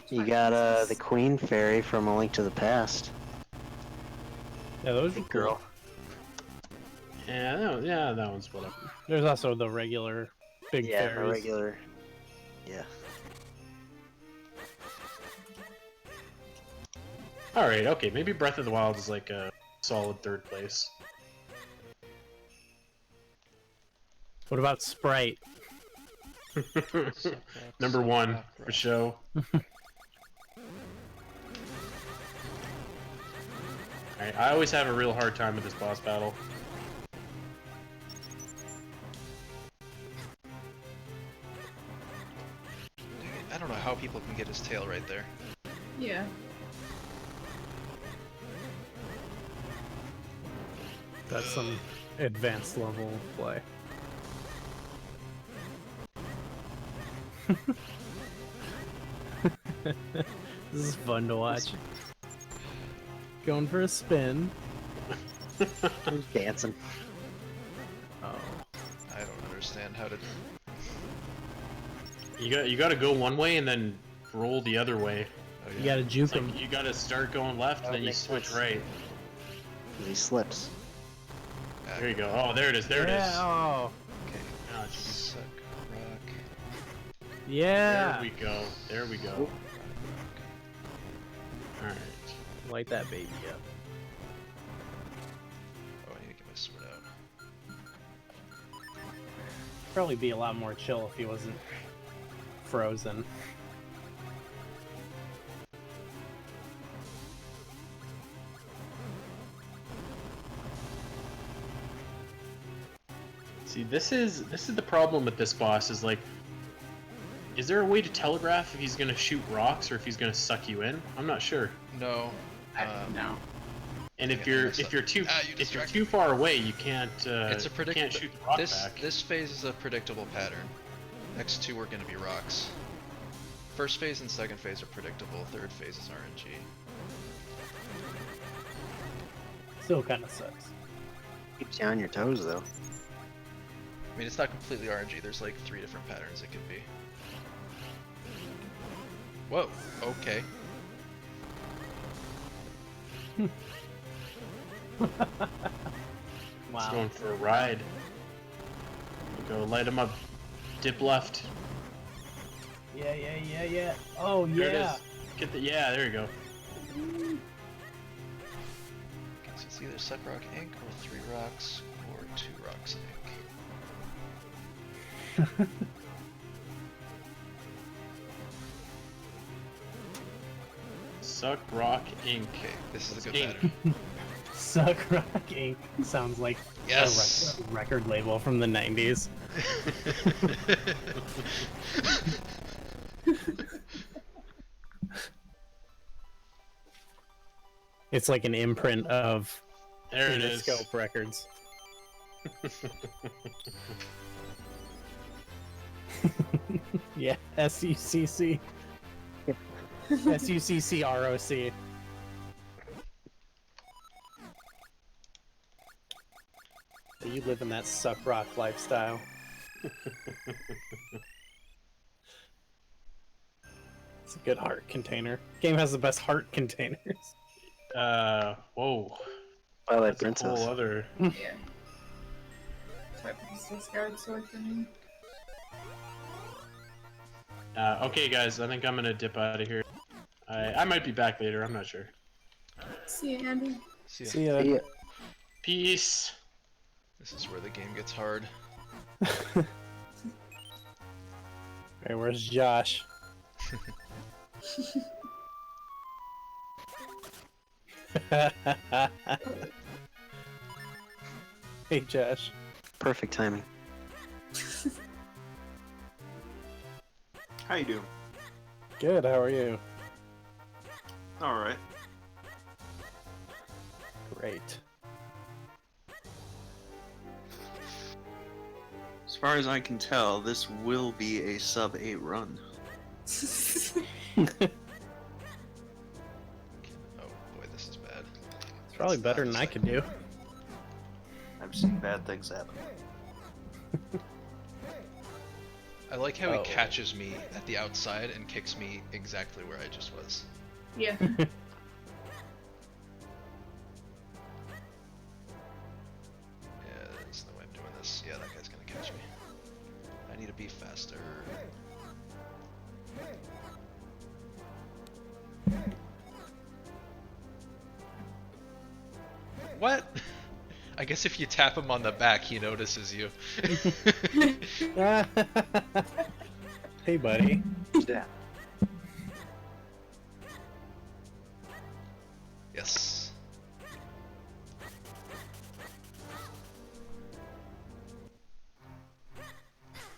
You got the Queen Fairy from A Link to the Past. yeah, those are Big cool. girl. Yeah, that one's whatever. There's also the regular big Yeah, the fairies. regular. Yeah. All right, okay, maybe Breath of the Wild is like a solid 3rd place. What about Sprite? Number 1 for show. Alright, I always have a real hard time with this boss battle. I don't know how people can get his tail right there. Yeah. That's some advanced level play. This is fun to watch. Going for a spin. Who's dancing? Oh. I don't understand how to. You got to go one way and then roll the other way. Oh, You yeah. gotta juke It's like him. you got to start going left and then you makes switch sense. right. He slips. There you go. Oh, there it is. There it is. Oh. Okay. Ah, jeez. Suck rock. Yeah. There we go. There we go. All right. Light that baby up. Oh, I need to get my sword out. Probably be a lot more chill if he wasn't frozen. See, this is the problem with this boss. Is like, is there a way to telegraph if he's gonna shoot rocks or if he's gonna suck you in? I'm not sure. No. I don't know. And if Yeah, you're messed up. too You if you're distracted too far away, you can't It's a you predictable. can't shoot the rock This back. this phase is a predictable pattern. Next 2 are going to be rocks. First phase and second phase are predictable. Third phase is RNG. Still kind of sucks. Keeps you on your toes, though. I mean, it's not completely RNG. There's like 3 different patterns it could be. Whoa. Okay. It's Wow. going for a ride. Go light him up. Dip left. Yeah. Oh, There it yeah. is. Get the there you go. Okay, so it's either Suck Rock Inc. or 3 Rocks or 2 Rocks Inc. Suck Rock Inc. Okay, this is a good Inc. pattern. Suck Rock Inc. Sounds like Yes! a record label from the 90s. It's like an imprint of There it is. Interscope Records. Yeah, SUCC. SUCCROC. So you live in that suck rock lifestyle. It's a good heart container. Game has the best heart containers. Whoa. Twilight That's a Princess. whole other. Yeah. Try to use this guard sword for me. Okay, guys, I think I'm gonna dip out of here. I might be back later. I'm not sure. See you, Andy. See ya. See ya. Yeah. Peace. This is where the game gets hard. Hey, where's Josh? Hey, Josh. Perfect timing. How you doing? Good, how are you? All right. Great. As far as I can tell, this will be a sub-8 run. Oh boy, this is bad. It's probably better than I could do. I've seen bad things happen. I like how Oh. he catches me at the outside and kicks me exactly where I just was. Yeah. Yeah, there's no way I'm doing this. Yeah, that guy's gonna catch me. I need to be faster. What? I guess if you tap him on the back, he notices you. Hey, buddy. Yeah. Yes.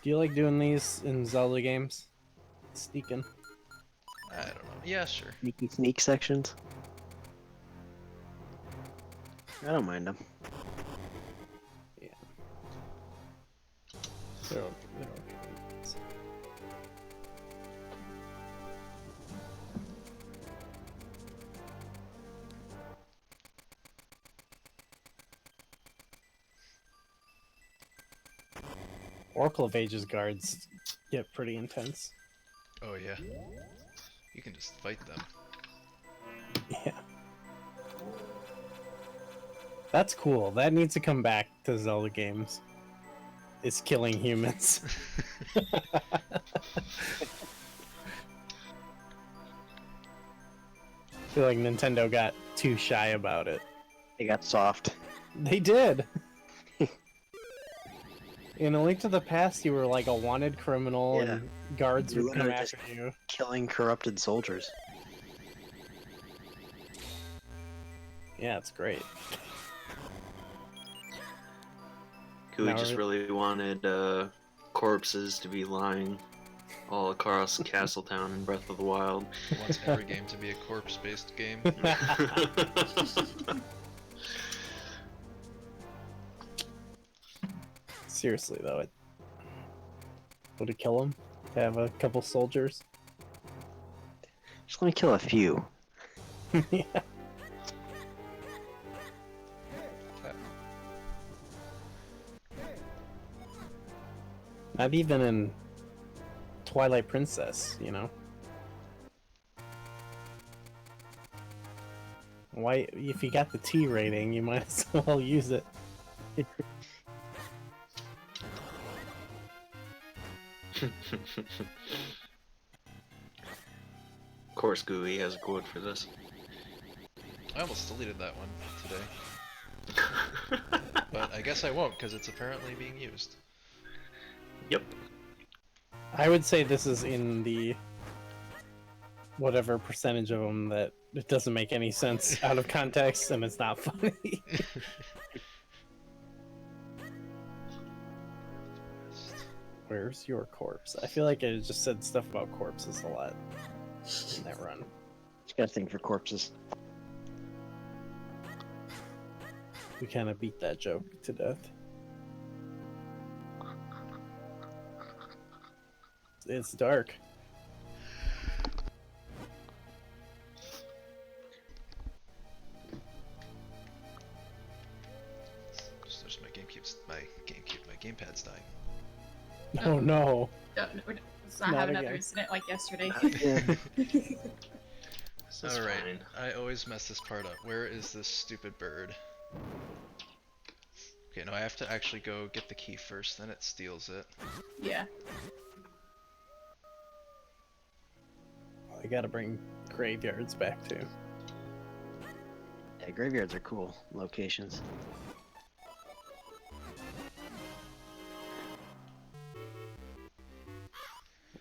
Do you like doing these in Zelda games? Sneaking. I don't know. Yeah, sure. Sneaky sneak sections. I don't mind them. They're okay. Oracle of Ages guards get pretty intense. Oh yeah. You can just fight them. Yeah. That's cool. That needs to come back to Zelda games. It's killing humans. I feel like Nintendo got too shy about it. They got soft. They did. In A Link to the Past, you were like a wanted criminal, Yeah. and guards You would come literally after you. Killing corrupted soldiers. Yeah, it's great. We Now just it- really wanted corpses to be lying all across Castletown in Breath of the Wild. Wants every game to be a corpse-based game. Seriously, though, would it kill him to have a couple soldiers? Just let me kill a few. Yeah. Not even in Twilight Princess, you know? Why, if you got the T rating, you might as well use it. Of course, Gooey has a quote for this. I almost deleted that one today. But I guess I won't, because it's apparently being used. Yep. I would say this is in the whatever percentage of them that it doesn't make any sense out of context and it's not funny. Where's your corpse? I feel like it just said stuff about corpses a lot in that run. Just got a thing for corpses. We kind of beat that joke to death. It's dark. Just my gamepad's dying. Oh no. Let's not Not have another again. incident like yesterday. This is Alright, fine. I always mess this part up. Where is this stupid bird? Okay, no, I have to actually go get the key first, then it steals it. Yeah. I gotta bring graveyards back too. Yeah, graveyards are cool locations.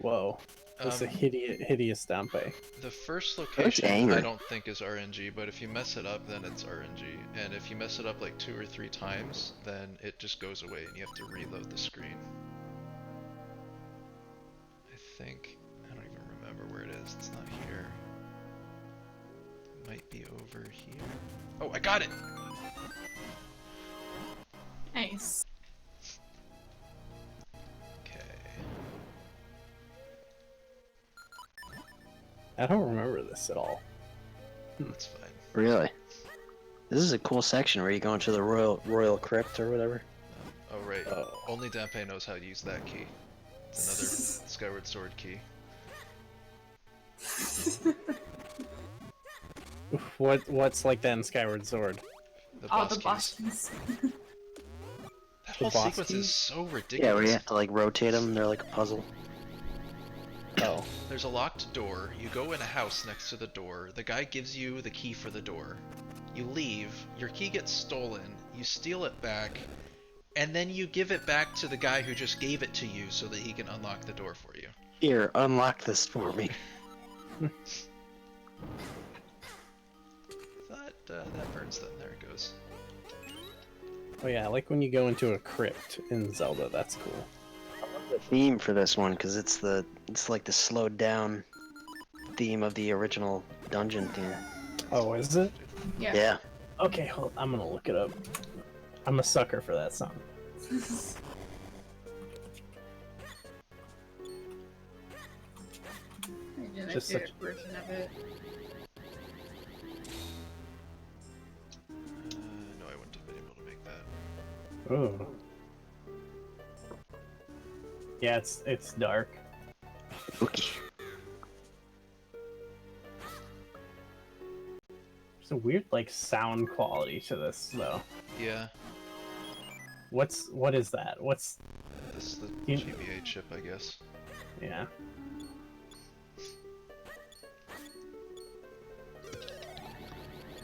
Whoa. That's a hideous Dampe. The first location angry. I don't think is RNG, but if you mess it up, then it's RNG. And if you mess it up like 2 or 3 times, then it just goes away and you have to reload the screen. I think. I don't even remember where it is. It's not here. It might be over here. Oh, I got it! Nice. Okay. I don't remember this at all. That's fine. Really? This is a cool section where you go into the royal crypt or whatever. Oh, right. Oh. Only Dampe knows how to use that key. It's another Skyward Sword key. What's like that in Skyward Sword? The All boss the boss keys. keys. That whole boss sequence keys? is so ridiculous. Yeah, where you have to like rotate them. They're like a puzzle. Oh. There's a locked door. You go in a house next to the door. The guy gives you the key for the door. You leave. Your key gets stolen. You steal it back. And then you give it back to the guy who just gave it to you so that he can unlock the door for you. Here, unlock this for me. That burns them. There it goes. Oh yeah, I like when you go into a crypt in Zelda. That's cool. The theme for this one because it's like the slowed down theme of the original dungeon theme. Oh, is it? Yeah. Yeah. Okay, hold. I'm gonna look it up. I'm a sucker for that song. I did my Just favorite such- version of it. No, I wouldn't have been able to make that. Oh. Yeah, it's dark. Okay. There's a weird like sound quality to this though. Yeah, What is that? What's this is the You- GBA chip, I guess. yeah.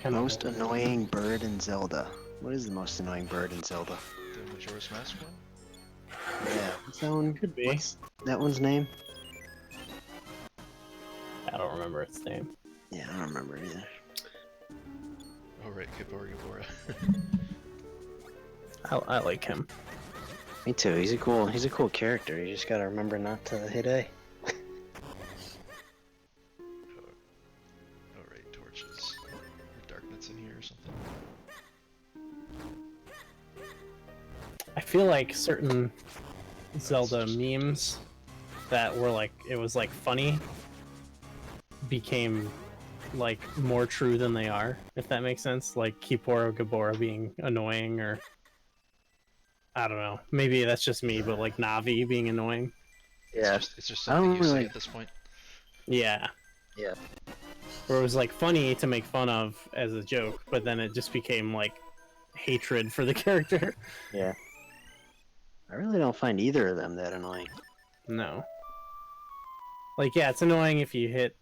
Kind Most annoying bird in Zelda. What is the most annoying bird in Zelda? The Majora's Mask one? Yeah. What's that one? Could be. What's that one's name? I don't remember its name. Yeah, I don't remember either. Oh right, Gabora Gabora. I like him. Me too. He's a cool character. You just gotta remember not to hit A. Oh right, torches. Or darkness in here or something. I feel like certain Zelda memes that were like it was like funny became like more true than they are, if that makes sense. Like Kipporo Gabora being annoying or I don't know. Maybe that's just me, but like Navi being annoying. Yeah. It's just I something don't you say really- at this point. Yeah. Yeah. Or it was like funny to make fun of as a joke, but then it just became like hatred for the character. Yeah. I really don't find either of them that annoying. No. Like, yeah, it's annoying if you hit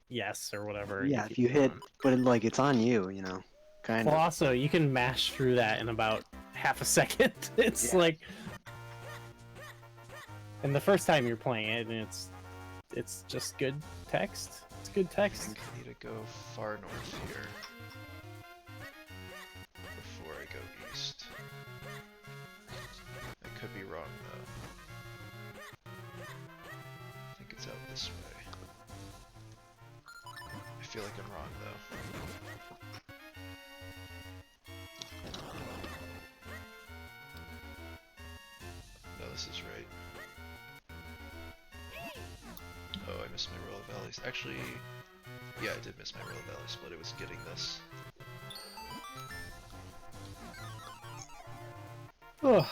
yes or whatever. and Yeah, if keep you hit, going. but like it's on you, you know, kind Well, of. also, you can mash through that in about half a second. It's Yeah. like, and the first time you're playing it, and it's just good text. It's good I text. think I need to go far north here before I go east. I could be wrong though. I think it's out this way. I feel like I'm wrong though. No, this is right. Oh, I missed my roll of valleys. Actually, yeah, I did miss my roll of valleys, but it was getting this. Oh.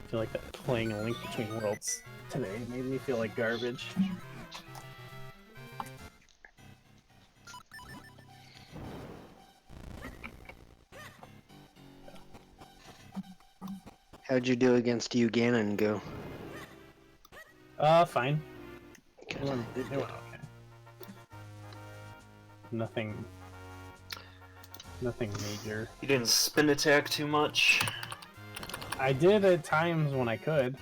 I feel like that playing a Link Between Worlds today made me feel like garbage. How'd you do against you, Ganon, go? Fine. It Good. went okay. Nothing major. You didn't spin attack too much. I did at times when I could.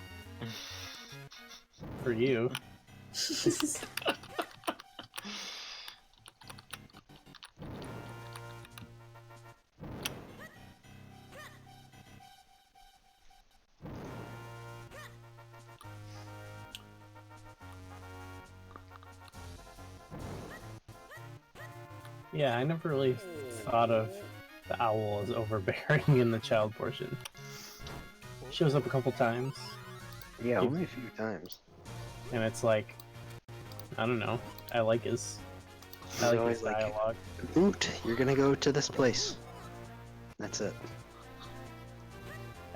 For you. Yeah, I never really thought of the owl as overbearing in the child portion. Shows up a couple times, Yeah, only a few times. and it's like, I don't know. I like his always like, dialogue. Oot, you're gonna go to this place. That's it.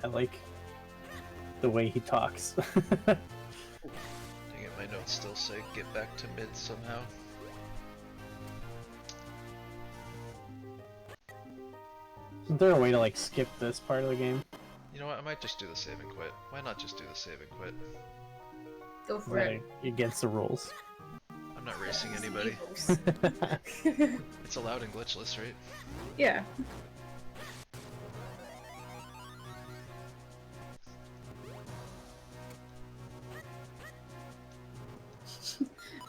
I like the way he talks. Dang it, my notes still say get back to mid somehow. Isn't there a way to like skip this part of the game? You know what, I might just do the save and quit. Why not just do the save and quit? Go for it. Against the rules. I'm not racing anybody. It's allowed in glitchless, right? Yeah.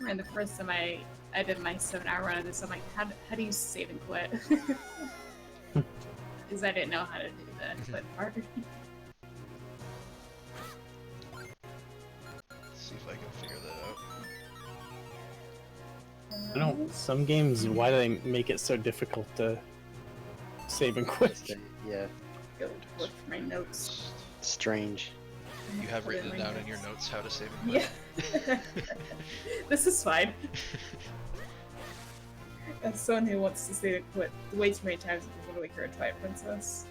Man, the first time I did my 7-hour run of this, I'm like, how do you save and quit? Because I didn't know how to do the quit part. Let's see if I can figure that out. I don't. Some games, why do they make it so difficult to save and quit? Yeah, Go look for my notes. strange. You have Put it written my down in your notes. notes how to save and quit. Yeah. This is fine. As someone who wants to save and quit way too many times with Little Wicker and Twilight Princess.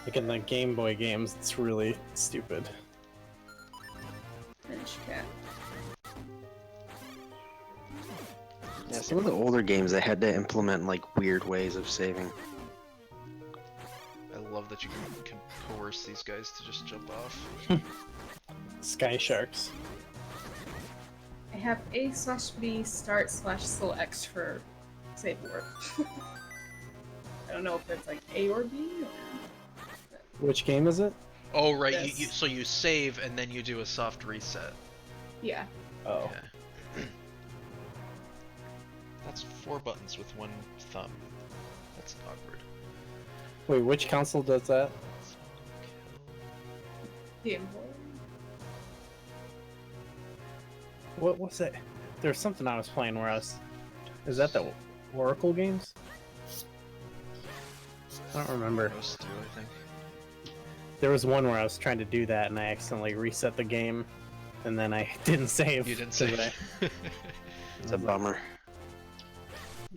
Like in the Game Boy games, it's really stupid. Finish cat. Yeah, some of the older games they had to implement like weird ways of saving. I love that you can coerce these guys to just jump off. Sky Sharks. I have A/B start/select for save word. I don't know if it's like A or B or... Which game is it? Oh right, Yes. so you save and then you do a soft reset. Yeah. Oh. Yeah. That's 4 buttons with 1 thumb. That's awkward. Wait, which console does that? Game Boy. What was it? There's something I was playing where I was... Is that the Oracle games? I don't remember. Most do, I think. There was one where I was trying to do that and I accidentally reset the game, and then I didn't save. You didn't 'cause save. I- It's a bummer.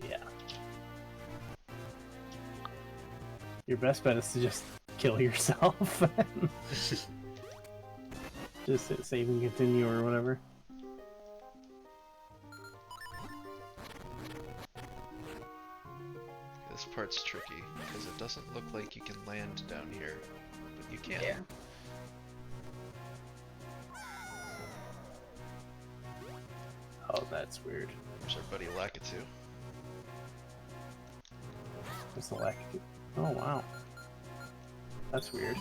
Yeah. Your best bet is to just kill yourself. Just hit save and continue or whatever. This part's tricky, because it doesn't look like you can land down here, but you can. Yeah. Oh, that's weird. There's our buddy Lakitu. What's the lack of... Oh, wow. That's weird.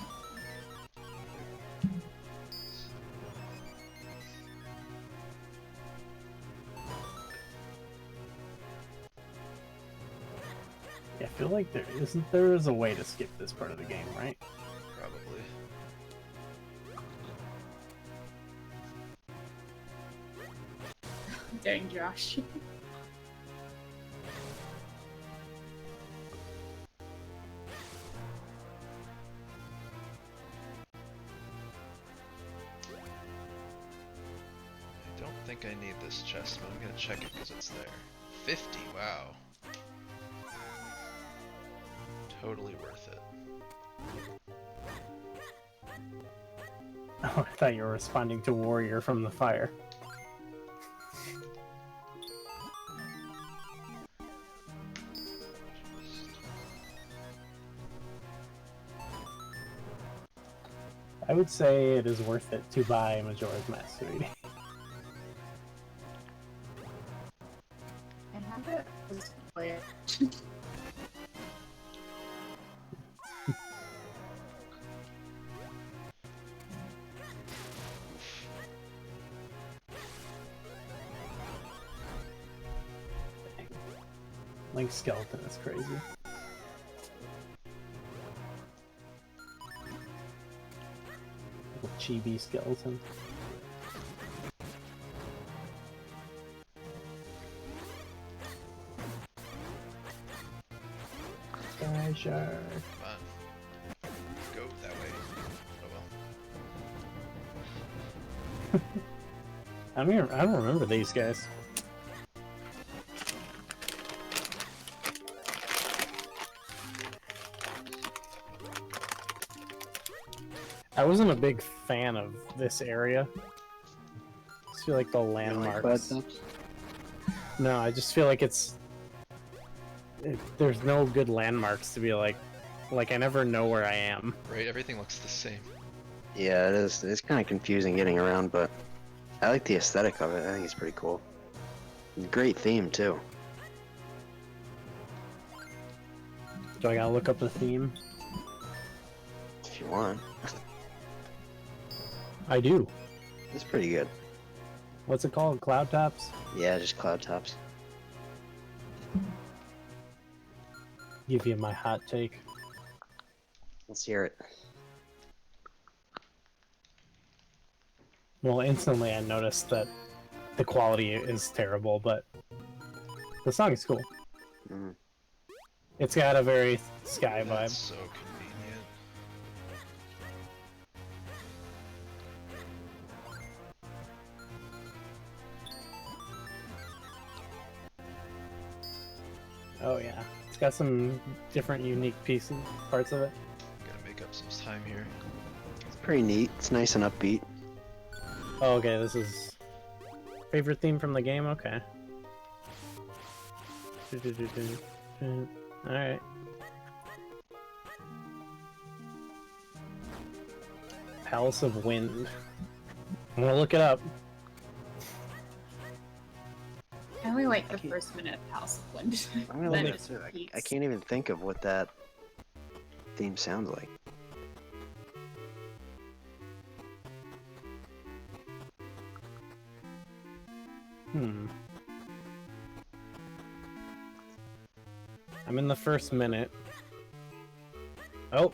Yeah, I feel like there is a way to skip this part of the game, right? Probably. Dang, Josh. I don't think I need this chest, but I'm gonna check it because it's there. 50, wow. Totally worth it. Oh, I thought you were responding to Warrior from the fire. I would say it is worth it to buy Majora's Mask 3D. I have it. Let's play it. Link's skeleton is crazy. Little chibi skeleton. Treasure. Come on. Go that way. Oh well. I don't remember these guys. I wasn't a big fan of this area. I just feel like the landmarks. No, I just feel like there's no good landmarks to be like I never know where I am. Right, everything looks the same. Yeah, it is. It's kind of confusing getting around, but I like the aesthetic of it. I think it's pretty cool. Great theme too. Do I gotta look up the theme? If you want, I do. it's pretty good. What's it called? Cloud Tops? Yeah, just cloud tops. Give you my hot take. Let's hear it. Well, instantly I noticed that the quality is terrible, but the song is cool. Mm. It's got a very Sky vibe. That's so convenient. Oh yeah, it's got some different, unique pieces, parts of it. Gotta make up some time here. It's pretty neat. It's nice and upbeat. Oh, okay, this is favorite theme from the game. Okay. All right. Palace of Wind. I'm gonna look it up. I only like the first minute of House of Wind. I'm gonna Then look it it too. I repeats. can't even think of what that theme sounds like. I'm in the first minute. Oh.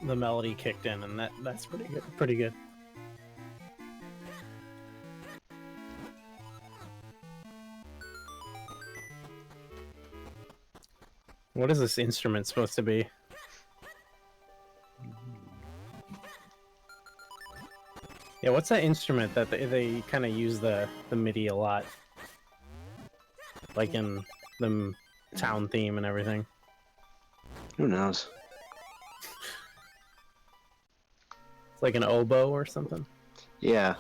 The melody kicked in, and that's pretty good. Pretty good. What is this instrument supposed to be? Yeah, what's that instrument that they kind of use the MIDI a lot? Like in the town theme and everything. Who knows? It's like an oboe or something. Yeah.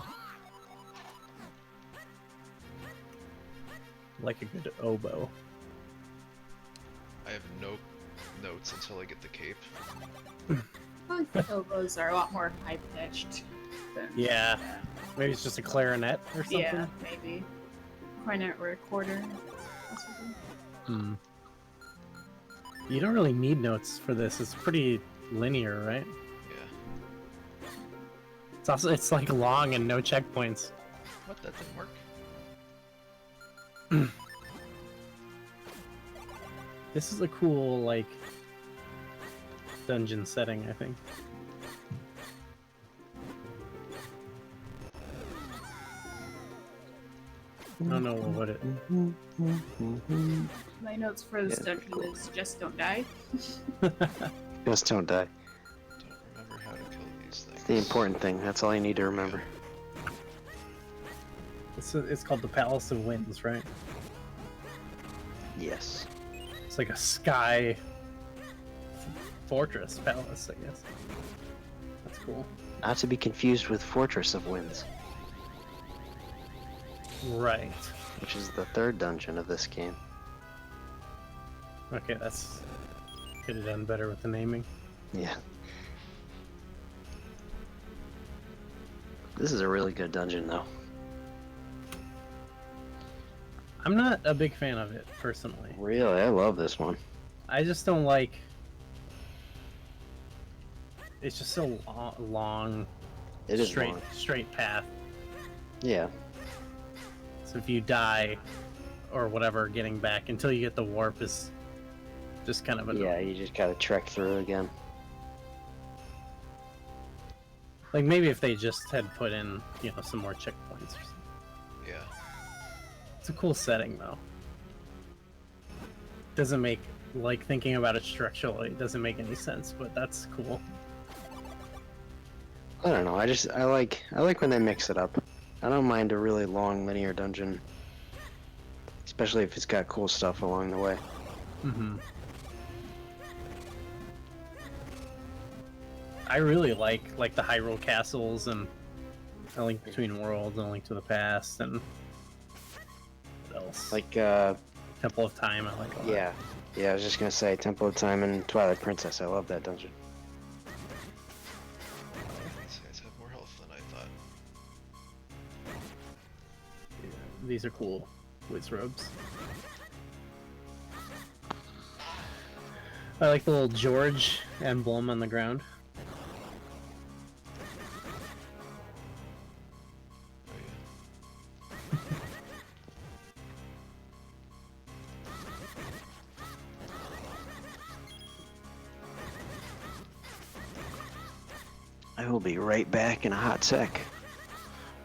Like a good oboe. I have no notes until I get the cape. I feel like the oboes are a lot more high pitched. Yeah. Maybe it's just a clarinet or something. Yeah, maybe. Cornet or a quarter. Possibly. Hmm. You don't really need notes for this. It's pretty linear, right? Yeah. It's like long and no checkpoints. What? That didn't work? This is a cool, like, dungeon setting, I think. I don't know what it... My notes for this Yeah, dungeon cool. is just don't die. Just don't die. Don't remember how to kill these things. It's the important thing. That's all you need to remember. It's called the Palace of Winds, right? Yes. It's like a sky fortress palace, I guess. That's cool. Not to be confused with Fortress of Winds, Right. which is the third dungeon of this game. Okay, that's... Could have done better with the naming. Yeah. This is a really good dungeon, though. I'm not a big fan of it, personally. Really, I love this one. I just don't like... It's just so long, It is straight, long. straight path. Yeah. So if you die, or whatever, getting back until you get the warp is just kind of annoying. Yeah, you just gotta trek through again. Like, maybe if they just had put in, you know, some more checkpoints or something. Yeah. It's a cool setting, though. Doesn't make, like, thinking about it structurally, it doesn't make any sense, but that's cool. I don't know. I like when they mix it up. I don't mind a really long linear dungeon, especially if it's got cool stuff along the way. Mm-hmm. I really like the Hyrule castles and A Link Between Worlds and A Link to the Past and what else? Like, Temple of Time. I like a lot. yeah, I was just gonna say Temple of Time and Twilight Princess. I love that dungeon. These guys have more health than I thought. These are cool. Wiz robes. I like the little George emblem on the ground. Oh yeah. I will be right back in a hot sec.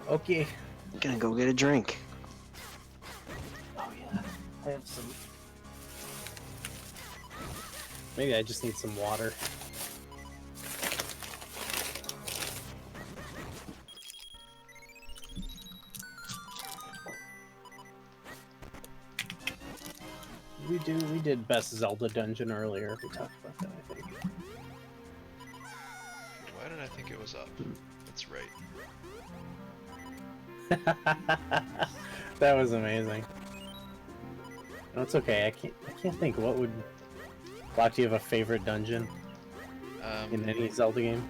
Okay. I'm gonna go get a drink. Oh yeah. I have some. Maybe I just need some water. We did best Zelda dungeon earlier. We talked about that, I think. Why did I think it was up? That's right. That was amazing. No, it's okay. I can't think what would. Lot, do you have a favorite dungeon in any Zelda game?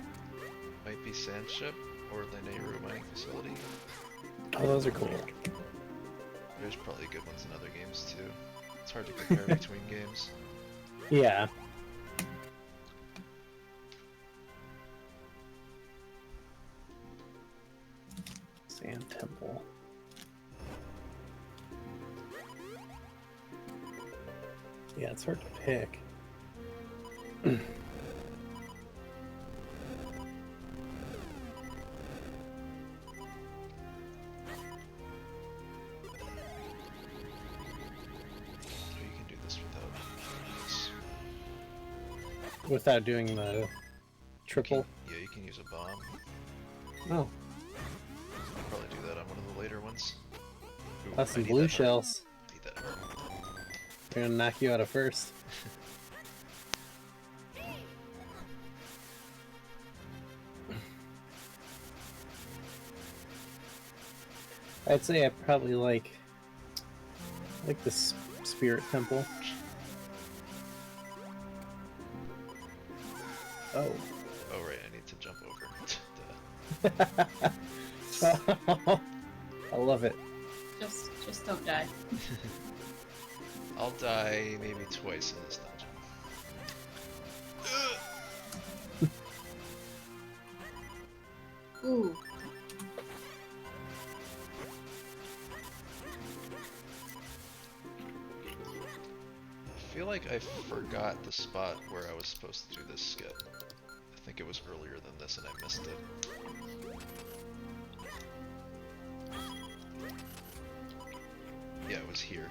Might be Sandship or the Nehru mining facility. Oh, those are cool. There's probably good ones in other games too. It's hard to compare between games. Yeah. Sand Temple. Yeah, it's hard to pick. Oh, you can do this without this. Without doing the triple. Yeah, you can use a bomb. Oh, I'll probably do that on one of the later ones. Ooh, that's I some need blue that heart. shells. Need that heart. We're gonna knock you out of first. I'd say I probably like the Spirit Temple. Oh. Oh right, I need to jump over. Duh. I love it. Just don't die. I'll die maybe twice in this dungeon. Ooh. I feel like I forgot the spot where I was supposed to do this skit. I think it was earlier than this and I missed it. Yeah, it was here.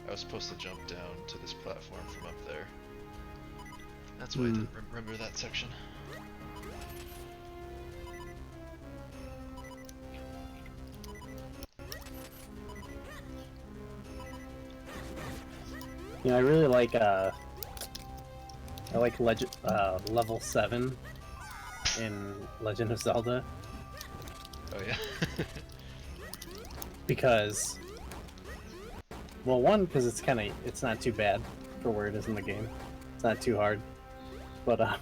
I was supposed to jump down to this platform from up there. That's why I didn't remember that section. Yeah, I really like level 7 in Legend of Zelda Oh yeah. because, well, one, because it's not too bad for where it is in the game. It's not too hard, but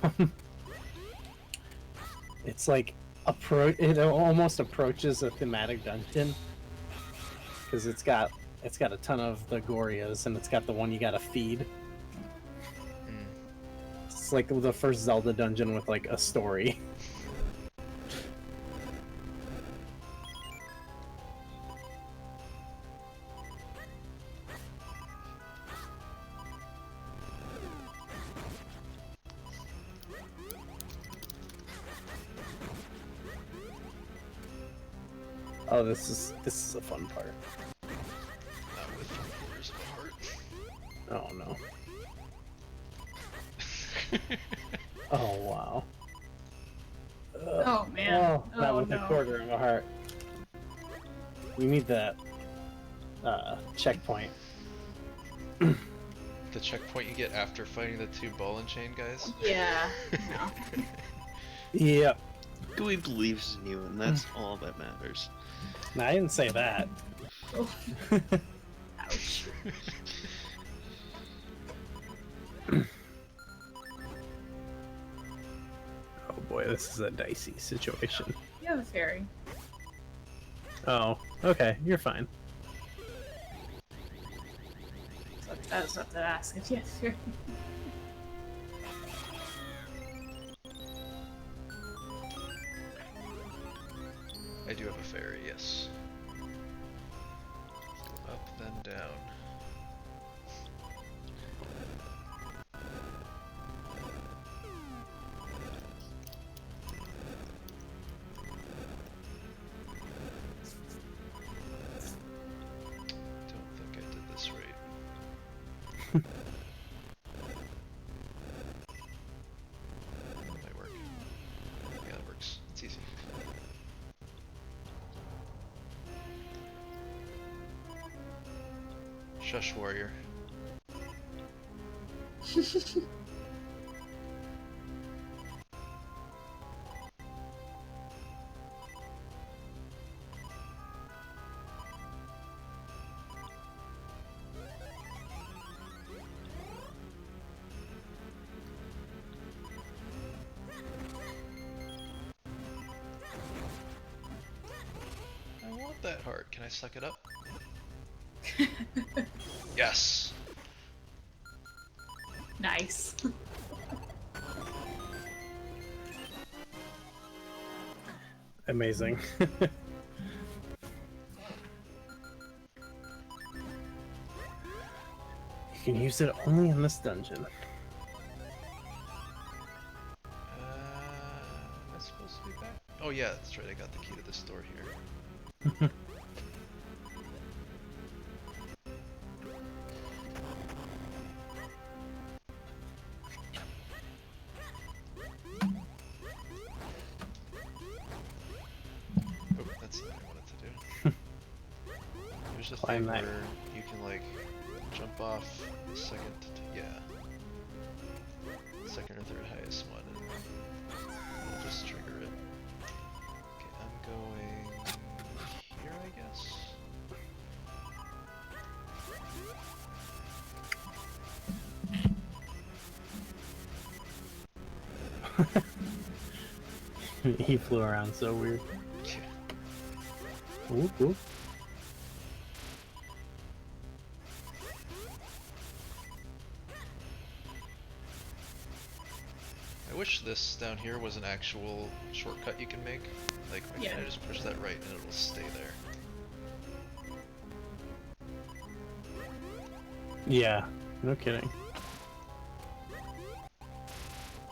it's like it almost approaches a thematic dungeon because it's got a ton of the Gorias and it's got the one you gotta feed. It's like the first Zelda dungeon with like a story. Oh, this is a fun part. Not with 3/4 of a heart. Oh no. Oh wow. Oh man. Oh, not Oh, with no. a quarter of a heart. We need that checkpoint. The checkpoint you get after fighting the 2 ball and chain guys? Yeah. No. Yep. Gooey believes in you, and that's all that matters. No, I didn't say that. Oh. Ouch. Oh boy, this is a dicey situation. You have a fairy. Oh, okay, you're fine. So I was about to ask if you have a fairy. I do have a fairy, yes. Up, then down. Don't think I did this right. That might work. Yeah, that works. It's easy. Shush, warrior. I want that heart. Can I suck it up? Yes! Nice. Amazing. You can use it only in this dungeon. Am I supposed to be back? Oh yeah, that's right, I got the key to this door here. Oh, that's not what I wanted to do. There's a Climb thing that. where you can like Jump off the second, yeah. Second or third highest one, and we'll just trigger it. Okay, I'm going here, I guess. He flew around so weird. Yeah. Ooh, ooh. I wish this down here was an actual shortcut you can make. Like, why can't I just push that right and it'll stay there? Yeah, no kidding.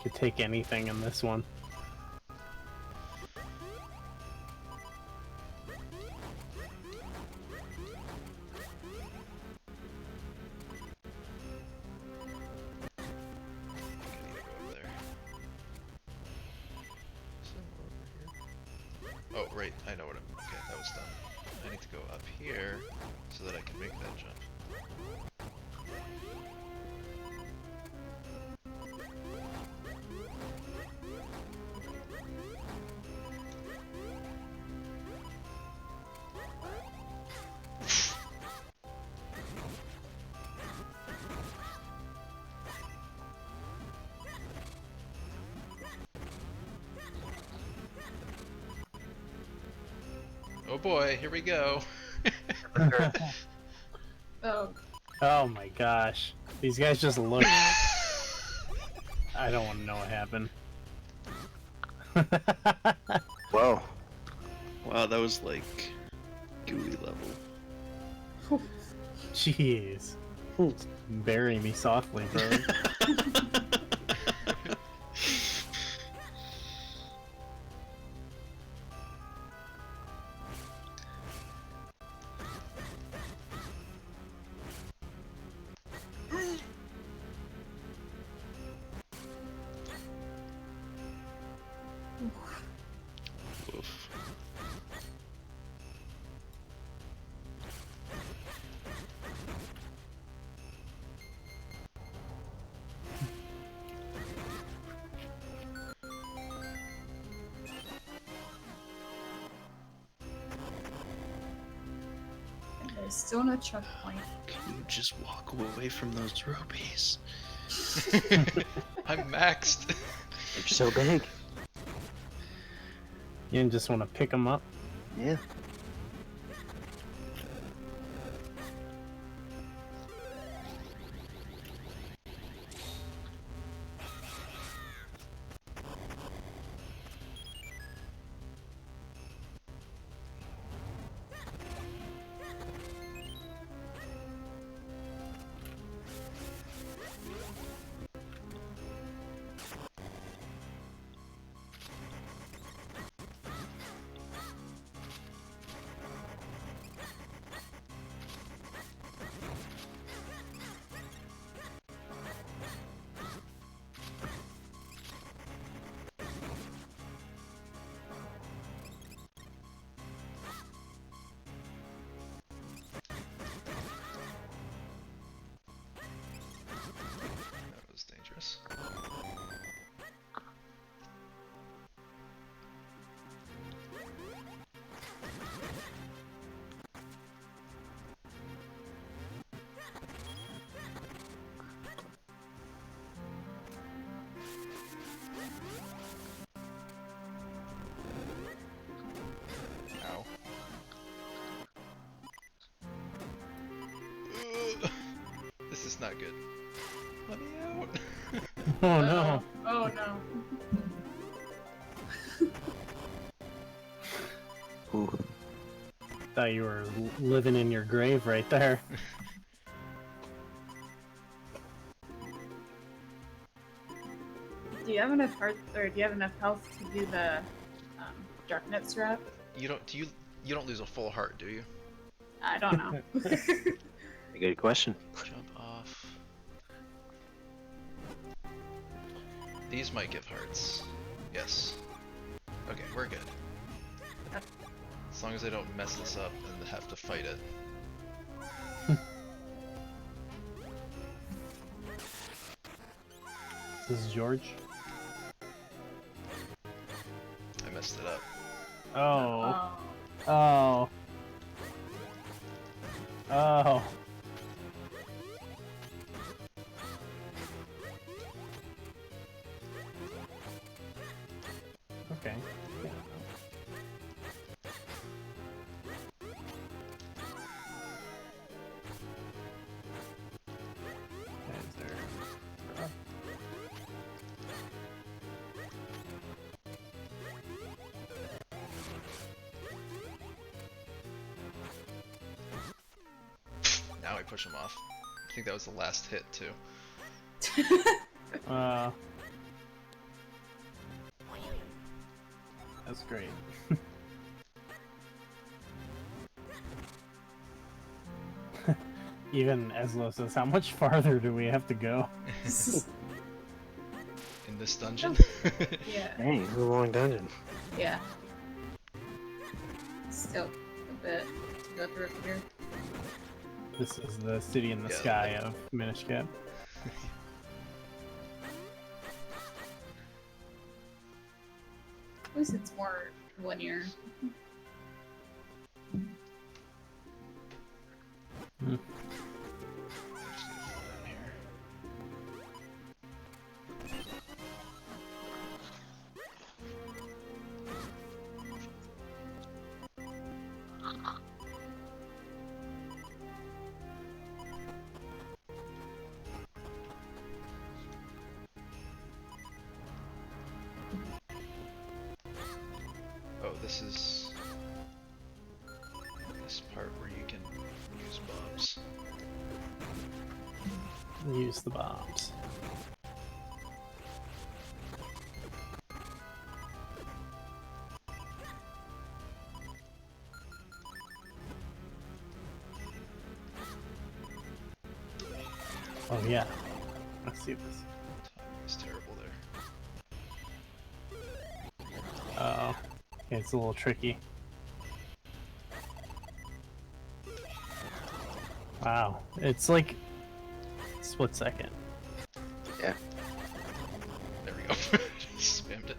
Could take anything in this one. I need to go up there. Is there more over here? Oh, right, I know what I'm... Okay, that was done. I need to go up here so that I can make that jump. Oh boy, here we go. Oh, Oh my gosh. These guys just look. I don't want to know what happened. Whoa. Wow, that was like gooey level. Jeez. Bury me softly, brother. Oof. there's still no checkpoint. Can you just walk away from those rupees? I'm maxed. They're so big. You didn't just want to pick them up? Yeah. That was dangerous. Ow. Ugh. This is not good. Let me out. Oh no. Oh no. Ooh. Thought you were living in your grave right there. Do you have enough heart, or do you have enough health to do the darknet strat? You don't. Do you? You don't lose a full heart, do you? I don't know. Good question. Jump off. These might give hearts. Yes. Okay, we're good. As long as I don't mess this up and have to fight it. This is George. I messed it up. Oh. Oh. Oh. Oh. Okay. Yeah. Is there... Now I push him off. I think that was the last hit too. That's great. Even Eslo says, how much farther do we have to go? In this dungeon? Yeah. Dang, it's a long dungeon. Yeah. Still a bit to go through here. This is the city in the Yeah, sky of Minish Cap. At least it's more linear. Just need to fall down here. Oh, this is this part where you can use bombs. Use the bombs. Oh yeah. Let's see this. Timing is terrible there. Uh-oh. It's a little tricky. Wow. It's like split second. Yeah. There we go. Spammed it.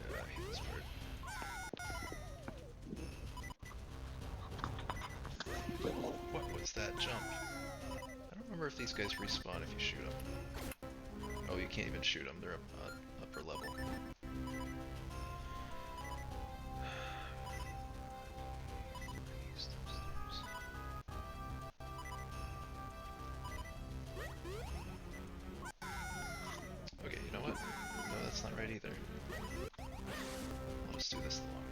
I hate this part. What was that jump? I don't remember if these guys respawn if you shoot them. Oh, you can't even shoot them. They're upper level. Okay, you know what? No, that's not right either. I'll just do this the long way.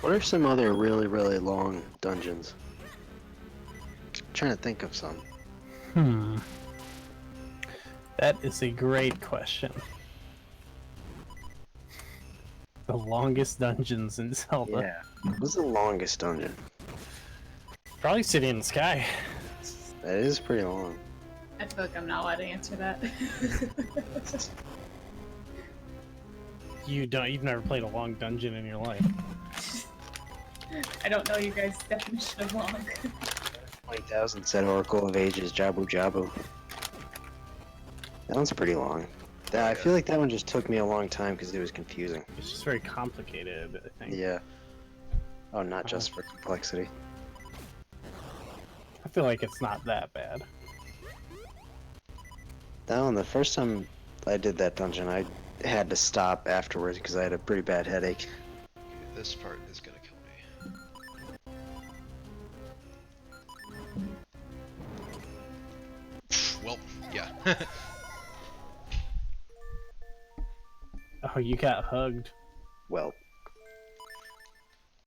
What are some other really, really long dungeons? I'm trying to think of some. That is a great question. The longest dungeons in Zelda. What's the longest dungeon? Probably City in the Sky. That is pretty long. I feel like I'm not allowed to answer that. You've never played a long dungeon in your life. I don't know you guys' definition of long. 20,000 said Oracle of Ages, Jabu Jabu. That one's pretty long. I feel like that one just took me a long time because it was confusing. It's just very complicated, I think. Yeah. Oh, not just for complexity. I feel like it's not that bad. That one, the first time I did that dungeon, had to stop afterwards because I had a pretty bad headache. Okay, this part is gonna kill me. Well, yeah. Oh, you got hugged. Well,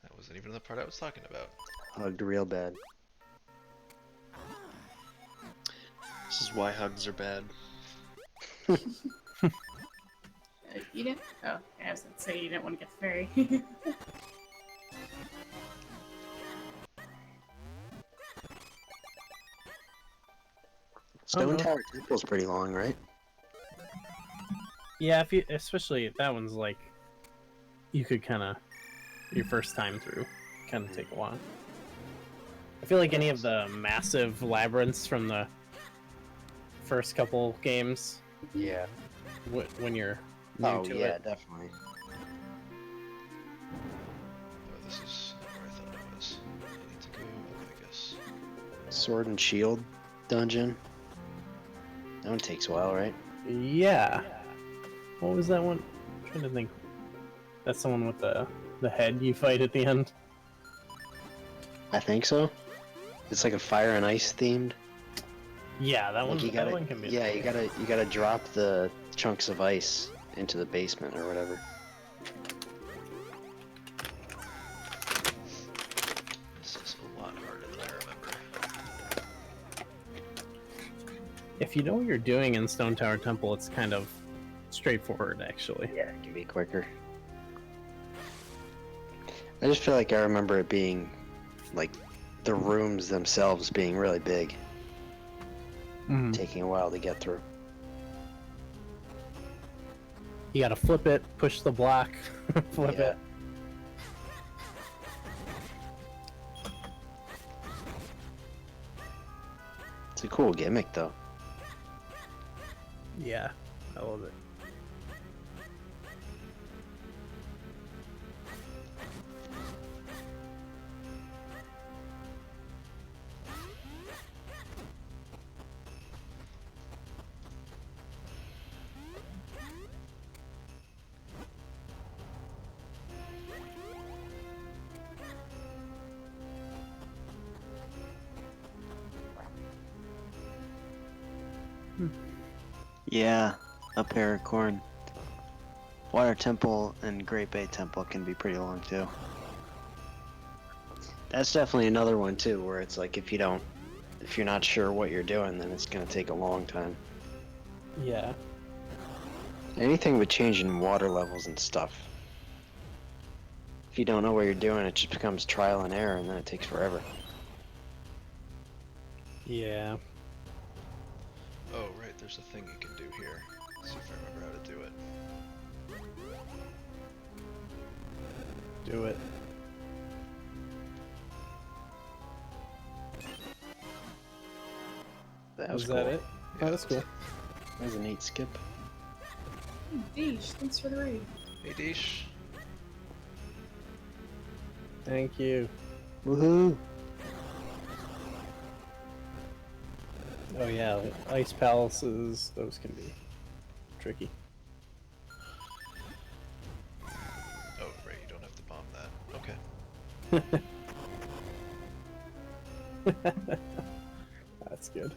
That wasn't even the part I was talking about. hugged real bad. This is why hugs are bad. You didn't? Oh, I was gonna say you didn't want to get the fairy. Stone no. Tower Temple's pretty long, right? Yeah, if you, especially that one's like, you could kind of, your first time through, kind of take a while. I feel like any of the massive labyrinths from the first couple games, Yeah. when you're new Oh, to yeah, it. definitely. Oh, this is not where I thought it was. I need to go up, I guess. Sword and Shield dungeon. That one takes a while, right? Yeah. What was that one? I'm trying to think. That's the one with the head you fight at the end. I think so. It's like a fire and ice themed. Yeah, that one. Like you That gotta, one can be. yeah, you gotta drop the chunks of ice into the basement or whatever. This is a lot harder than I remember. If you know what you're doing in Stone Tower Temple, it's kind of straightforward, actually. Yeah, it can be quicker. I just feel like I remember it being, like, the rooms themselves being really big, Mhm. taking a while to get through. You gotta flip it, push the block, flip Yeah. it. It's a cool gimmick, though. Yeah, I love it. Yeah, a Paracorn. Water Temple and Great Bay Temple can be pretty long, too. That's definitely another one, too, where it's like if you're not sure what you're doing, then it's gonna take a long time. Yeah. Anything with changing water levels and stuff. If you don't know what you're doing, it just becomes trial and error, and then it takes forever. Yeah. Oh, right, there's a thing you can do here. Let's see if I remember how to do it. Do it. That Was was cool. that it? Yeah, Oh, that's cool. That was a neat skip. Deesh, thanks for the raid. Hey, Deesh. Thank you. Woohoo! Oh yeah, ice palaces, those can be tricky. Oh, right, you don't have to bomb that. Okay. That's good.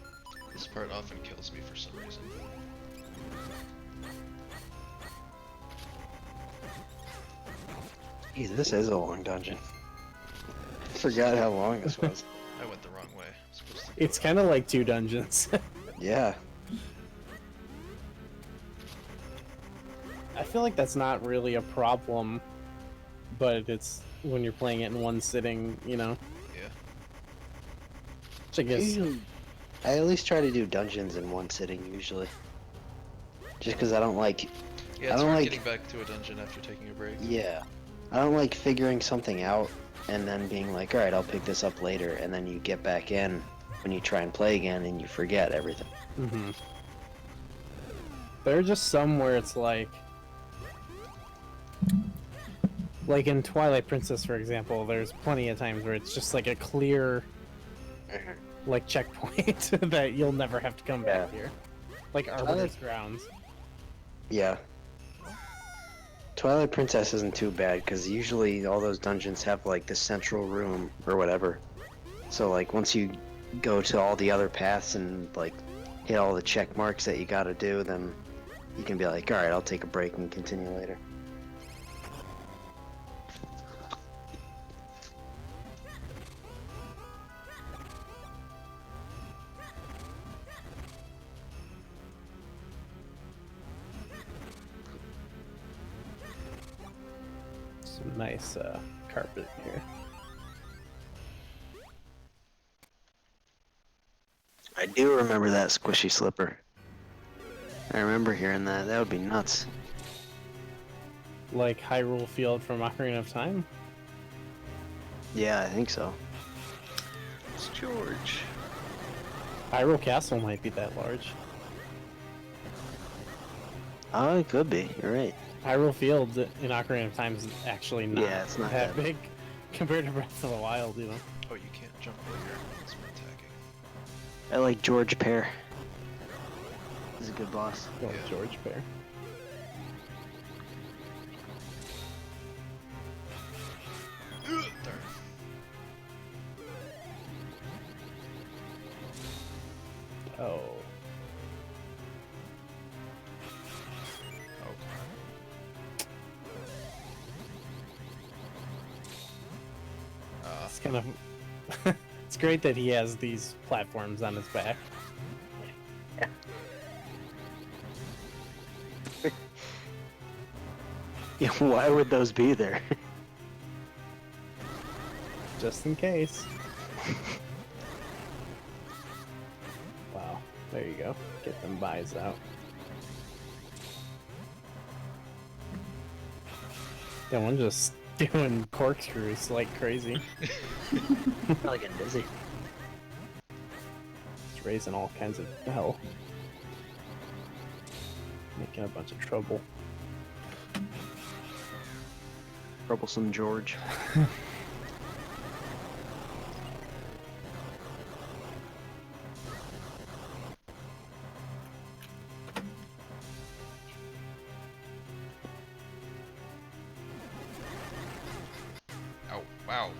This part often kills me for some reason. Geez, this is a long dungeon. I forgot how long this was. I went the wrong way. I'm supposed to go It's kind of like 2 dungeons. Yeah. I feel like that's not really a problem, but it's when you're playing it in one sitting, you know? Yeah. Which I guess. Usually, I at least try to do dungeons in one sitting, usually. Just because I don't like... Yeah, I it's don't hard like- getting back to a dungeon after taking a break. Yeah. I don't like figuring something out and then being like, alright, I'll pick this up later, and then you get back in when you try and play again and you forget everything. Mm-hmm. There are just some where it's like in Twilight Princess, for example, there's plenty of times where it's just like a clear like checkpoint that you'll never have to come back Yeah. here. Like Arbiter's Grounds. Yeah. Twilight Princess isn't too bad because usually all those dungeons have like the central room or whatever. So like once you go to all the other paths and like hit all the check marks that you gotta do, then you can be like, alright, I'll take a break and continue later. Some nice carpet here. I do remember that squishy slipper. I remember hearing that. That would be nuts. Like Hyrule Field from Ocarina of Time? Yeah, I think so. It's George. Hyrule Castle might be that large. Oh, it could be. You're right. Hyrule Field in Ocarina of Time is actually not, Yeah, it's not that that big compared to Breath of the Wild, you know? Oh, you can't jump while you're sprint attacking. I like George Pear. He's a good boss. Oh, Yeah. George Bear. Darn. Oh. Oh. It's kind of... it's great that he has these platforms on his back. Yeah, why would those be there? Just in case. Wow. There you go. Get them buys out. That one just doing corkscrews like crazy. Probably getting dizzy. It's raising all kinds of hell. Making a bunch of trouble. Troublesome George. Ow, wow.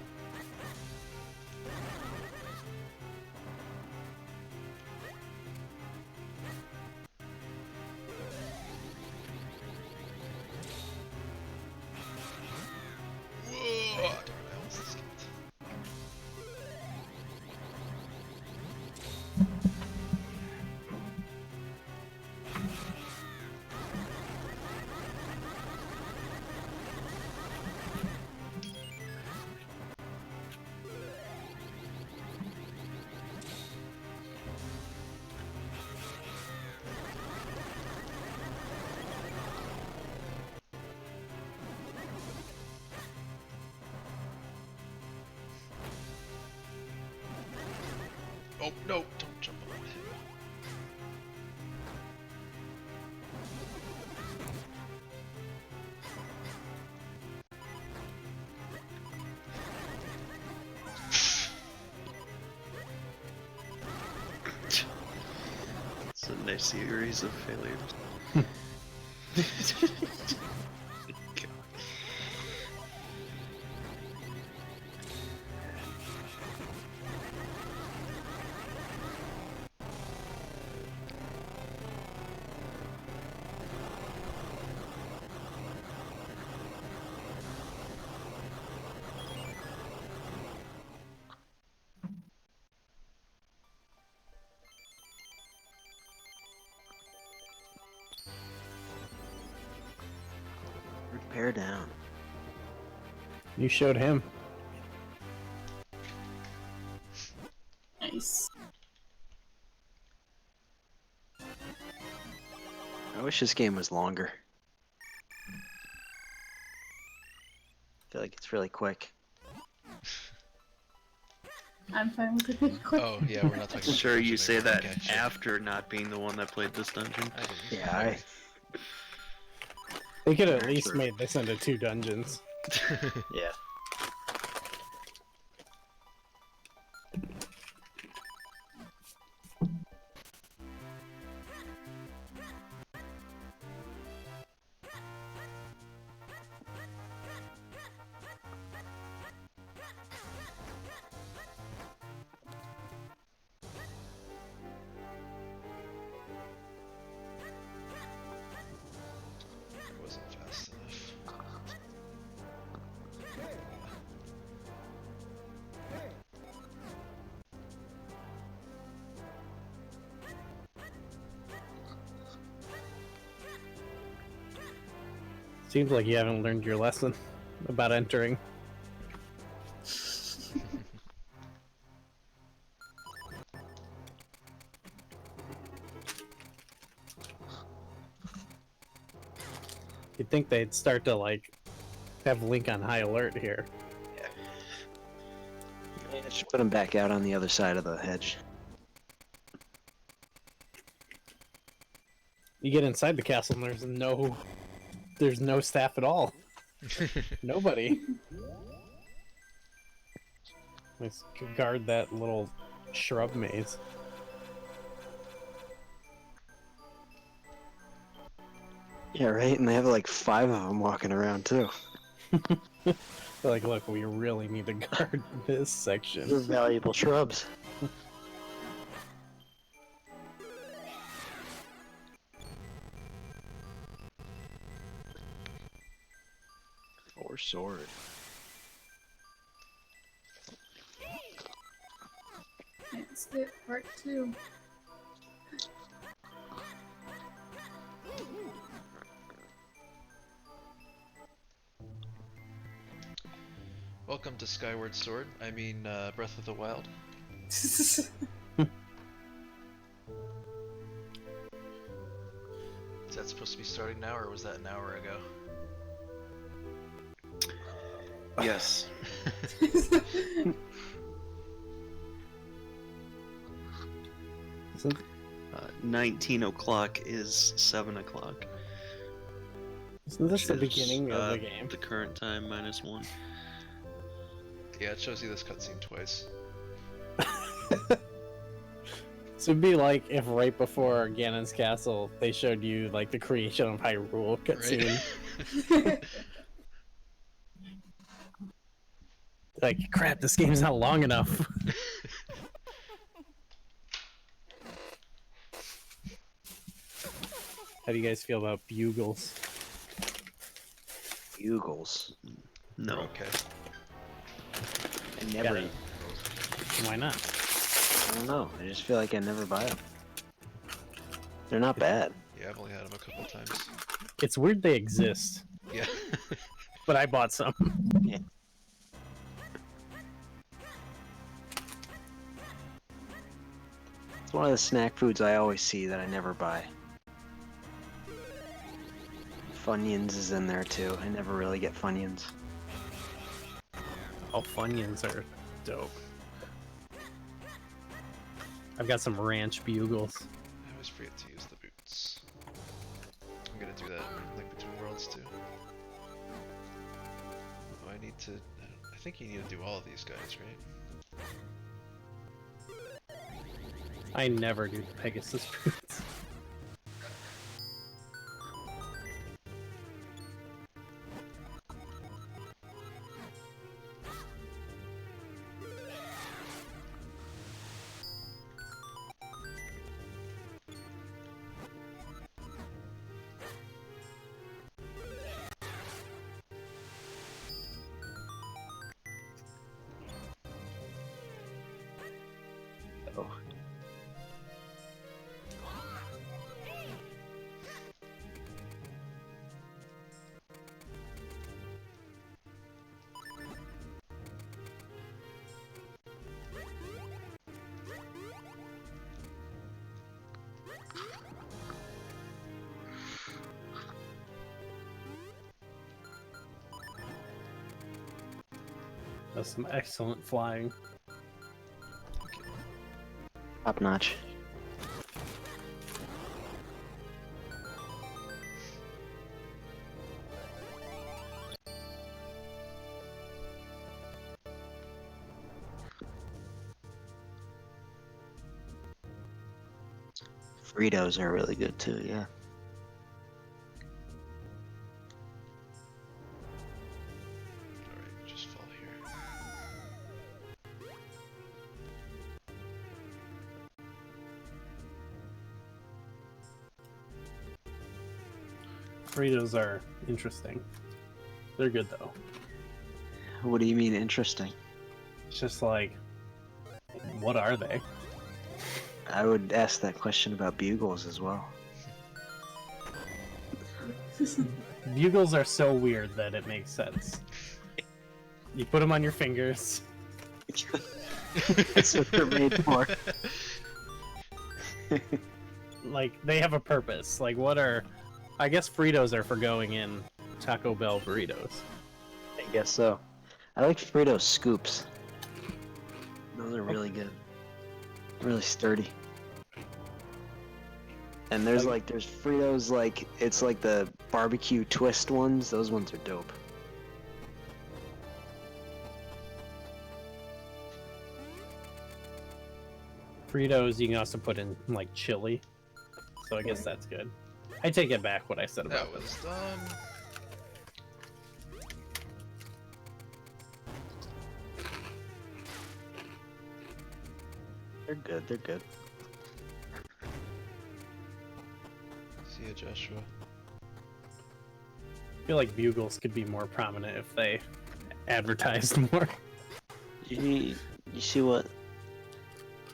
Whoa! Darn, I almost escaped. Oh, no, don't jump on him. It's a nice series of failures. God. Repair down. You showed him. Nice. I wish this game was longer. I feel like it's really quick. I'm fine with it being quick. Oh, yeah, we're not talking about Sure, dungeon you say anymore. that Okay, shit. after not being the one that played this dungeon. I didn't. Yeah, They could have at Yeah, least sure. made this into 2 dungeons. yeah. Seems like you haven't learned your lesson about entering. You'd think they'd start to like have Link on high alert here. Yeah, just put him back out on the other side of the hedge. You get inside the castle and there's no staff at all. Nobody. Let's guard that little shrub maze. Yeah, right. And they have like 5 of them walking around too. They're like, look, we really need to guard this They're section. valuable shrubs. Or sword. Let's get part 2. Welcome to Skyward Sword. I mean, Breath of the Wild. Is that supposed to be starting now, or was that an hour ago? Yes. 19 o'clock is 7 o'clock. Isn't this the Which is, beginning of the game? The current time minus 1. Yeah, it shows you this cutscene twice. So it'd be like if right before Ganon's castle, they showed you like the creation of Hyrule cutscene. Right? Like, crap, this game's not long enough. How do you guys feel about bugles? Bugles. No. Okay. I never. Gotta- Why not? I don't know. I just feel like I never buy them. They're not bad. Yeah, I've only had them a couple times. It's weird they exist, Yeah. but I bought some. It's one of the snack foods I always see that I never buy. Funyuns is in there too. I never really get Funyuns. Oh, Funyuns are dope. I've got some ranch bugles. I always forget to use the boots. I'm gonna do that in Link Between Worlds too. Oh, I need to. I think you need to do all of these guys, right? I never do the Pegasus boots. Oh. That's some excellent flying. Top notch. Fritos are really good too, yeah. Alright, just fall here. Fritos are interesting. They're good though. What do you mean interesting? It's just like, what are they? I would ask that question about bugles as well. Bugles are so weird that it makes sense. You put them on your fingers. That's what they're made for. Like, they have a purpose. Like, what are... I guess Fritos are for going in Taco Bell burritos. I guess so. I like Frito scoops. Those are really good. Really sturdy. And there's there's Fritos it's like the barbecue twist ones. Those ones are dope. Fritos, you can also put in, like, chili. So I guess that's good. I take it back what I said about That this. was dumb. They're good, they're good. See ya, Joshua. I feel like Bugles could be more prominent if they advertised more. You see what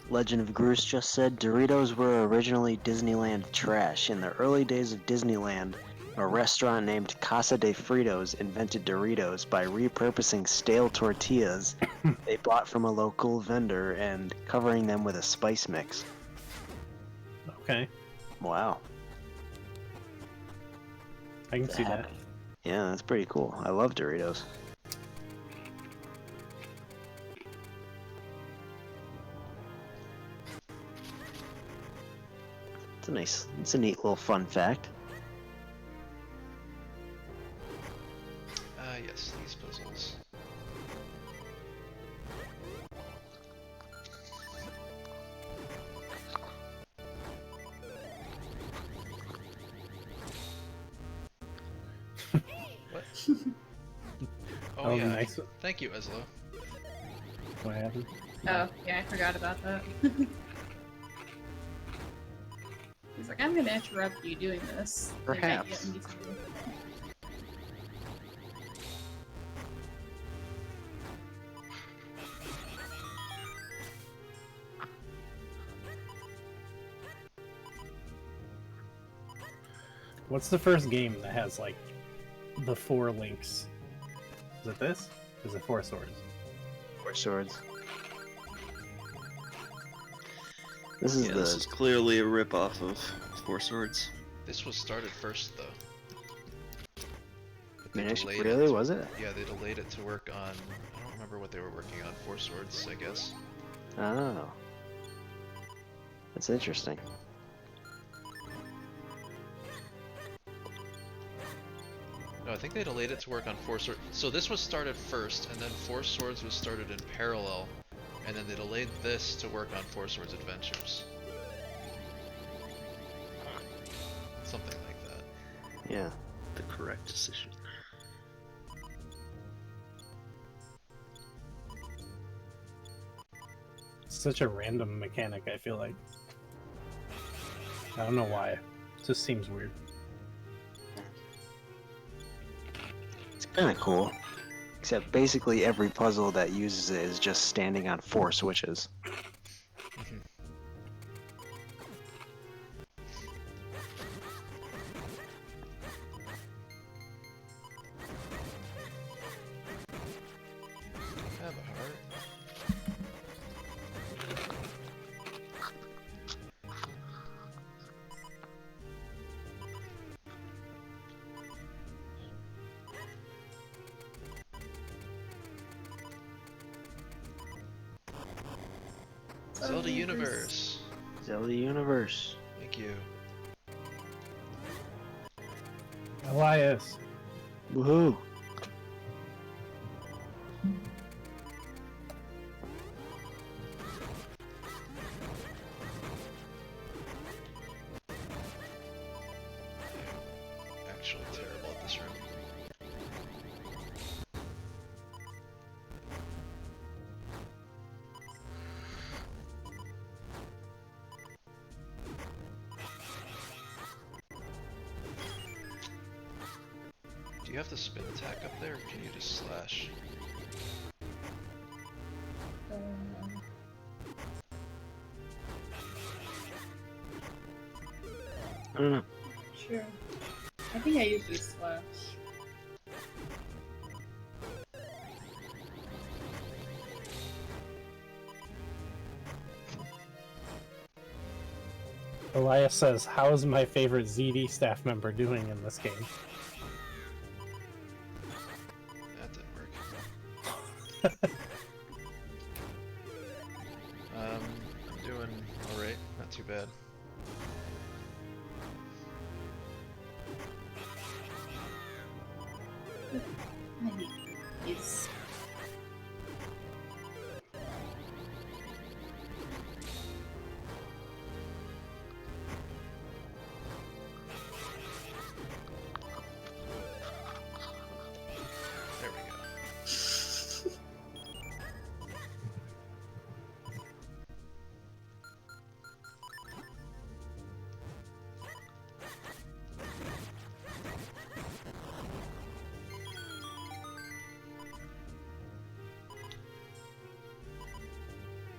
Legend of Groose just said? Doritos were originally Disneyland trash. In the early days of Disneyland, a restaurant named Casa de Fritos invented Doritos by repurposing stale tortillas they bought from a local vendor and covering them with a spice mix. Okay, Wow. I can see that. Yeah, that's pretty cool. I love Doritos. It's a neat little fun fact. Yes, these puzzles. What? Oh, yeah. Nice. Thank you, Eslo. What happened? Oh, yeah, I forgot about that. He's like, I'm gonna interrupt you doing this. They might Perhaps. get me to- What's the first game that has, like, the 4 links? Is it this? Is it 4 swords? Four swords. This is Yeah, this is clearly a ripoff of Four Swords. This was started first, though. But they Minish, delayed really? it. Was it? Yeah, they delayed it to work on... I don't remember what they were working on. Four Swords, I guess. Oh. That's interesting. No, I think they delayed it to work on Four Swords. So this was started first, and then Four Swords was started in parallel, and then they delayed this to work on Four Swords Adventures. Something like that. Yeah. The correct decision. Such a random mechanic, I feel like. I don't know why. It just seems weird. It's kind of cool. Except basically every puzzle that uses it is just standing on 4 switches. Have a heart. Zelda Universe. Zelda Universe. Thank you. Elias. Woohoo! Actually terrible at this room. Do you have the spin attack up there, or can you just slash? I don't know. Sure. I think I usually slash. Elias says, "How is my favorite ZD staff member doing in this game?" That didn't work. I'm doing alright, not too bad. I need these. There we go.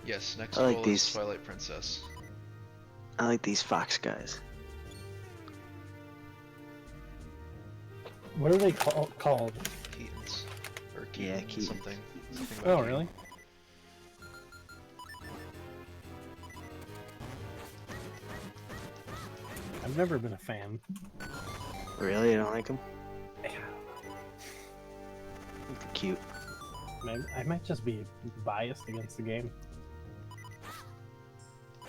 Yes, next I like goal is these. Twilight Princess. I like these fox guys. What are they called? Keatons. Or Yeah, Keaton, Keaton. something. Something Oh, about Keaton. really? I've never been a fan. Really? You don't like them? Yeah. They're cute. I might just be biased against the game.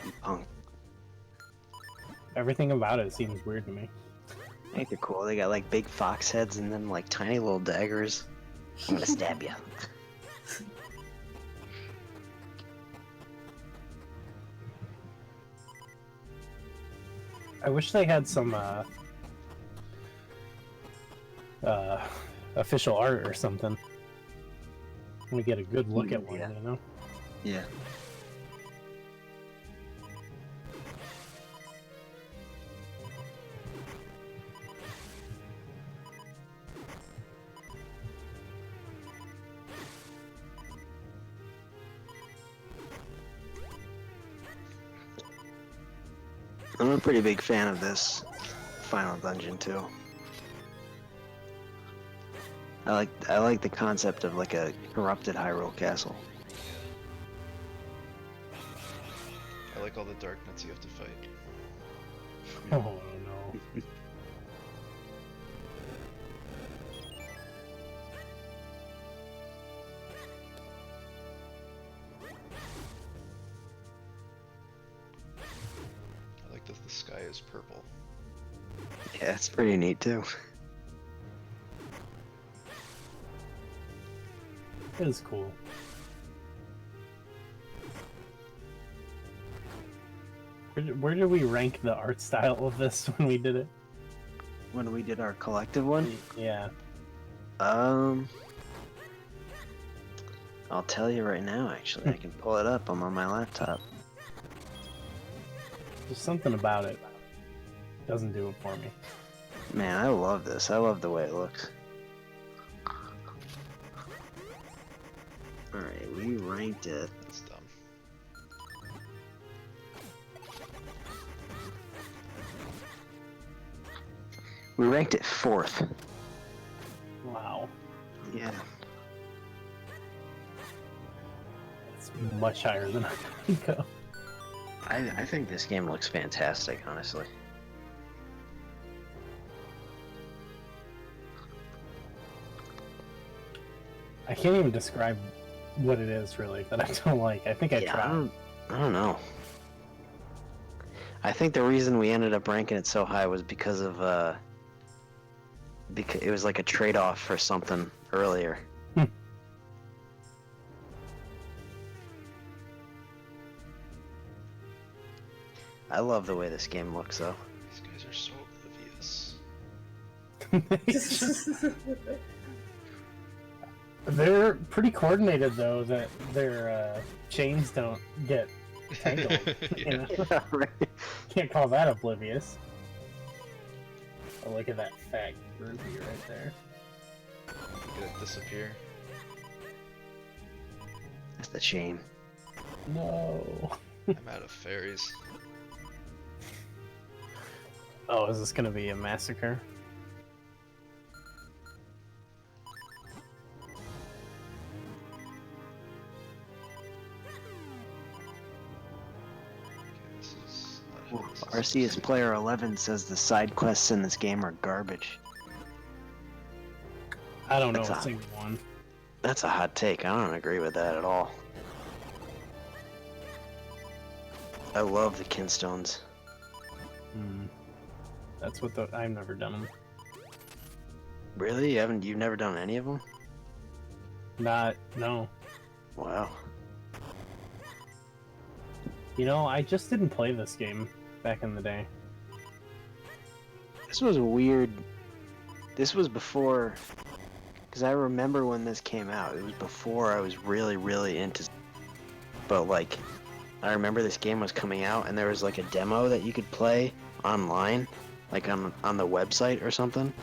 You punk. Everything about it seems weird to me. I think they're cool. They got like big fox heads and then like tiny little daggers. I'm gonna stab you. I wish they had some official art or something. We get a good look at one, Yeah. you know? Yeah. I'm a pretty big fan of this final dungeon too. I like the concept of like a corrupted Hyrule castle. I like all the darkness you have to fight. Oh no. I like that the sky is purple. Yeah, it's pretty neat too. It is cool. Where did we rank the art style of this when we did it? When we did our collective one, Yeah. I'll tell you right now. Actually, I can pull it up. I'm on my laptop. There's something about it. Doesn't do it for me. Man, I love this. I love the way it looks. Alright, we ranked it. That's dumb. We ranked it 4th. Wow. Yeah. It's much higher than I think of. I think this game looks fantastic, honestly. I can't even describe what it is really that I don't like. I think I Yeah, tried. I don't know. I think the reason we ended up ranking it so high was because of because it was like a trade-off for something earlier. I love the way this game looks, though. These guys are so oblivious. They're pretty coordinated though, that their chains don't get tangled. You know? Right. Can't call that oblivious. Oh, look at that fat ruby right there. Look at it disappear. That's the chain. No. I'm out of fairies. Oh, is this gonna be a massacre? Okay, this is not Arceus Player 11 says the side quests in this game are garbage. I don't know That's a a- single one. That's a hot take. I don't agree with that at all. I love the Kinstones. That's what I've never done them. Really? You've never done any of them? No. Wow. You know, I just didn't play this game back in the day. This was weird. This was before, because I remember when this came out. It was before I was really, really into. But like, I remember this game was coming out, and there was like a demo that you could play online, like on the website or something.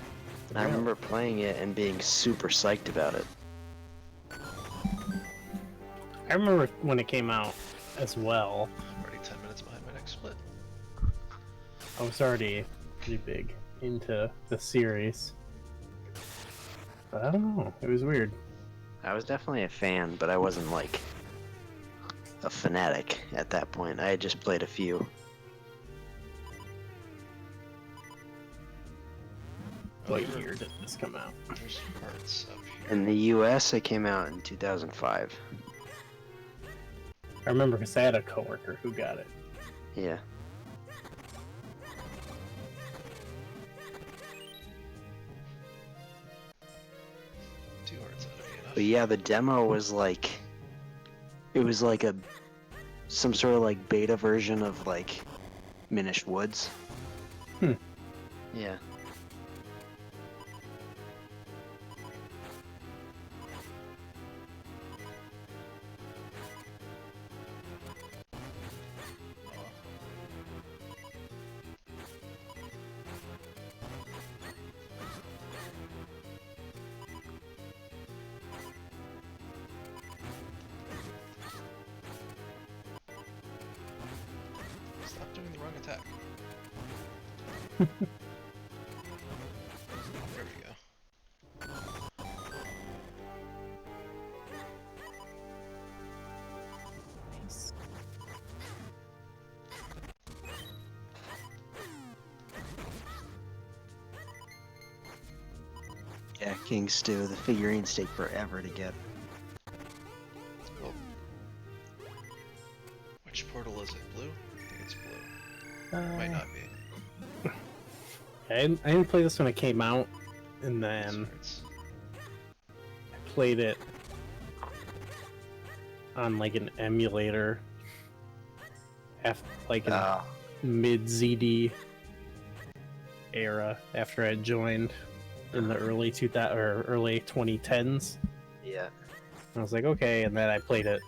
And I remember playing it and being super psyched about it. I remember when it came out as well. I'm already 10 minutes behind my next split. I was already pretty big into the series. But I don't know. It was weird. I was definitely a fan, but I wasn't like a fanatic at that point. I had just played a few. What year did this come out? There's parts up here. In the US, it came out in 2005. I remember because I had a coworker who got it. Yeah. Two hearts ought to be enough. But yeah, the demo was like, it was like some sort of like beta version of like Minish Woods. Yeah. Stop doing the wrong attack. There we go. Nice. Yeah, King Stew. The figurines take forever to get. Well, which portal is it? Blue? I think it's blue. Might not be. I didn't play this when it came out, and then Swords. I played it on like an emulator after like in mid ZD era after I joined in the early 2000 or early 2010s. Yeah. I was like, okay, and then I played it.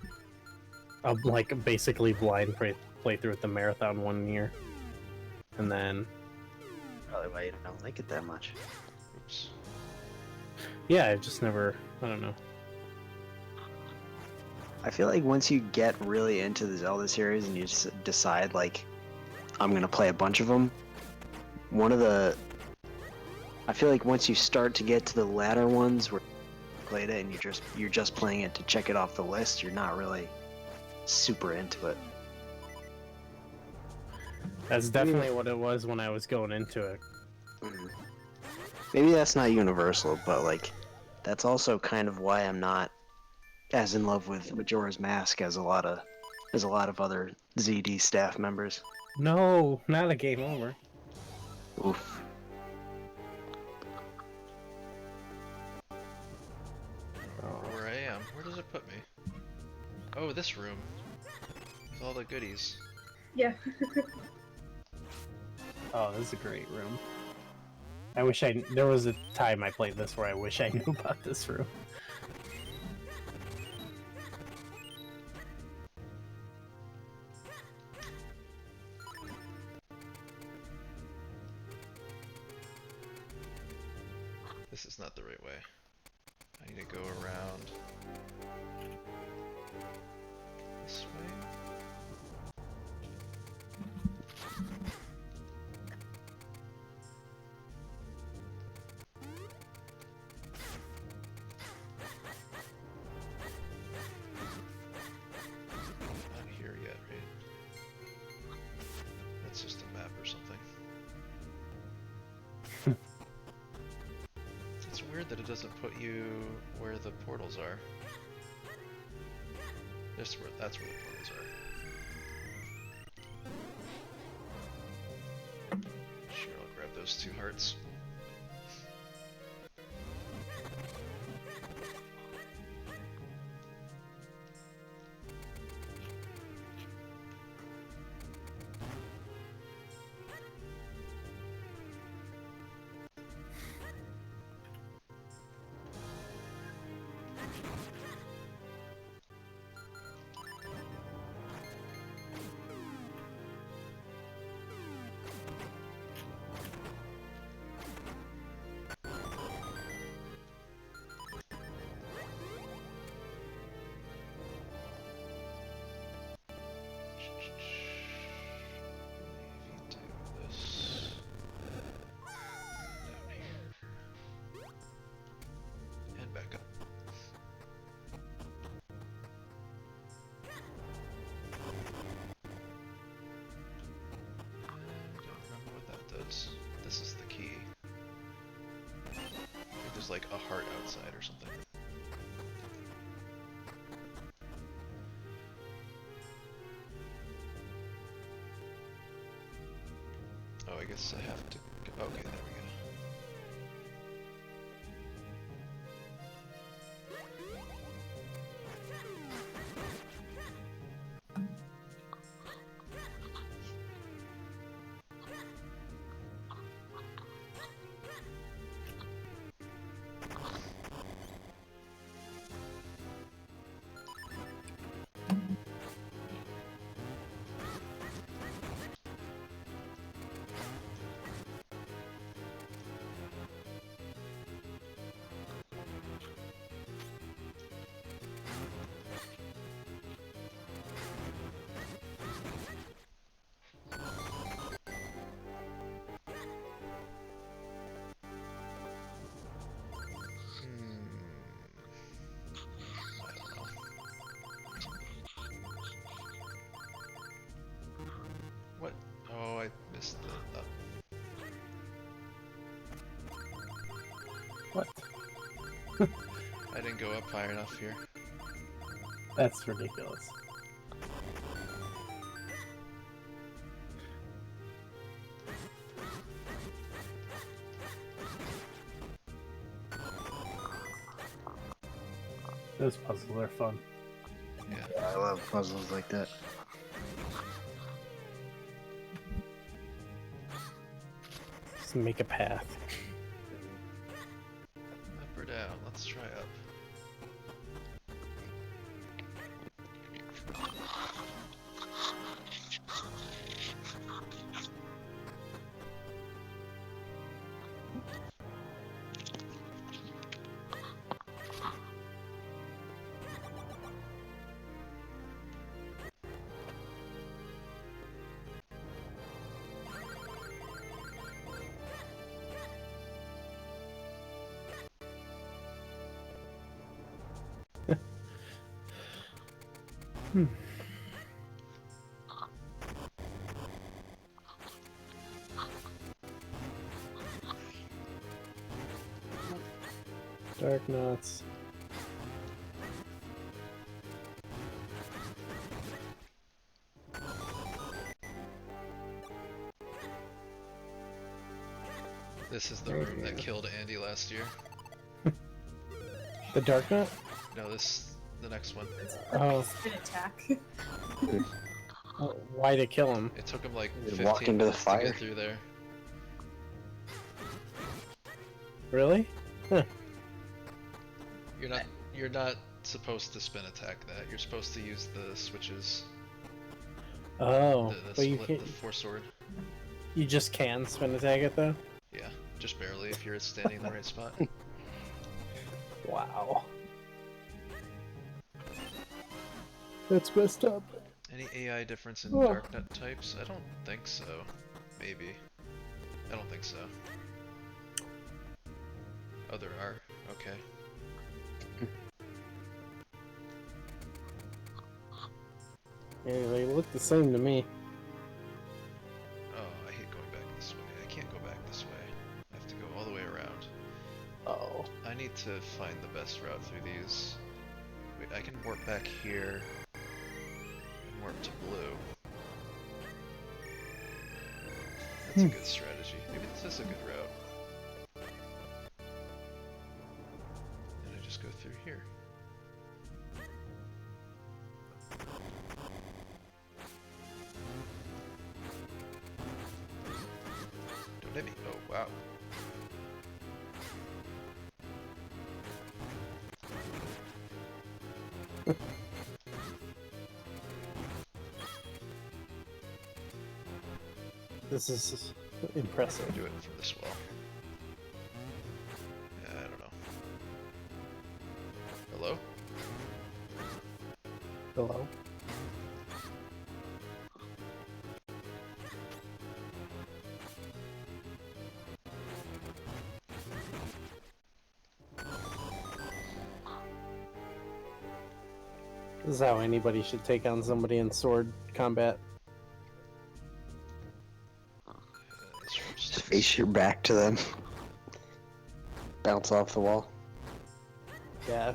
Like basically blind playthrough with the marathon one year, and then Probably why you don't like it that much. Oops. yeah, I just never. I don't know. I feel like once you get really into the Zelda series and you just decide like, I'm gonna play a bunch of them. I feel like once you start to get to the latter ones where you played it and you're just playing it to check it off the list, you're not really super into it. That's definitely what it was when I was going into it. Mhm. Maybe that's not universal, but like, that's also kind of why I'm not as in love with Majora's Mask as a lot of other ZD staff members. No, not a game over. Oof. Where I am. Where does it put me? Oh, this room. With all the goodies. Yeah. Oh, this is a great room. I wish there was a time I played this where I wish I knew about this room. This is not the right way. I need to go around this way. Not here yet, right? That's just weird that it doesn't put you where the portals are. That's where the portals are. Sure, I'll grab those 2 hearts. And back up. I don't remember what that does. This is the key. I think there's like a heart outside or something. Oh, I guess I have to. Okay, there we go. What? Oh, I missed the up. What? I didn't go up high enough here. That's ridiculous. Those puzzles are fun. Yeah. Yeah, I love puzzles like that. Just make a path. Up or down? Let's try up. Dark nuts. This is the room that killed Andy last year. The dark nut? No, the next one. Oh. Spin attack. Oh, why to kill him? It took him like You 15 walk into the minutes to fire? get through there. Really? Huh. You're not supposed to spin attack that. You're supposed to use the switches. Oh, The but you split, can't. the force sword. You just can spin attack it though. Yeah, just barely if you're standing in the right spot. Wow. That's messed up. Any AI difference in Oh. dark nut types? I don't think so. Maybe. I don't think so. Oh, there are. Okay. Yeah, they look the same to me. Oh, I hate going back this way. I can't go back this way. I have to go all the way around. Oh. I find the best route through these. Wait, I can warp back here. And warp to blue. That's a good strategy. Maybe this is a good route. And I just go through here. Don't hit me. Oh, wow. This is impressive. Do it from this wall. Yeah, I don't know. Hello? Hello? This is how anybody should take on somebody in sword combat. Just face your back to them. Bounce off the wall. Yeah.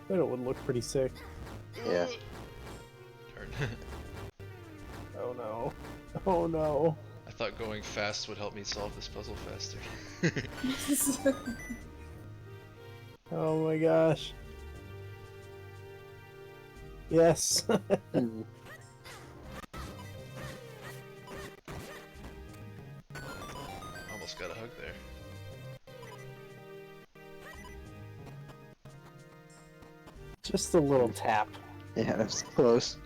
But it would look pretty sick. Yeah. Turn. Oh no. Oh no. I thought going fast would help me solve this puzzle faster. Oh my gosh. Yes. Almost got a hug there. Just a little tap. Yeah, that's close.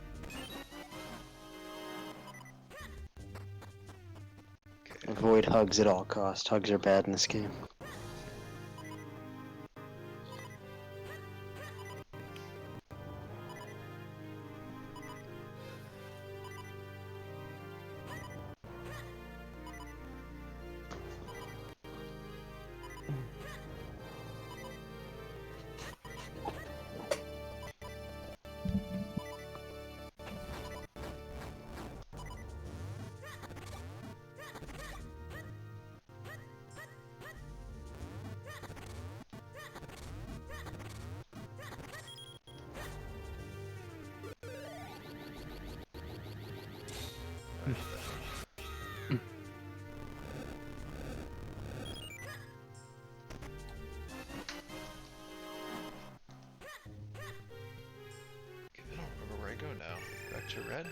Okay. Avoid hugs at all costs. Hugs are bad in this game. Okay, I don't remember where I go now. Back to red?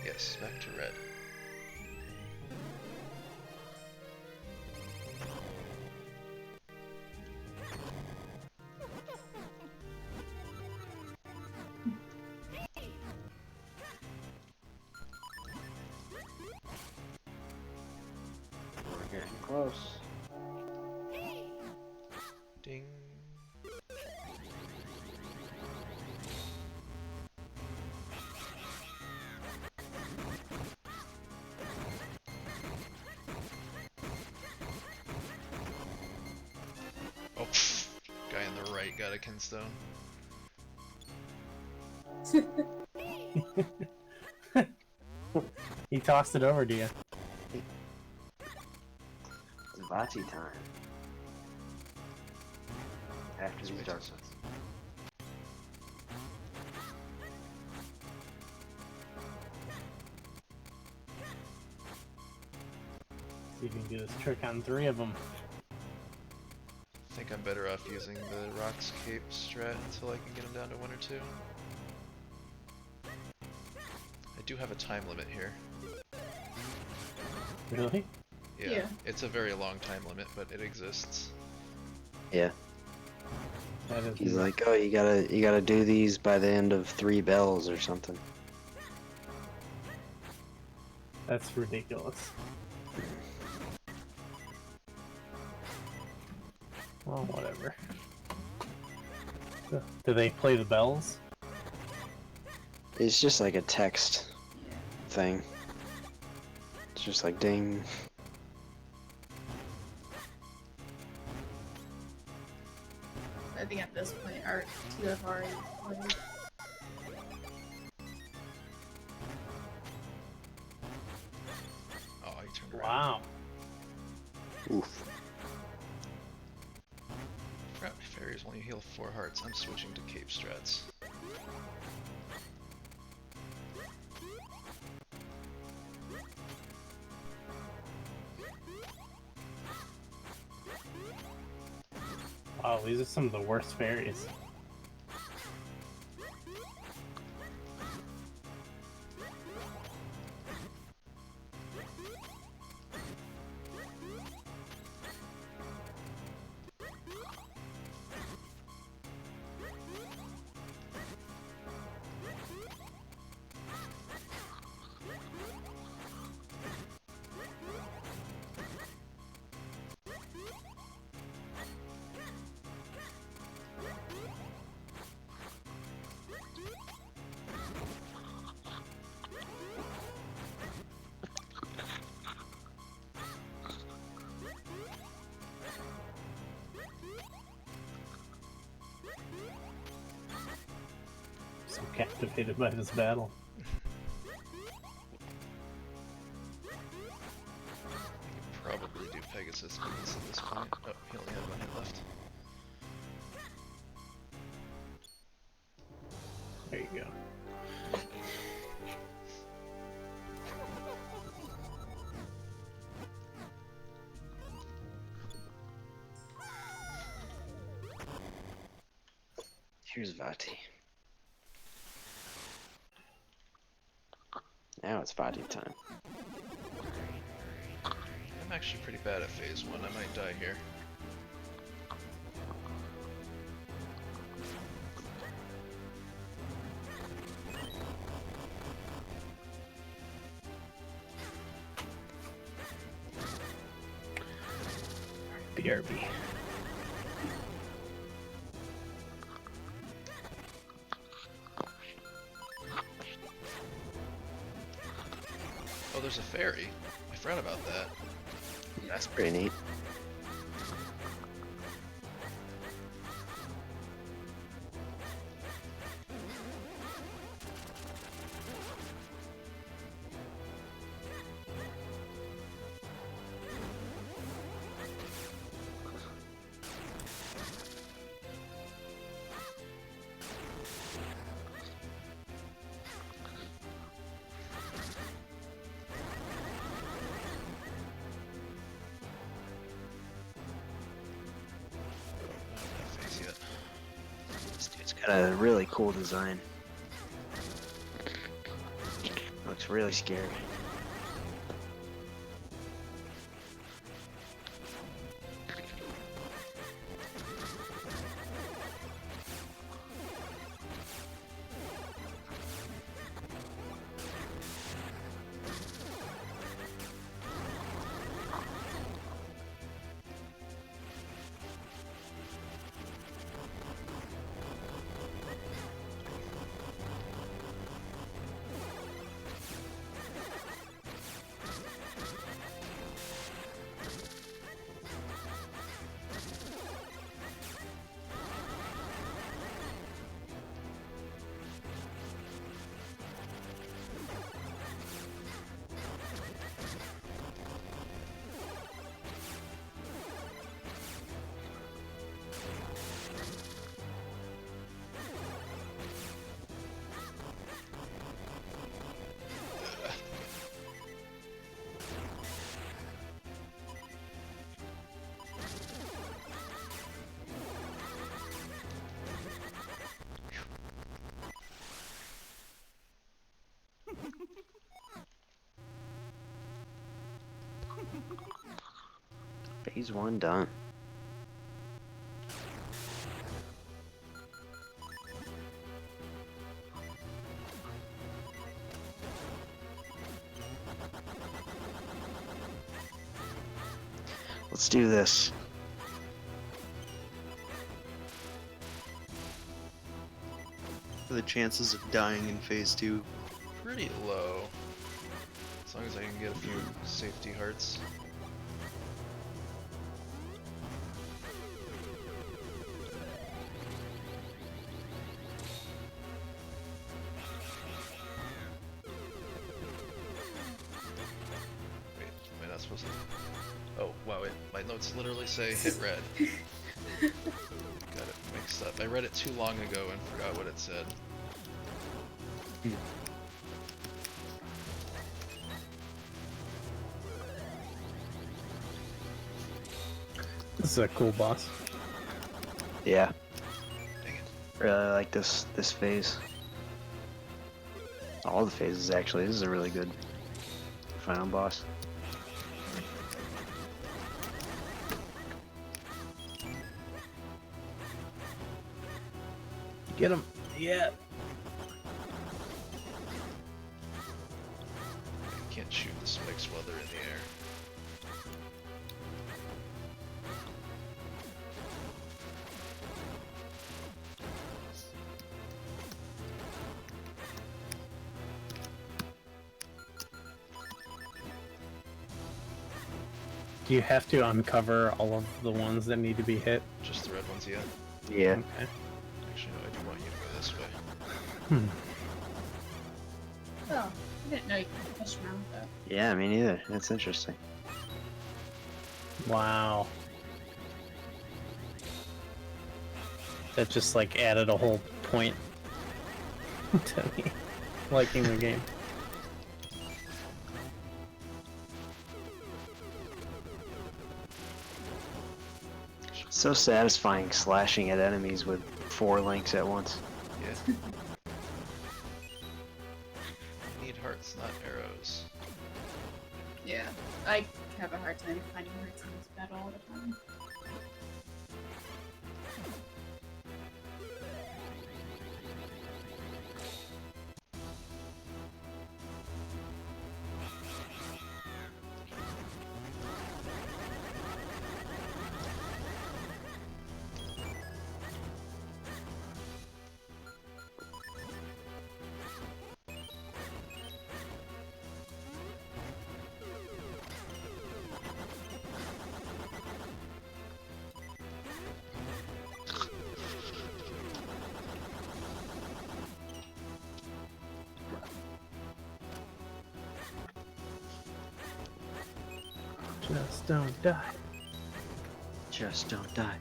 Yes, back to red. We're getting close. Ding. Oh, pfft. Guy on the right got a kinstone. He tossed it over to you. It's Vati time. After these dark ones. See if you can do this trick on 3 of them. I think I'm better off using the Rock's Cape strat until I can get him down to 1 or 2. I do have a time limit here. Really? Yeah, Yeah. it's a very long time limit, but it exists. Yeah. That is He's like, oh, you gotta do these by the end of 3 bells or something. That's ridiculous. Well, whatever. Do they play the bells? It's just like a text thing. It's just like ding. I think at this point, our two have already played. Oh, he turned around. Wow. while you heal 4 hearts. I'm switching to cape strats. Wow, these are some of the worst fairies. So captivated by this battle. I could probably do Pegasus beats at this point. Oh, he only had 1 hit left. There you go. Here's Vati. Now it's Vati time. I'm actually pretty bad at phase 1. I might die here. BRB. Oh, there's a fairy. I forgot about that. That's pretty neat. Not phase yet. This dude's got a really cool design. Looks really scary. Phase 1 done. Let's do this. What are the chances of dying in phase 2? Pretty low. As long as I can get a few safety hearts. Wait, am I not supposed to? Oh, wow, my notes literally say hit red. Got it. Make mixed up. I read it too long ago and forgot what it said. This is a cool boss. Yeah, Dang it. really like this phase. All the phases actually. This is a really good final boss. Get him. Yeah. You can't shoot the spikes while they're in the air. Do you have to uncover all of the ones that need to be hit? Just the red ones, yeah. Yeah. Okay. Actually, no, I do want you to go this way. Hmm. Oh, I didn't know you could push around with that. Yeah, me neither. That's interesting. Wow. That just like added a whole point to me liking the game. So satisfying slashing at enemies with 4 links at once. Yeah. Need hearts, not arrows. Yeah, I have a hard time finding hearts in this battle all the time. Just don't die. Just don't die.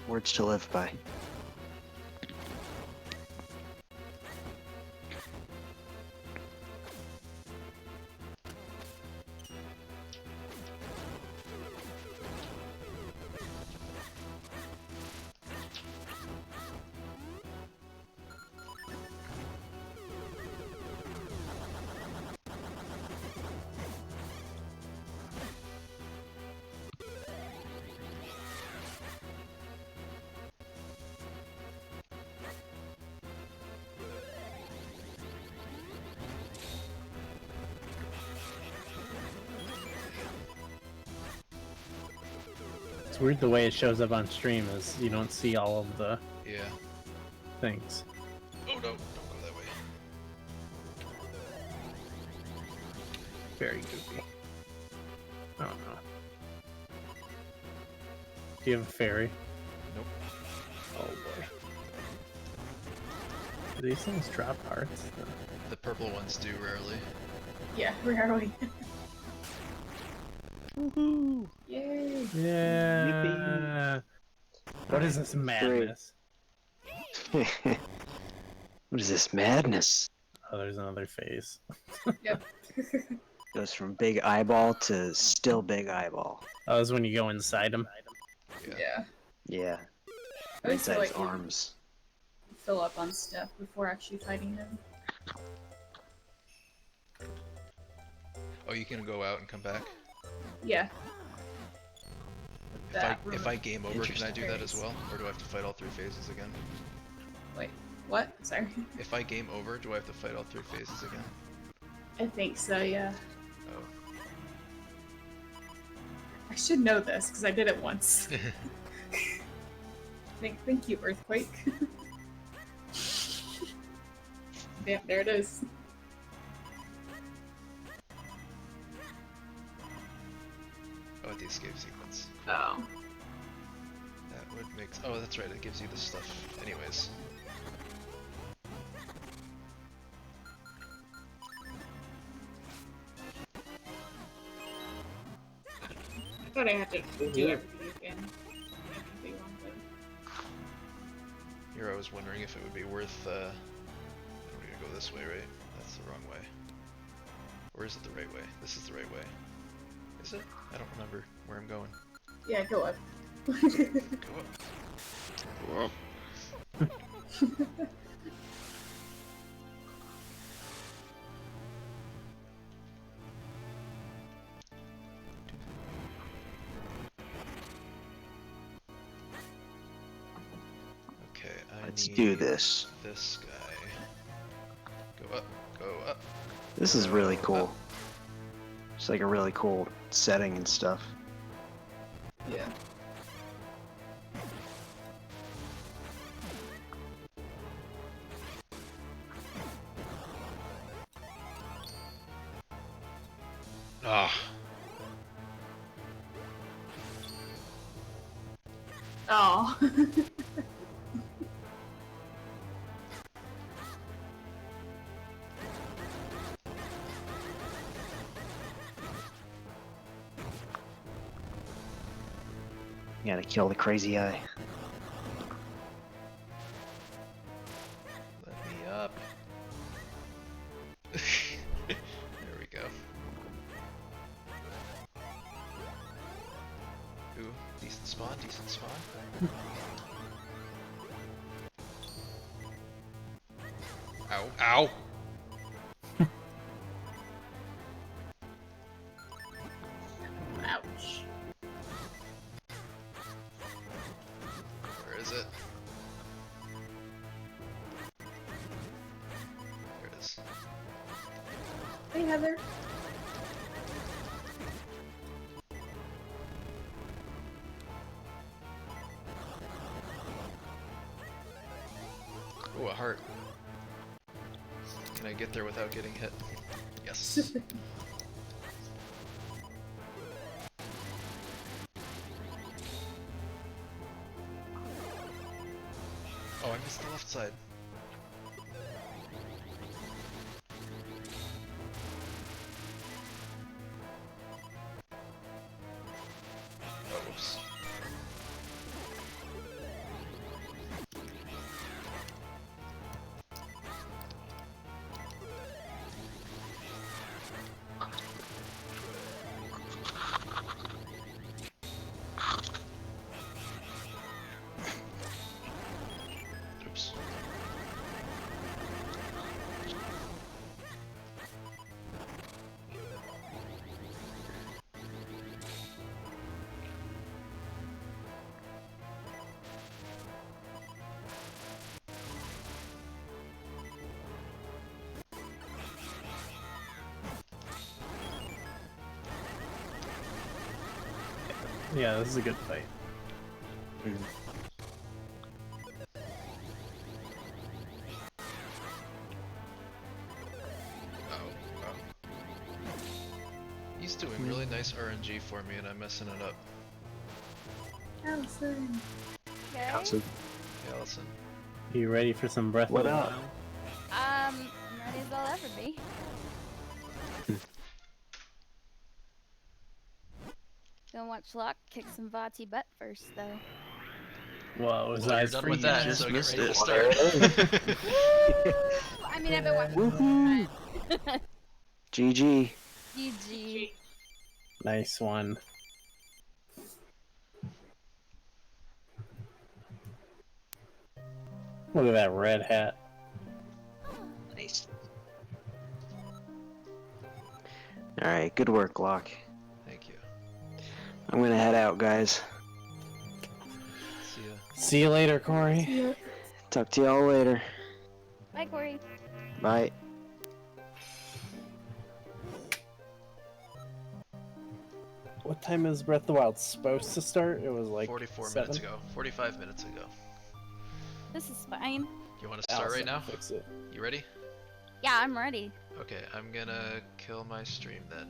Words to live by. It's weird the way it shows up on stream is you don't see all of the Yeah. things. Oh no, don't go that way. Very goofy. I don't know. Do you have a fairy? Nope. Oh boy. Do these things drop hearts? The purple ones do rarely. Yeah, where are we? Woohoo! Yay! Yeah. What is this madness? What is this madness? Oh, there's another phase. Yep. Goes from big eyeball to still big eyeball. That was when you go inside them. Yeah. Yeah. I always Inside feel his like you arms. fill up on stuff before actually fighting him. Oh, you can go out and come back? Yeah. If I game over, can I do that as Interesting. well? Or do I have to fight all 3 phases again? Wait, what? Sorry. If I game over, do I have to fight all 3 phases again? I think so, yeah. Oh. I should know this, because I did it once. Thank you, Earthquake. Damn, there it is. Oh, the escape sequence. Oh. That would make... Oh, that's right, it gives you the stuff anyways. I thought I had to do everything again. was wondering if it would be worth, we're gonna go this way, right? That's the wrong way. Or is it the right way? This is the right way. Is it? I don't remember where I'm going. Yeah, go up. Go up. Well, Okay, Let's need do this. this guy. Go up, go up. This is really go cool. up. It's like a really cool setting and stuff. Yeah. Ah, Oh. You gotta kill the crazy eye. let me up. There we go. Ooh, decent spawn, decent spawn. Ow, ow! Ouch. Where is it? There it is. Hey, Heather. Ooh, a heart. Can I get there without getting hit? Yes. Oh, I missed the left side. Oh, whoops. Oops. Yeah, this is a good fight. Oh, wow. He's doing really nice RNG for me and I'm messing it up. Allison. Okay. Awesome. Hey, Allison. You ready for some breath What of the up? Wild? I'm ready as I'll ever be. Gonna watch Locke kick some Vati butt first, though. Well, his Well, you're eyes done for with you. that, just so get missed ready to it. start. I mean, I've been watching. Woohoo! GG. GG. Nice one. Look at that red hat. Nice. Alright, good work, Locke. Thank you. I'm gonna head out, guys. See ya. See you later, Corey. Yeah. Talk to y'all later. Bye, Corey. Bye. What time is Breath of the Wild supposed to start? It was like 44 7? minutes ago. 45 minutes ago. This is fine. You want to start right now? Fix it. You ready? Yeah, I'm ready. Okay, I'm gonna kill my stream then.